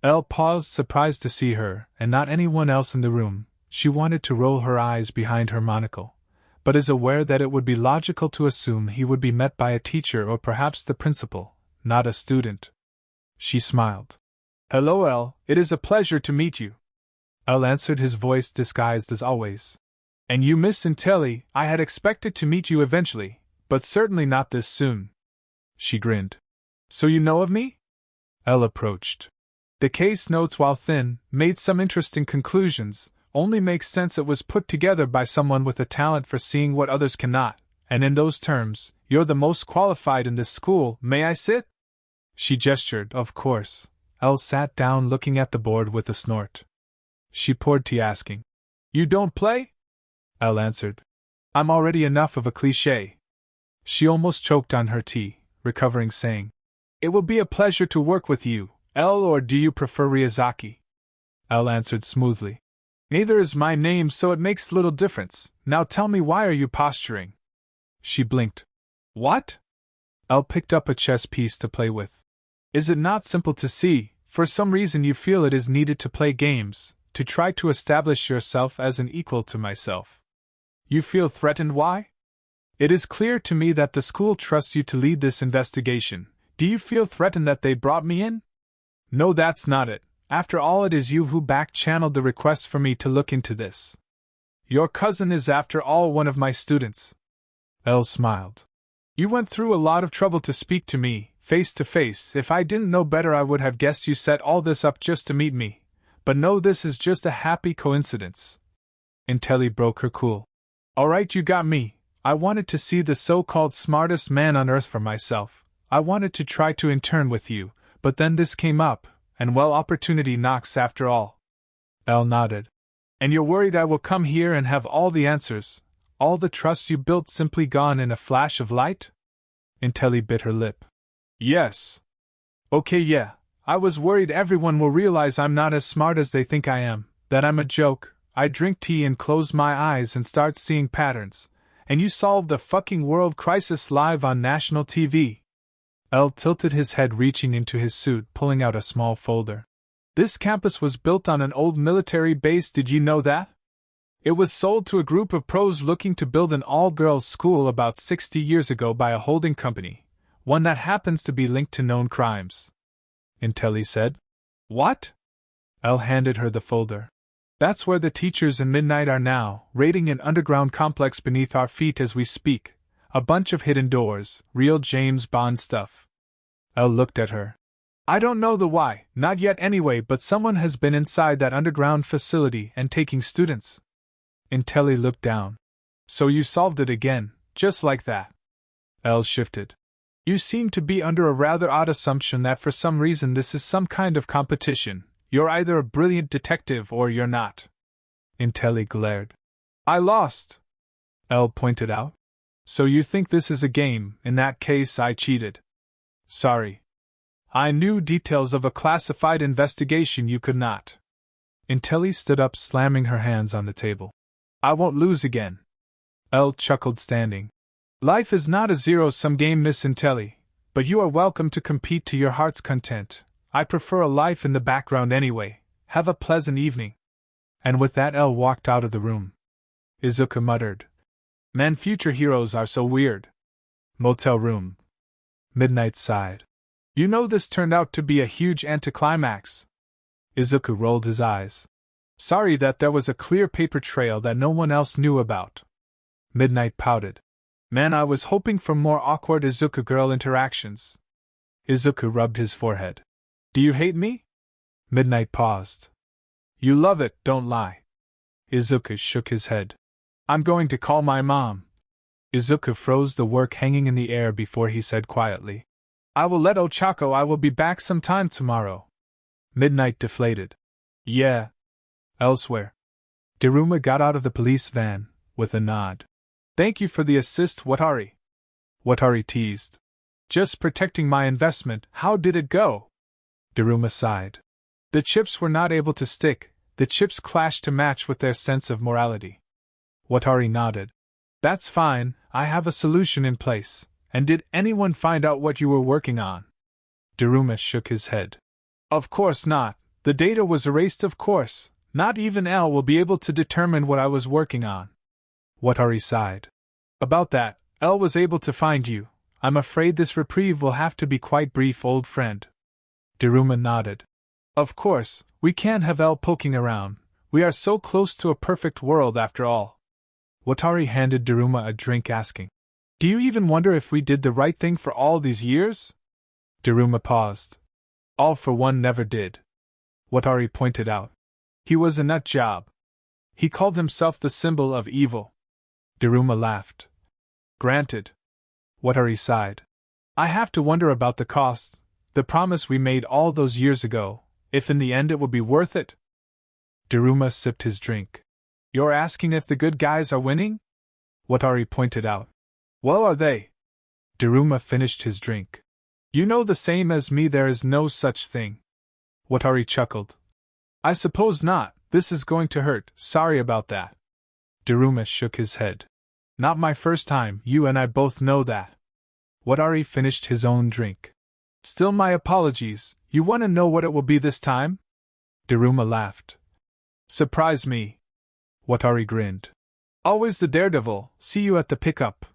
Elle paused, surprised to see her, and not anyone else in the room. She wanted to roll her eyes behind her monocle, but is aware that it would be logical to assume he would be met by a teacher or perhaps the principal, not a student. She smiled. Hello, Elle, it is a pleasure to meet you. Elle answered, his voice disguised as always. And you, Miss Intelli, I had expected to meet you eventually, but certainly not this soon. She grinned. So you know of me? Elle approached. The case notes, while thin, made some interesting conclusions. Only makes sense it was put together by someone with a talent for seeing what others cannot, and in those terms, you're the most qualified in this school. May I sit? She gestured. Of course. Elle sat down, looking at the board with a snort. She poured tea, asking, You don't play? Elle answered, I'm already enough of a cliché. She almost choked on her tea, recovering, saying, It will be a pleasure to work with you, Elle, or do you prefer Ryazaki? Elle answered smoothly, Neither is my name, so it makes little difference. Now tell me, why are you posturing? She blinked. What? Elle picked up a chess piece to play with. Is it not simple to see? For some reason you feel it is needed to play games, to try to establish yourself as an equal to myself. You feel threatened, why? It is clear to me that the school trusts you to lead this investigation. Do you feel threatened that they brought me in? No, that's not it. After all, it is you who back-channeled the request for me to look into this. Your cousin is, after all, one of my students. Elle smiled. You went through a lot of trouble to speak to me, face to face. If I didn't know better, I would have guessed you set all this up just to meet me. But no, this is just a happy coincidence. Intelli broke her cool. Alright, you got me. I wanted to see the so-called smartest man on earth for myself. I wanted to try to intern with you, but then this came up, and well, opportunity knocks after all. Elle nodded. And you're worried I will come here and have all the answers, all the trust you built simply gone in a flash of light? Intelli bit her lip. Yes. Okay, yeah. I was worried everyone will realize I'm not as smart as they think I am, that I'm a joke. I drink tea and close my eyes and start seeing patterns. And you solved the fucking world crisis live on national TV. Elle tilted his head, reaching into his suit, pulling out a small folder. This campus was built on an old military base, did you know that? It was sold to a group of pros looking to build an all-girls school about 60 years ago by a holding company, one that happens to be linked to known crimes. Intelli said. What? Elle handed her the folder. That's where the teachers and Midnight are now, raiding an underground complex beneath our feet as we speak. A bunch of hidden doors, real James Bond stuff. Elle looked at her. I don't know the why, not yet anyway, but someone has been inside that underground facility and taking students. Intelli looked down. So you solved it again, just like that. Elle shifted. You seem to be under a rather odd assumption that for some reason this is some kind of competition. You're either a brilliant detective or you're not. Intelli glared. I lost. Elle pointed out. So you think this is a game? In that case, I cheated. Sorry. I knew details of a classified investigation you could not. Intelli stood up, slamming her hands on the table. I won't lose again. Elle chuckled, standing. Life is not a zero-sum game, Miss Intelli, but you are welcome to compete to your heart's content. I prefer a life in the background anyway. Have a pleasant evening. And with that, Elle walked out of the room. Izuku muttered. Man, future heroes are so weird. Motel room. Midnight sighed. You know, this turned out to be a huge anticlimax. Izuku rolled his eyes. Sorry that there was a clear paper trail that no one else knew about. Midnight pouted. Man, I was hoping for more awkward Izuku girl interactions. Izuku rubbed his forehead. Do you hate me? Midnight paused. You love it, don't lie. Izuku shook his head. I'm going to call my mom. Izuku froze the work hanging in the air before he said quietly. I will let Ochako. I will be back sometime tomorrow. Midnight deflated. Yeah. Elsewhere. Daruma got out of the police van, with a nod. Thank you for the assist, Watari. Watari teased. Just protecting my investment. How did it go? Daruma sighed. The chips were not able to stick. The chips clashed to match with their sense of morality. Watari nodded. That's fine, I have a solution in place. And did anyone find out what you were working on? Daruma shook his head. Of course not. The data was erased, of course. Not even L will be able to determine what I was working on. Watari sighed. About that, L was able to find you. I'm afraid this reprieve will have to be quite brief, old friend. Daruma nodded. Of course, we can't have L poking around. We are so close to a perfect world after all. Watari handed Daruma a drink, asking, Do you even wonder if we did the right thing for all these years? Daruma paused. All for one never did. Watari pointed out. He was a nut job. He called himself the symbol of evil. Daruma laughed. Granted. Watari sighed. I have to wonder about the cost, the promise we made all those years ago, if in the end it will be worth it. Daruma sipped his drink. You're asking if the good guys are winning? Watari pointed out. Well, are they? Daruma finished his drink. You know the same as me, there is no such thing. Watari chuckled. I suppose not, this is going to hurt, sorry about that. Daruma shook his head. Not my first time, you and I both know that. Watari finished his own drink. Still, my apologies, you want to know what it will be this time? Daruma laughed. Surprise me. Watari grinned. Always the daredevil, see you at the pickup.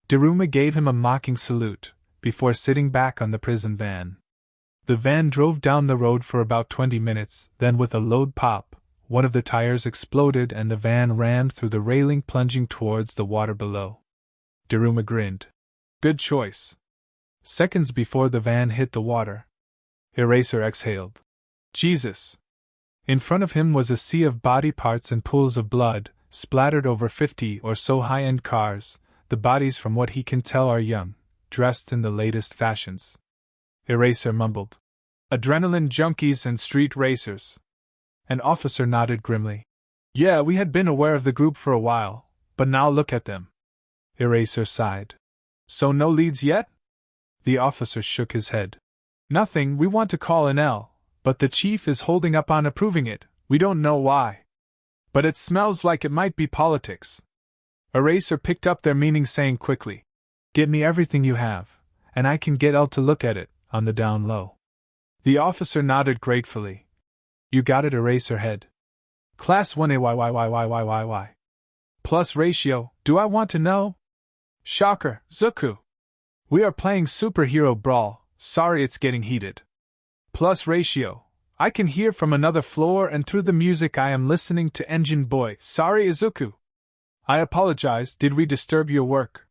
Daruma gave him a mocking salute, before sitting back on the prison van. The van drove down the road for about 20 minutes, then with a loud pop, one of the tires exploded and the van rammed through the railing, plunging towards the water below. Daruma grinned. Good choice. Seconds before the van hit the water, Eraser exhaled. Jesus! In front of him was a sea of body parts and pools of blood, splattered over 50 or so high-end cars. The bodies, from what he can tell, are young, dressed in the latest fashions. Eraser mumbled. Adrenaline junkies and street racers. An officer nodded grimly. Yeah, we had been aware of the group for a while, but now look at them. Eraser sighed. So no leads yet? The officer shook his head. Nothing, we want to call in L, but the chief is holding up on approving it, we don't know why. But it smells like it might be politics. Eraser picked up their meaning, saying quickly, Get me everything you have, and I can get L to look at it, on the down low. The officer nodded gratefully. You got it, Eraser head. Class 1A. Plus ratio, do I want to know? Shocker, Zuku. We are playing superhero brawl, sorry it's getting heated. Plus ratio, I can hear from another floor and through the music I am listening to Engine Boy, sorry Izuku. I apologize, did we disturb your work?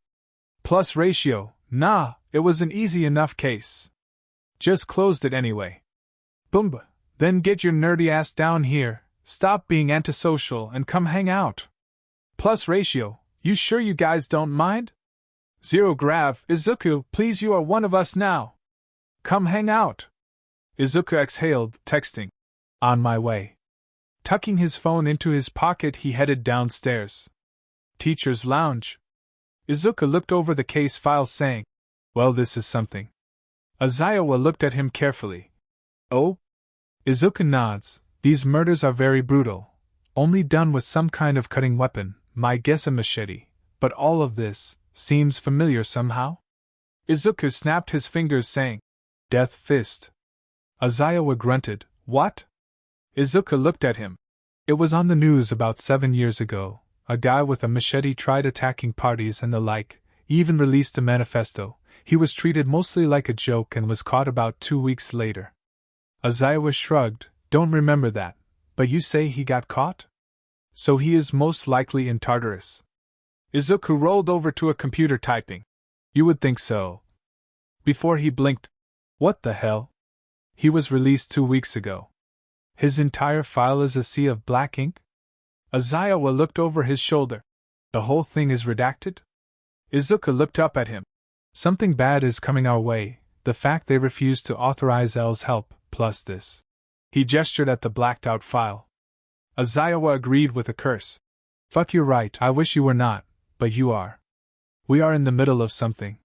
Plus ratio, nah, it was an easy enough case. Just closed it anyway. Boomba, then get your nerdy ass down here, stop being antisocial and come hang out. Plus ratio, you sure you guys don't mind? Zero grav, Izuku, please, you are one of us now. Come hang out. Izuku exhaled, texting. On my way. Tucking his phone into his pocket, he headed downstairs. Teacher's lounge. Izuku looked over the case files, saying, Well, this is something. Aizawa looked at him carefully. Oh? Izuku nods. These murders are very brutal. Only done with some kind of cutting weapon, my guess a machete, but all of this seems familiar somehow. Izuku snapped his fingers, saying, Death fist. Aizawa grunted, What? Izuku looked at him. It was on the news about 7 years ago. A guy with a machete tried attacking parties and the like. even released a manifesto. He was treated mostly like a joke and was caught about 2 weeks later. ᴡᴇ shrugged. Don't remember that, but you say he got caught? So he is most likely in Tartarus. Izuku rolled over to a computer typing. You would think so. Before he blinked. What the hell? He was released 2 weeks ago. His entire file is a sea of black ink? ᴡᴇ looked over his shoulder. The whole thing is redacted? Izuku looked up at him. Something bad is coming our way, the fact they refused to authorize L's help, plus this. He gestured at the blacked out file. ᴡᴇ agreed with a curse. Fuck, you're right, I wish you were not, but you are. We are in the middle of something.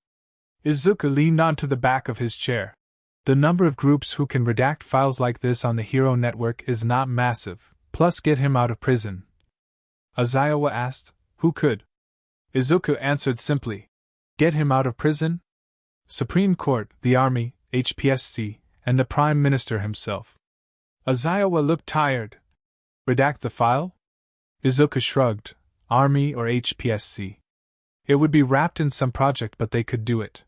Izuku leaned onto the back of his chair. The number of groups who can redact files like this on the Hero Network is not massive, plus get him out of prison. ᴡᴇ asked, who could? Izuku answered simply. Get him out of prison? Supreme Court, the Army, HPSC, and the Prime Minister himself. ᴡᴇ looked tired. Redact the file? Izuku shrugged. Army or HPSC. It would be wrapped in some project, but they could do it.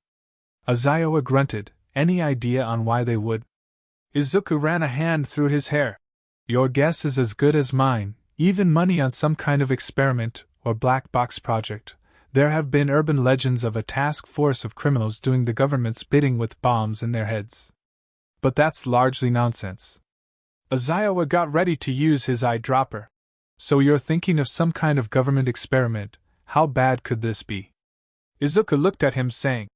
ᴡᴇ grunted. Any idea on why they would? Izuku ran a hand through his hair. Your guess is as good as mine. Even money on some kind of experiment or black box project. There have been urban legends of a task force of criminals doing the government's bidding with bombs in their heads. But that's largely nonsense. ᴡᴇ got ready to use his eyedropper. So you're thinking of some kind of government experiment. How bad could this be? Izuku looked at him saying,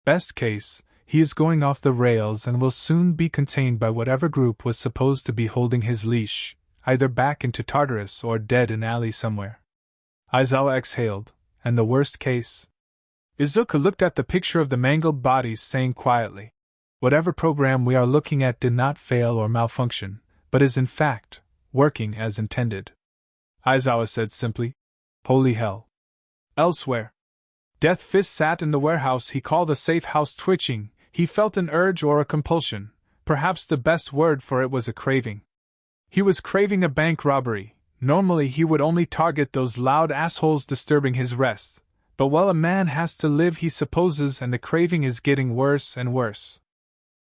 best case, he is going off the rails and will soon be contained by whatever group was supposed to be holding his leash, either back into Tartarus or dead in alley somewhere. ᴡᴇ exhaled. And the worst case? Izuku looked at the picture of the mangled bodies, saying quietly, whatever program we are looking at did not fail or malfunction, but is in fact working as intended. ᴡᴇ said simply, holy hell. Elsewhere. Death Fist sat in the warehouse he called a safe house, twitching. He felt an urge or a compulsion. Perhaps the best word for it was a craving. He was craving a bank robbery. Normally he would only target those loud assholes disturbing his rest, but well, a man has to live, he supposes, and the craving is getting worse and worse.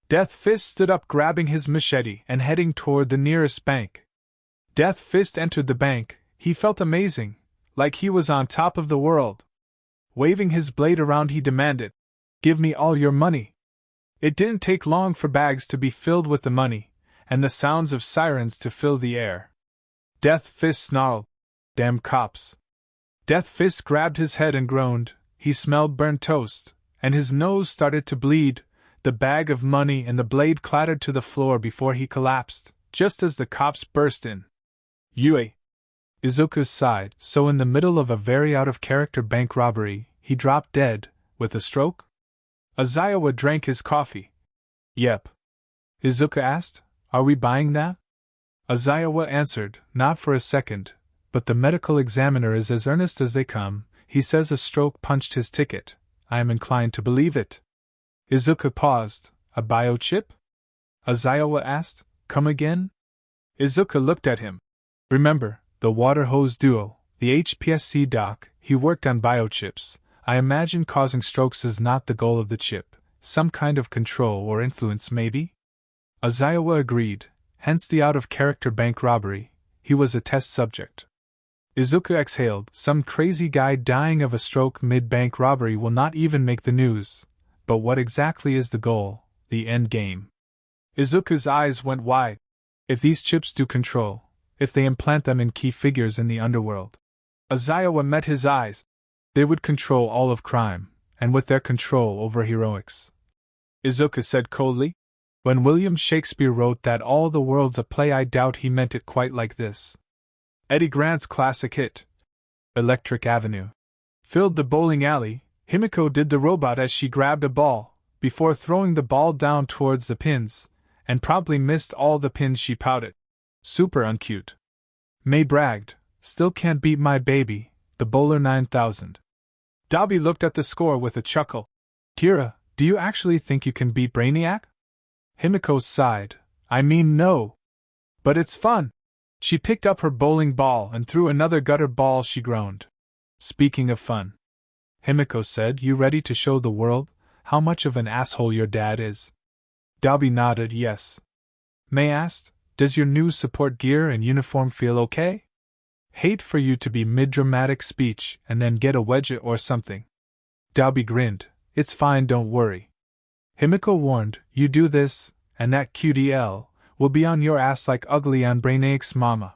Death Fist stood up, grabbing his machete and heading toward the nearest bank. Death Fist entered the bank. He felt amazing, like he was on top of the world. Waving his blade around, he demanded, give me all your money. It didn't take long for bags to be filled with the money, and the sounds of sirens to fill the air. Death Fist snarled, damn cops. Death Fist grabbed his head and groaned. He smelled burnt toast, and his nose started to bleed. The bag of money and the blade clattered to the floor before he collapsed, just as the cops burst in. Yue. Izuku sighed. So in the middle of a very out-of-character bank robbery, he dropped dead, with a stroke? ᴡᴇ drank his coffee. Yep. Izuku asked, are we buying that? ᴡᴇ answered, not for a second, but the medical examiner is as earnest as they come. He says a stroke punched his ticket. I am inclined to believe it. Izuku paused. A biochip? ᴡᴇ asked, come again? Izuku looked at him. Remember, the water hose duo, the HPSC doc, he worked on biochips. I imagine causing strokes is not the goal of the chip. Some kind of control or influence, maybe? ᴡᴇ agreed, hence the out-of-character bank robbery. He was a test subject. Izuku exhaled. Some crazy guy dying of a stroke mid-bank robbery will not even make the news. But what exactly is the goal, the end game? Izuku's eyes went wide. If these chips do control, if they implant them in key figures in the underworld. ᴡᴇ met his eyes. They would control all of crime, and with their control over heroics. Izuku said coldly, when William Shakespeare wrote that all the world's a play, I doubt he meant it quite like this. Eddie Grant's classic hit, Electric Avenue, filled the bowling alley. Himiko did the robot as she grabbed a ball, before throwing the ball down towards the pins, and promptly missed all the pins. She pouted. Super uncute. May bragged, still can't beat my baby, the bowler 9000. Dobby looked at the score with a chuckle. Kira, do you actually think you can beat Brainiac? Himiko sighed. I mean, no. But it's fun. She picked up her bowling ball and threw another gutter ball. She groaned. Speaking of fun. Himiko said, "You ready to show the world how much of an asshole your dad is?" ᴘᴚ nodded yes. Mei asked, "Does your new support gear and uniform feel okay?" "Hate for you to be mid-dramatic speech and then get a wedge or something." ᴘᴚ grinned, "It's fine, don't worry." Himiko warned, "You do this, and that cutie L will be on your ass like ugly ᴡᴇʟᴟ mama."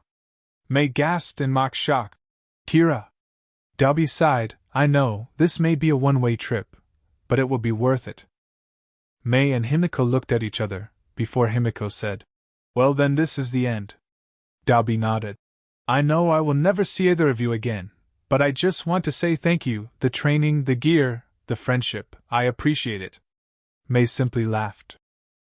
Mei gasped in mock shock. "Kira." ᴘᴚ sighed, "I know, this may be a one-way trip, but it will be worth it." Mei and Himiko looked at each other, before Himiko said, "Well then, this is the end." ᴘᴚ nodded. "I know I will never see either of you again, but I just want to say thank you, the training, the gear, the friendship, I appreciate it." Mei simply laughed.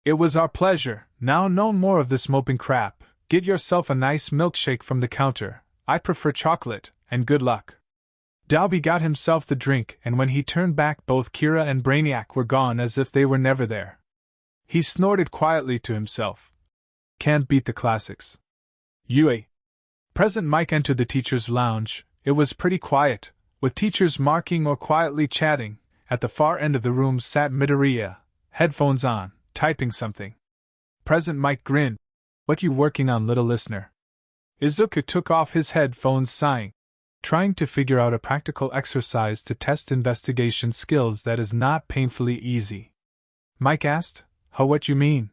"It was our pleasure. Now no more of this moping crap. Get yourself a nice milkshake from the counter, I prefer chocolate, and good luck." ᴘᴚ got himself the drink, and when he turned back both Kira and Brainiac were gone as if they were never there. He snorted quietly to himself. Can't beat the classics. Yue. Present Mike entered the teacher's lounge. It was pretty quiet, with teachers marking or quietly chatting. At the far end of the room sat Midoryia, headphones on, typing something. Present Mike grinned. "What you working on, little listener?" Izuku took off his headphones, sighing. "Trying to figure out a practical exercise to test investigation skills that is not painfully easy." Mike asked, "What you mean?"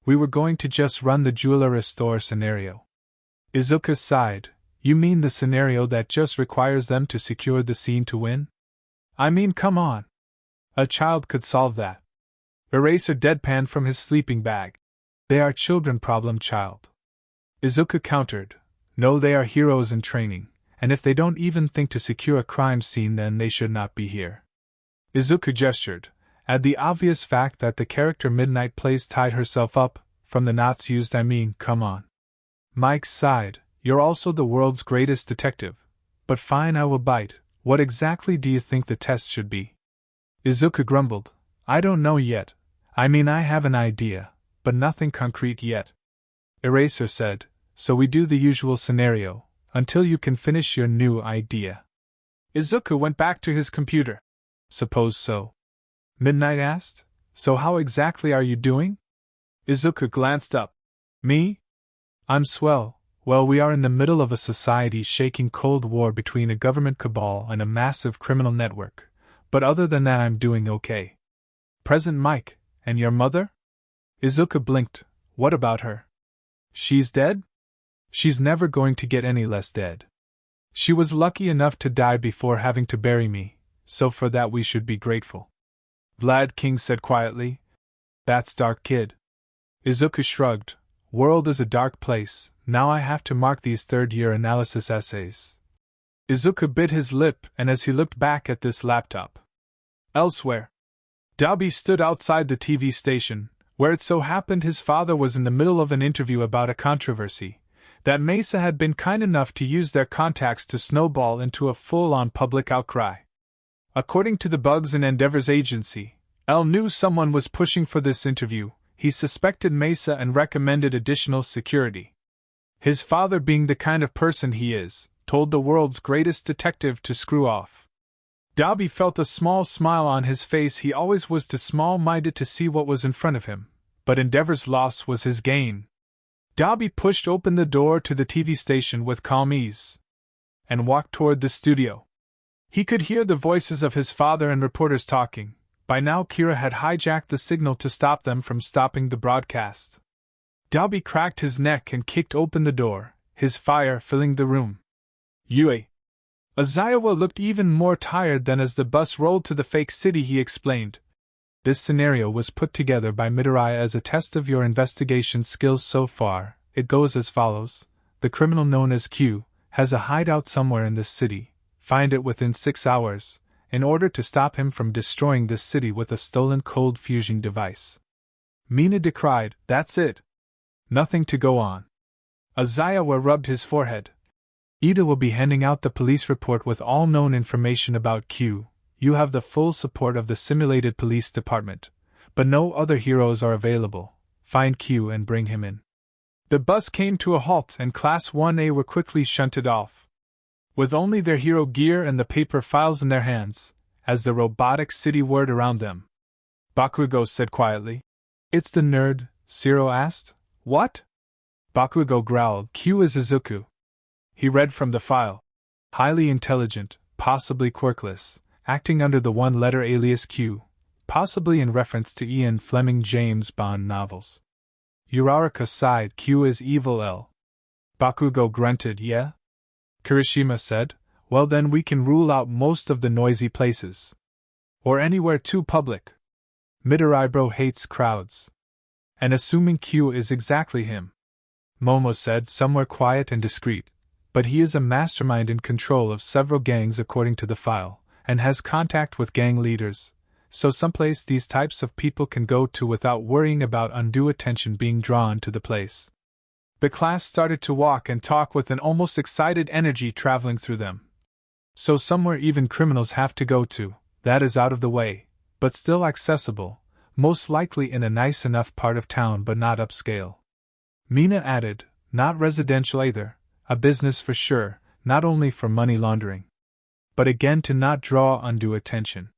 "We were going to just run the jewelry store scenario." Izuku sighed. "You mean the scenario that just requires them to secure the scene to win?" "I mean, come on. A child could solve that." Eraser deadpanned from his sleeping bag. "They are children problem, child." Izuku countered. "No, they are heroes in training, and if they don't even think to secure a crime scene, then they should not be here." Izuku gestured. "Add the obvious fact that the character Midnight plays tied herself up, from the knots used, I mean, come on." Mike sighed. "You're also the world's greatest detective. But fine, I will bite. What exactly do you think the test should be?" Izuku grumbled. "I don't know yet. I mean, I have an idea, but nothing concrete yet." Eraser said, "So we do the usual scenario, until you can finish your new idea." Izuku went back to his computer. "Suppose so." Midnight asked, "So how exactly are you doing?" Izuku glanced up. "Me? I'm swell. Well, we are in the middle of a society-shaking cold war between a government cabal and a massive criminal network, but other than that I'm doing okay." "Present Mike, and your mother?" Izuku blinked. "What about her?" "She's dead?" "She's never going to get any less dead. She was lucky enough to die before having to bury me, so for that we should be grateful." Vlad King said quietly. "That's dark, kid." Izuku shrugged. "World is a dark place. Now I have to mark these third-year analysis essays." Izuku bit his lip, and as he looked back at this laptop. Elsewhere, ᴘᴚ stood outside the TV station, where it so happened his father was in the middle of an interview about a controversy that Mesa had been kind enough to use their contacts to snowball into a full-on public outcry. According to the Bugs and Endeavor's agency, L knew someone was pushing for this interview. He suspected Mesa and recommended additional security. His father, being the kind of person he is, told the world's greatest detective to screw off. ᴘᴚ felt a small smile on his face. He always was too small-minded to see what was in front of him, but Endeavor's loss was his gain. ᴘᴚ pushed open the door to the TV station with calm ease and walked toward the studio. He could hear the voices of his father and reporters talking. By now Kira had hijacked the signal to stop them from stopping the broadcast. ᴘᴚ cracked his neck and kicked open the door, his fire filling the room. Yue. Aizawa looked even more tired than as the bus rolled to the fake city. He explained. "This scenario was put together by Midoryia as a test of your investigation skills so far. It goes as follows. The criminal known as Q has a hideout somewhere in this city. Find it within 6 hours, in order to stop him from destroying this city with a stolen cold fusion device." Mina decried, "That's it. Nothing to go on." Aizawa rubbed his forehead. "Ida will be handing out the police report with all known information about Q. You have the full support of the simulated police department, but no other heroes are available. Find Q and bring him in." The bus came to a halt and Class 1A were quickly shunted off. With only their hero gear and the paper files in their hands, as the robotic city whirred around them. Bakugo said quietly. It's the nerd, Zero asked. What? Bakugo growled. Q is Izuku. He read from the file. Highly intelligent, possibly quirkless, acting under the one-letter alias Q, possibly in reference to Ian Fleming James Bond novels. Uraraka sighed. Q is evil L. Bakugo grunted. Yeah? Kirishima said. Well then we can rule out most of the noisy places. Or anywhere too public. Midoribro hates crowds. And assuming Q is exactly him. Momo said, somewhere quiet and discreet. But he is a mastermind in control of several gangs according to the file, and has contact with gang leaders, so someplace these types of people can go to without worrying about undue attention being drawn to the place. The class started to walk and talk with an almost excited energy traveling through them. So somewhere even criminals have to go to, that is out of the way, but still accessible, most likely in a nice enough part of town but not upscale. Mina added, not residential either, a business for sure, not only for money laundering, but again to not draw undue attention.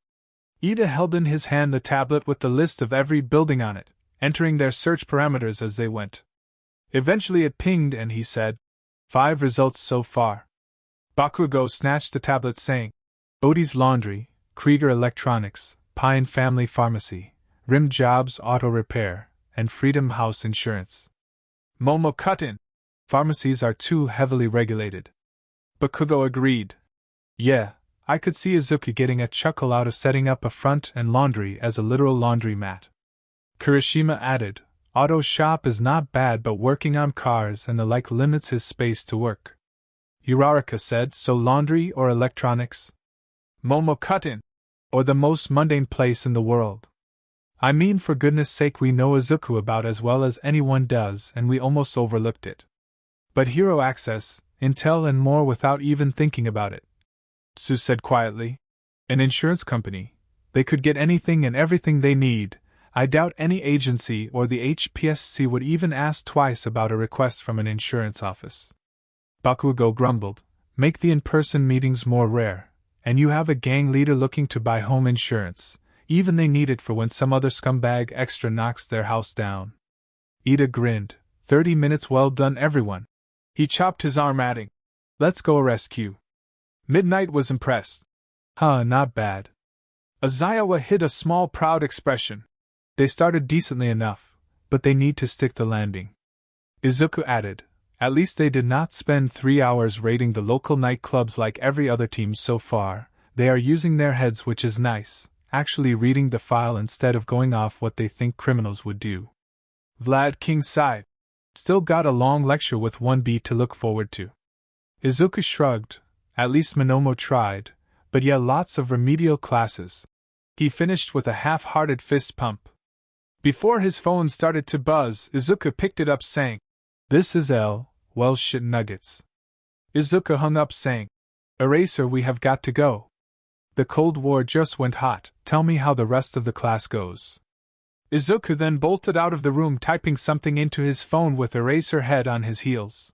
Ida held in his hand the tablet with the list of every building on it, entering their search parameters as they went. Eventually it pinged and he said, 5 results so far. Bakugo snatched the tablet saying, Odie's Laundry, Krieger Electronics, Pine Family Pharmacy, Rim Jobs Auto Repair, and Freedom House Insurance. Momo cut in. Pharmacies are too heavily regulated. Bakugo agreed. Yeah, I could see Izuku getting a chuckle out of setting up a front and laundry as a literal laundromat. Kirishima added, Auto shop is not bad but working on cars and the like limits his space to work. Uraraka said, so laundry or electronics? Momo cut in. Or the most mundane place in the world. I mean, for goodness sake, we know Izuku about as well as anyone does and we almost overlooked it. But hero access, intel and more without even thinking about it. Sue said quietly. An insurance company. They could get anything and everything they need. I doubt any agency or the HPSC would even ask twice about a request from an insurance office. Bakugo grumbled. Make the in-person meetings more rare, and you have a gang leader looking to buy home insurance. Even they need it for when some other scumbag extra knocks their house down. Ida grinned. 30 minutes, well done everyone. He chopped his arm, adding, let's go arrest Q. Midnight was impressed. Huh, not bad. Aizawa hid a small proud expression. They started decently enough, but they need to stick the landing. Izuku added, at least they did not spend 3 hours raiding the local nightclubs like every other team so far. They are using their heads, which is nice, actually reading the file instead of going off what they think criminals would do. Vlad King sighed. Still got a long lecture with 1B to look forward to. Izuku shrugged. At least Monomo tried, but yeah, lots of remedial classes. He finished with a half-hearted fist pump. Before his phone started to buzz, Izuku picked it up saying, this is L, well shit nuggets. Izuku hung up saying, Eraser, we have got to go. The Cold War just went hot, tell me how the rest of the class goes. Izuku then bolted out of the room, typing something into his phone with Eraserhead on his heels.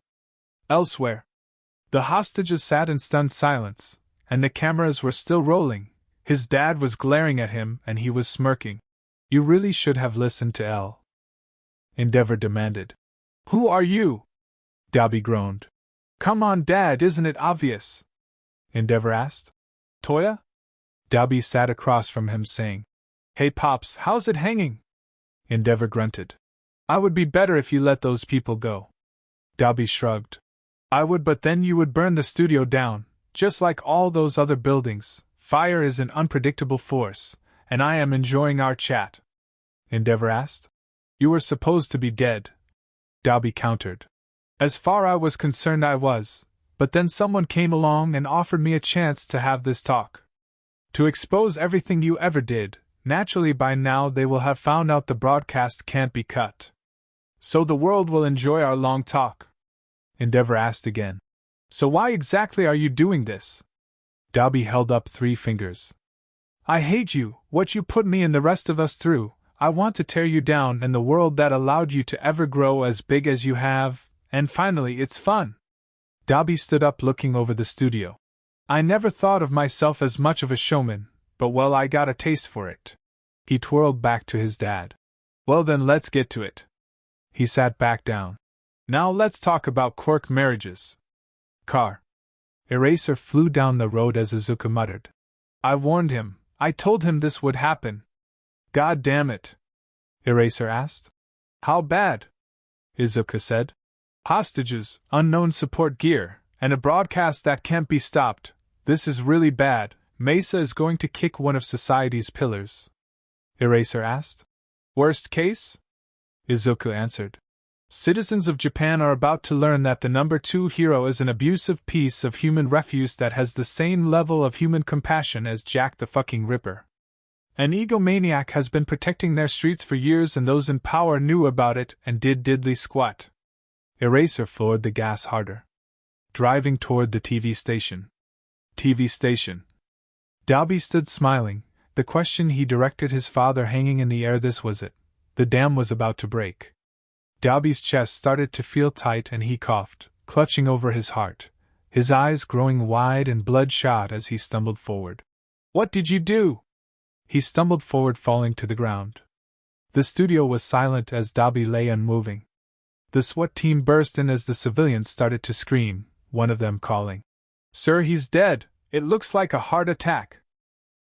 Elsewhere, the hostages sat in stunned silence, and the cameras were still rolling. His dad was glaring at him and he was smirking. You really should have listened to L. Endeavor demanded. Who are you? Dabi groaned. Come on, Dad, isn't it obvious? Endeavor asked. Toya? Dabi sat across from him saying, Hey Pops, how's it hanging? Endeavor grunted. I would be better if you let those people go. Dabi shrugged. I would, but then you would burn the studio down, just like all those other buildings. Fire is an unpredictable force, and I am enjoying our chat. Endeavor asked. You were supposed to be dead. Dabi countered. As far as I was concerned, I was, but then someone came along and offered me a chance to have this talk. To expose everything you ever did. Naturally, by now they will have found out the broadcast can't be cut. So the world will enjoy our long talk. Endeavor asked again. So why exactly are you doing this? Dabi held up 3 fingers. I hate you, what you put me and the rest of us through. I want to tear you down and the world that allowed you to ever grow as big as you have, and finally it's fun. Dabi stood up looking over the studio. I never thought of myself as much of a showman, but well, I got a taste for it. He twirled back to his dad. Well then, let's get to it. He sat back down. Now let's talk about Quirk marriages. Car. Eraser flew down the road as Izuku muttered. I warned him. I told him this would happen. God damn it. Eraser asked. How bad? Izuku said. Hostages, unknown support gear, and a broadcast that can't be stopped. This is really bad. Mesa is going to kick one of society's pillars. Eraser asked. Worst case? Izuku answered. Citizens of Japan are about to learn that the number 2 hero is an abusive piece of human refuse that has the same level of human compassion as Jack the fucking Ripper. An egomaniac has been protecting their streets for years, and those in power knew about it and did diddly squat. Eraser floored the gas harder. Driving toward the TV station. TV station. Dobby stood smiling, the question he directed his father hanging in the air. This was it. The dam was about to break. Dobby's chest started to feel tight and he coughed, clutching over his heart, his eyes growing wide and bloodshot as he stumbled forward. What did you do? He stumbled forward, falling to the ground. The studio was silent as Dobby lay unmoving. The SWAT team burst in as the civilians started to scream, one of them calling, Sir, he's dead. It looks like a heart attack.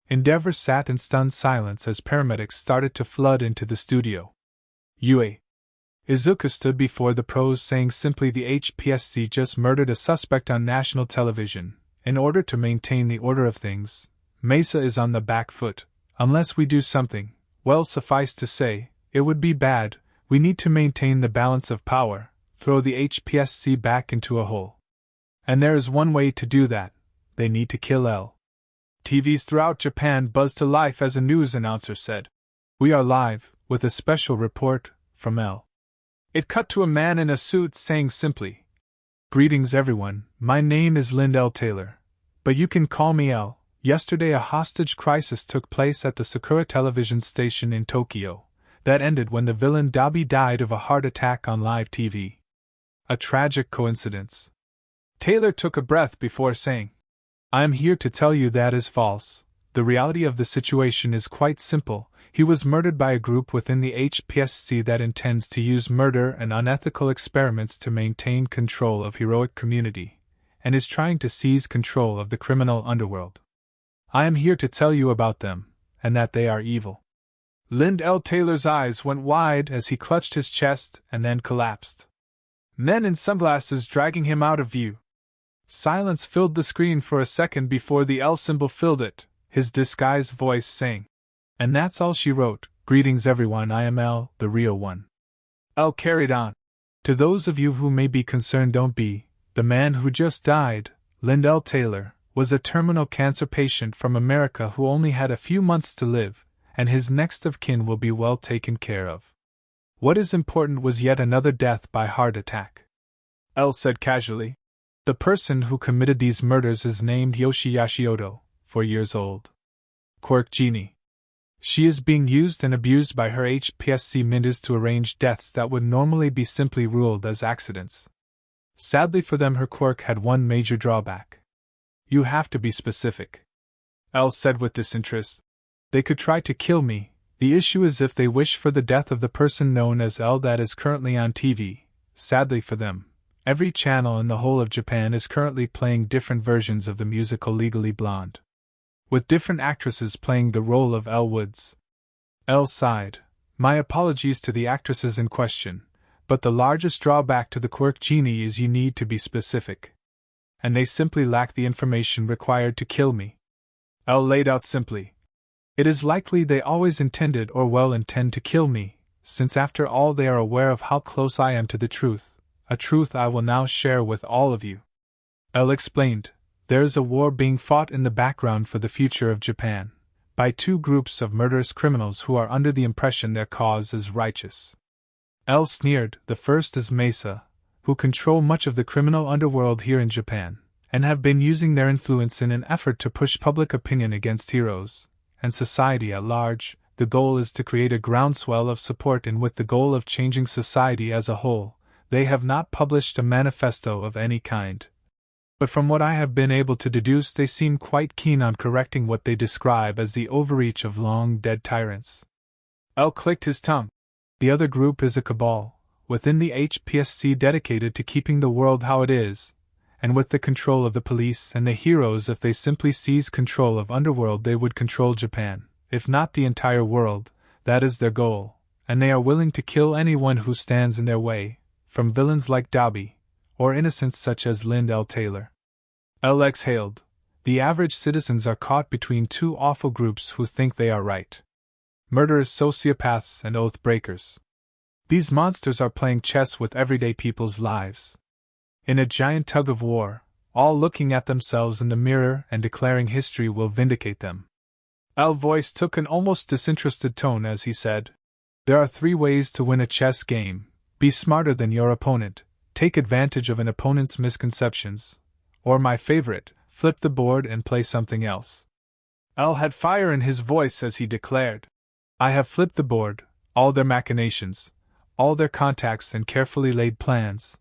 Endeavor sat in stunned silence as paramedics started to flood into the studio. Yue. Izuku stood before the pros saying simply, the HPSC just murdered a suspect on national television. In order to maintain the order of things, Mesa is on the back foot. Unless we do something, well, suffice to say, it would be bad. We need to maintain the balance of power, throw the HPSC back into a hole. And there is one way to do that. They need to kill L. TVs throughout Japan buzzed to life as a news announcer said, We are live, with a special report from L. It cut to a man in a suit saying simply, Greetings everyone, my name is Lind L. Taylor, but you can call me L. Yesterday a hostage crisis took place at the Sakura television station in Tokyo, that ended when the villain Dobby died of a heart attack on live TV. A tragic coincidence. Taylor took a breath before saying, I am here to tell you that is false. The reality of the situation is quite simple. He was murdered by a group within the HPSC that intends to use murder and unethical experiments to maintain control of heroic community, and is trying to seize control of the criminal underworld. I am here to tell you about them, and that they are evil. Lind L. Taylor's eyes went wide as he clutched his chest and then collapsed. Men in sunglasses dragging him out of view. Silence filled the screen for a second before the L symbol filled it, his disguised voice saying, And that's all she wrote. Greetings everyone, I am L, the real one. L carried on. To those of you who may be concerned, don't be. The man who just died, Lind L. Taylor, was a terminal cancer patient from America who only had a few months to live, and his next of kin will be well taken care of. What is important was yet another death by heart attack. L said casually. The person who committed these murders is named Yoshiyashi Odo, 4 years old. Quirk Genie. She is being used and abused by her HPSC mindas to arrange deaths that would normally be simply ruled as accidents. Sadly for them, her quirk had one major drawback. You have to be specific. L said with disinterest. They could try to kill me. The issue is if they wish for the death of the person known as L that is currently on TV. Sadly for them, every channel in the whole of Japan is currently playing different versions of the musical Legally Blonde, with different actresses playing the role of Elle Woods. Elle sighed. My apologies to the actresses in question, but the largest drawback to the Quirk Genie is you need to be specific. And they simply lack the information required to kill me. Elle laid out simply. It is likely they always intended or well intend to kill me, since after all they are aware of how close I am to the truth, a truth I will now share with all of you. Elle explained. There is a war being fought in the background for the future of Japan, by two groups of murderous criminals who are under the impression their cause is righteous. Elle sneered. The first is Mesa, who control much of the criminal underworld here in Japan, and have been using their influence in an effort to push public opinion against heroes and society at large. The goal is to create a groundswell of support, and with the goal of changing society as a whole. They have not published a manifesto of any kind, but from what I have been able to deduce they seem quite keen on correcting what they describe as the overreach of long-dead tyrants. L clicked his tongue. The other group is a cabal, within the HPSC dedicated to keeping the world how it is, and with the control of the police and the heroes. If they simply seize control of Underworld they would control Japan, if not the entire world. That is their goal, and they are willing to kill anyone who stands in their way, from villains like Dobby, or innocents such as Lind L. Taylor. L exhaled. The average citizens are caught between two awful groups who think they are right. Murderers, sociopaths, and oath breakers. These monsters are playing chess with everyday people's lives. In a giant tug of war, all looking at themselves in the mirror and declaring history will vindicate them. L's voice took an almost disinterested tone as he said, "There are 3 ways to win a chess game. Be smarter than your opponent, take advantage of an opponent's misconceptions, or my favorite, flip the board and play something else." L had fire in his voice as he declared, "I have flipped the board, all their machinations, all their contacts and carefully laid plans,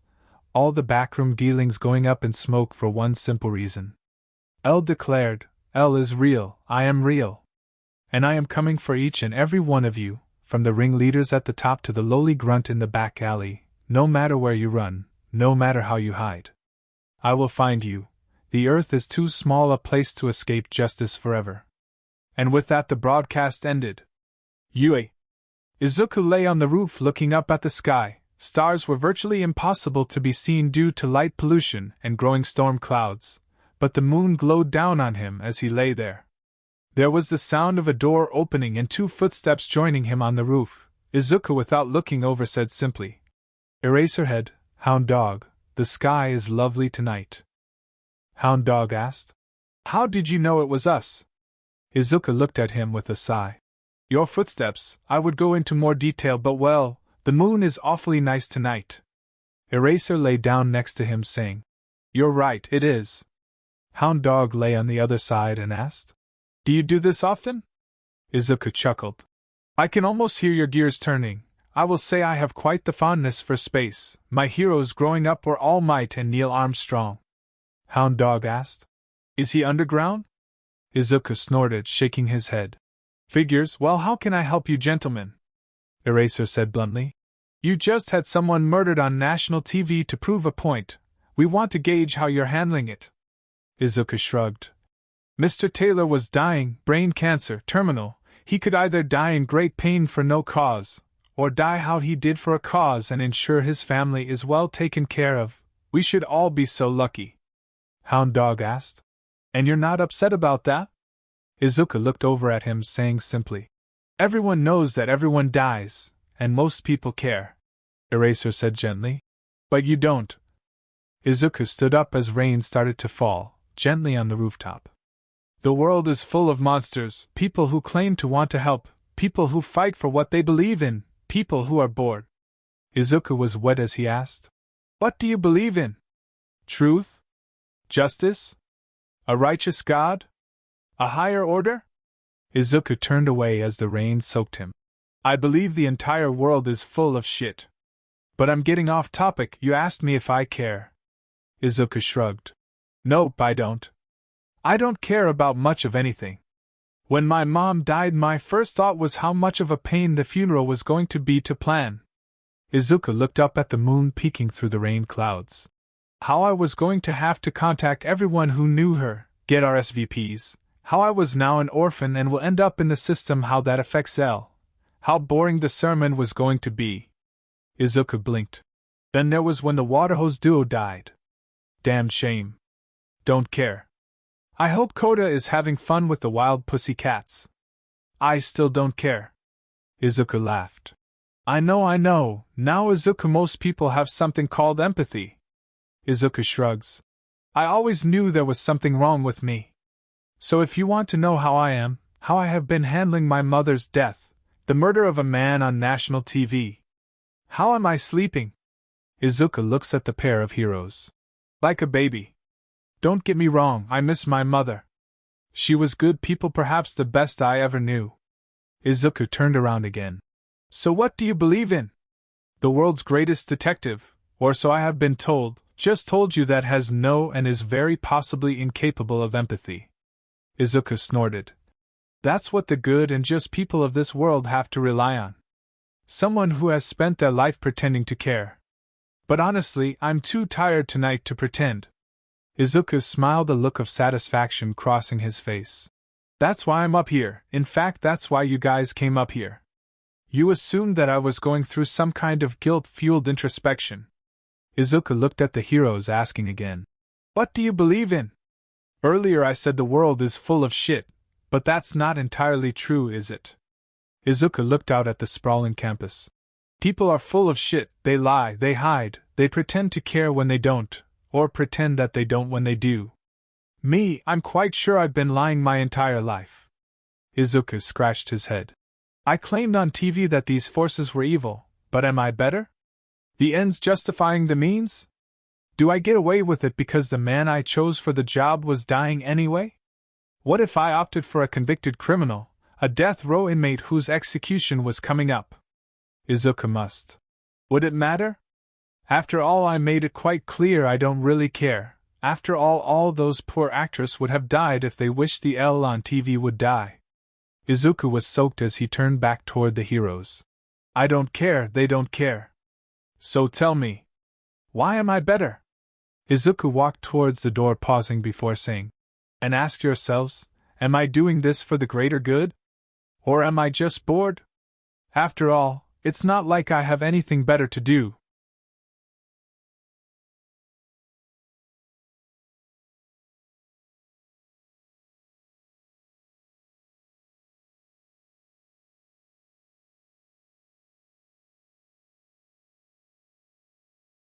all the backroom dealings going up in smoke for one simple reason." L declared, "L is real, I am real. And I am coming for each and every one of you, from the ringleaders at the top to the lowly grunt in the back alley, no matter where you run, no matter how you hide. I will find you. The earth is too small a place to escape justice forever." And with that the broadcast ended. ᴡᴇ. Izuku lay on the roof looking up at the sky. Stars were virtually impossible to be seen due to light pollution and growing storm clouds, but the moon glowed down on him as he lay there. There was the sound of a door opening and 2 footsteps joining him on the roof. Izuku, without looking over, said simply, "Eraserhead, Hound Dog, the sky is lovely tonight." Hound Dog asked, "How did you know it was us?" Izuku looked at him with a sigh. "Your footsteps, I would go into more detail, but well, the moon is awfully nice tonight." Eraser lay down next to him saying, "You're right, it is." Hound Dog lay on the other side and asked, "Do you do this often?" Izuku chuckled. "I can almost hear your gears turning. I will say I have quite the fondness for space. My heroes growing up were All Might and Neil Armstrong." Hound Dog asked, "Is he underground?" Izuku snorted, shaking his head. "Figures. Well, how can I help you gentlemen?" Eraser said bluntly. "You just had someone murdered on national TV to prove a point. We want to gauge how you're handling it." Izuku shrugged. "Mr. Taylor was dying, brain cancer, terminal. He could either die in great pain for no cause, or die how he did for a cause and ensure his family is well taken care of. We should all be so lucky." Hound Dog asked, "And you're not upset about that?" Izuku looked over at him, saying simply, "Everyone knows that everyone dies, and most people care." Eraser said gently, "But you don't." Izuku stood up as rain started to fall, gently on the rooftop. "The world is full of monsters, people who claim to want to help, people who fight for what they believe in, people who are bored." Izuku was wet as he asked, "What do you believe in? Truth? Justice? A righteous God? A higher order?" Izuku turned away as the rain soaked him. "I believe the entire world is full of shit. But I'm getting off topic. You asked me if I care." Izuku shrugged. "Nope, I don't. I don't care about much of anything. When my mom died, my first thought was how much of a pain the funeral was going to be to plan." Izuku looked up at the moon peeking through the rain clouds. "How I was going to have to contact everyone who knew her, get RSVPs, how I was now an orphan and will end up in the system, how that affects L, how boring the sermon was going to be." Izuku blinked. "Then there was when the Waterhose Duo died. Damn shame. Don't care. I hope Koda is having fun with the wild pussy cats. I still don't care." Izuku laughed. I know. Now, Izuku, most people have something called empathy." Izuku shrugs. "I always knew there was something wrong with me. So if you want to know how I am, how I have been handling my mother's death, the murder of a man on national TV. How am I sleeping?" Izuku looks at the pair of heroes. "Like a baby. Don't get me wrong, I miss my mother. She was good people, perhaps the best I ever knew." Izuku turned around again. "So what do you believe in?" "The world's greatest detective, or so I have been told, Just told you that has no and is very possibly incapable of empathy. Izuku snorted. That's what the good and just people of this world have to rely on. Someone who has spent their life pretending to care. But honestly, I'm too tired tonight to pretend. Izuku smiled, a look of satisfaction crossing his face. That's why I'm up here. In fact, that's why you guys came up here. You assumed that I was going through some kind of guilt-fueled introspection. Izuku looked at the heroes, asking again. What do you believe in? Earlier I said the world is full of shit, but that's not entirely true, is it? Izuku looked out at the sprawling campus. People are full of shit, they lie, they hide, they pretend to care when they don't, or pretend that they don't when they do. Me, I'm quite sure I've been lying my entire life. Izuku scratched his head. I claimed on TV that these forces were evil, but am I better? The ends justifying the means? Do I get away with it because the man I chose for the job was dying anyway? What if I opted for a convicted criminal, a death row inmate whose execution was coming up? Izuku must. Would it matter? After all, I made it quite clear I don't really care. After all those poor actors would have died if they wished the L on TV would die. Izuku was soaked as he turned back toward the heroes. I don't care, they don't care. So tell me, why am I better? Izuku walked towards the door, pausing before saying, and ask yourselves, am I doing this for the greater good? Or am I just bored? After all, it's not like I have anything better to do,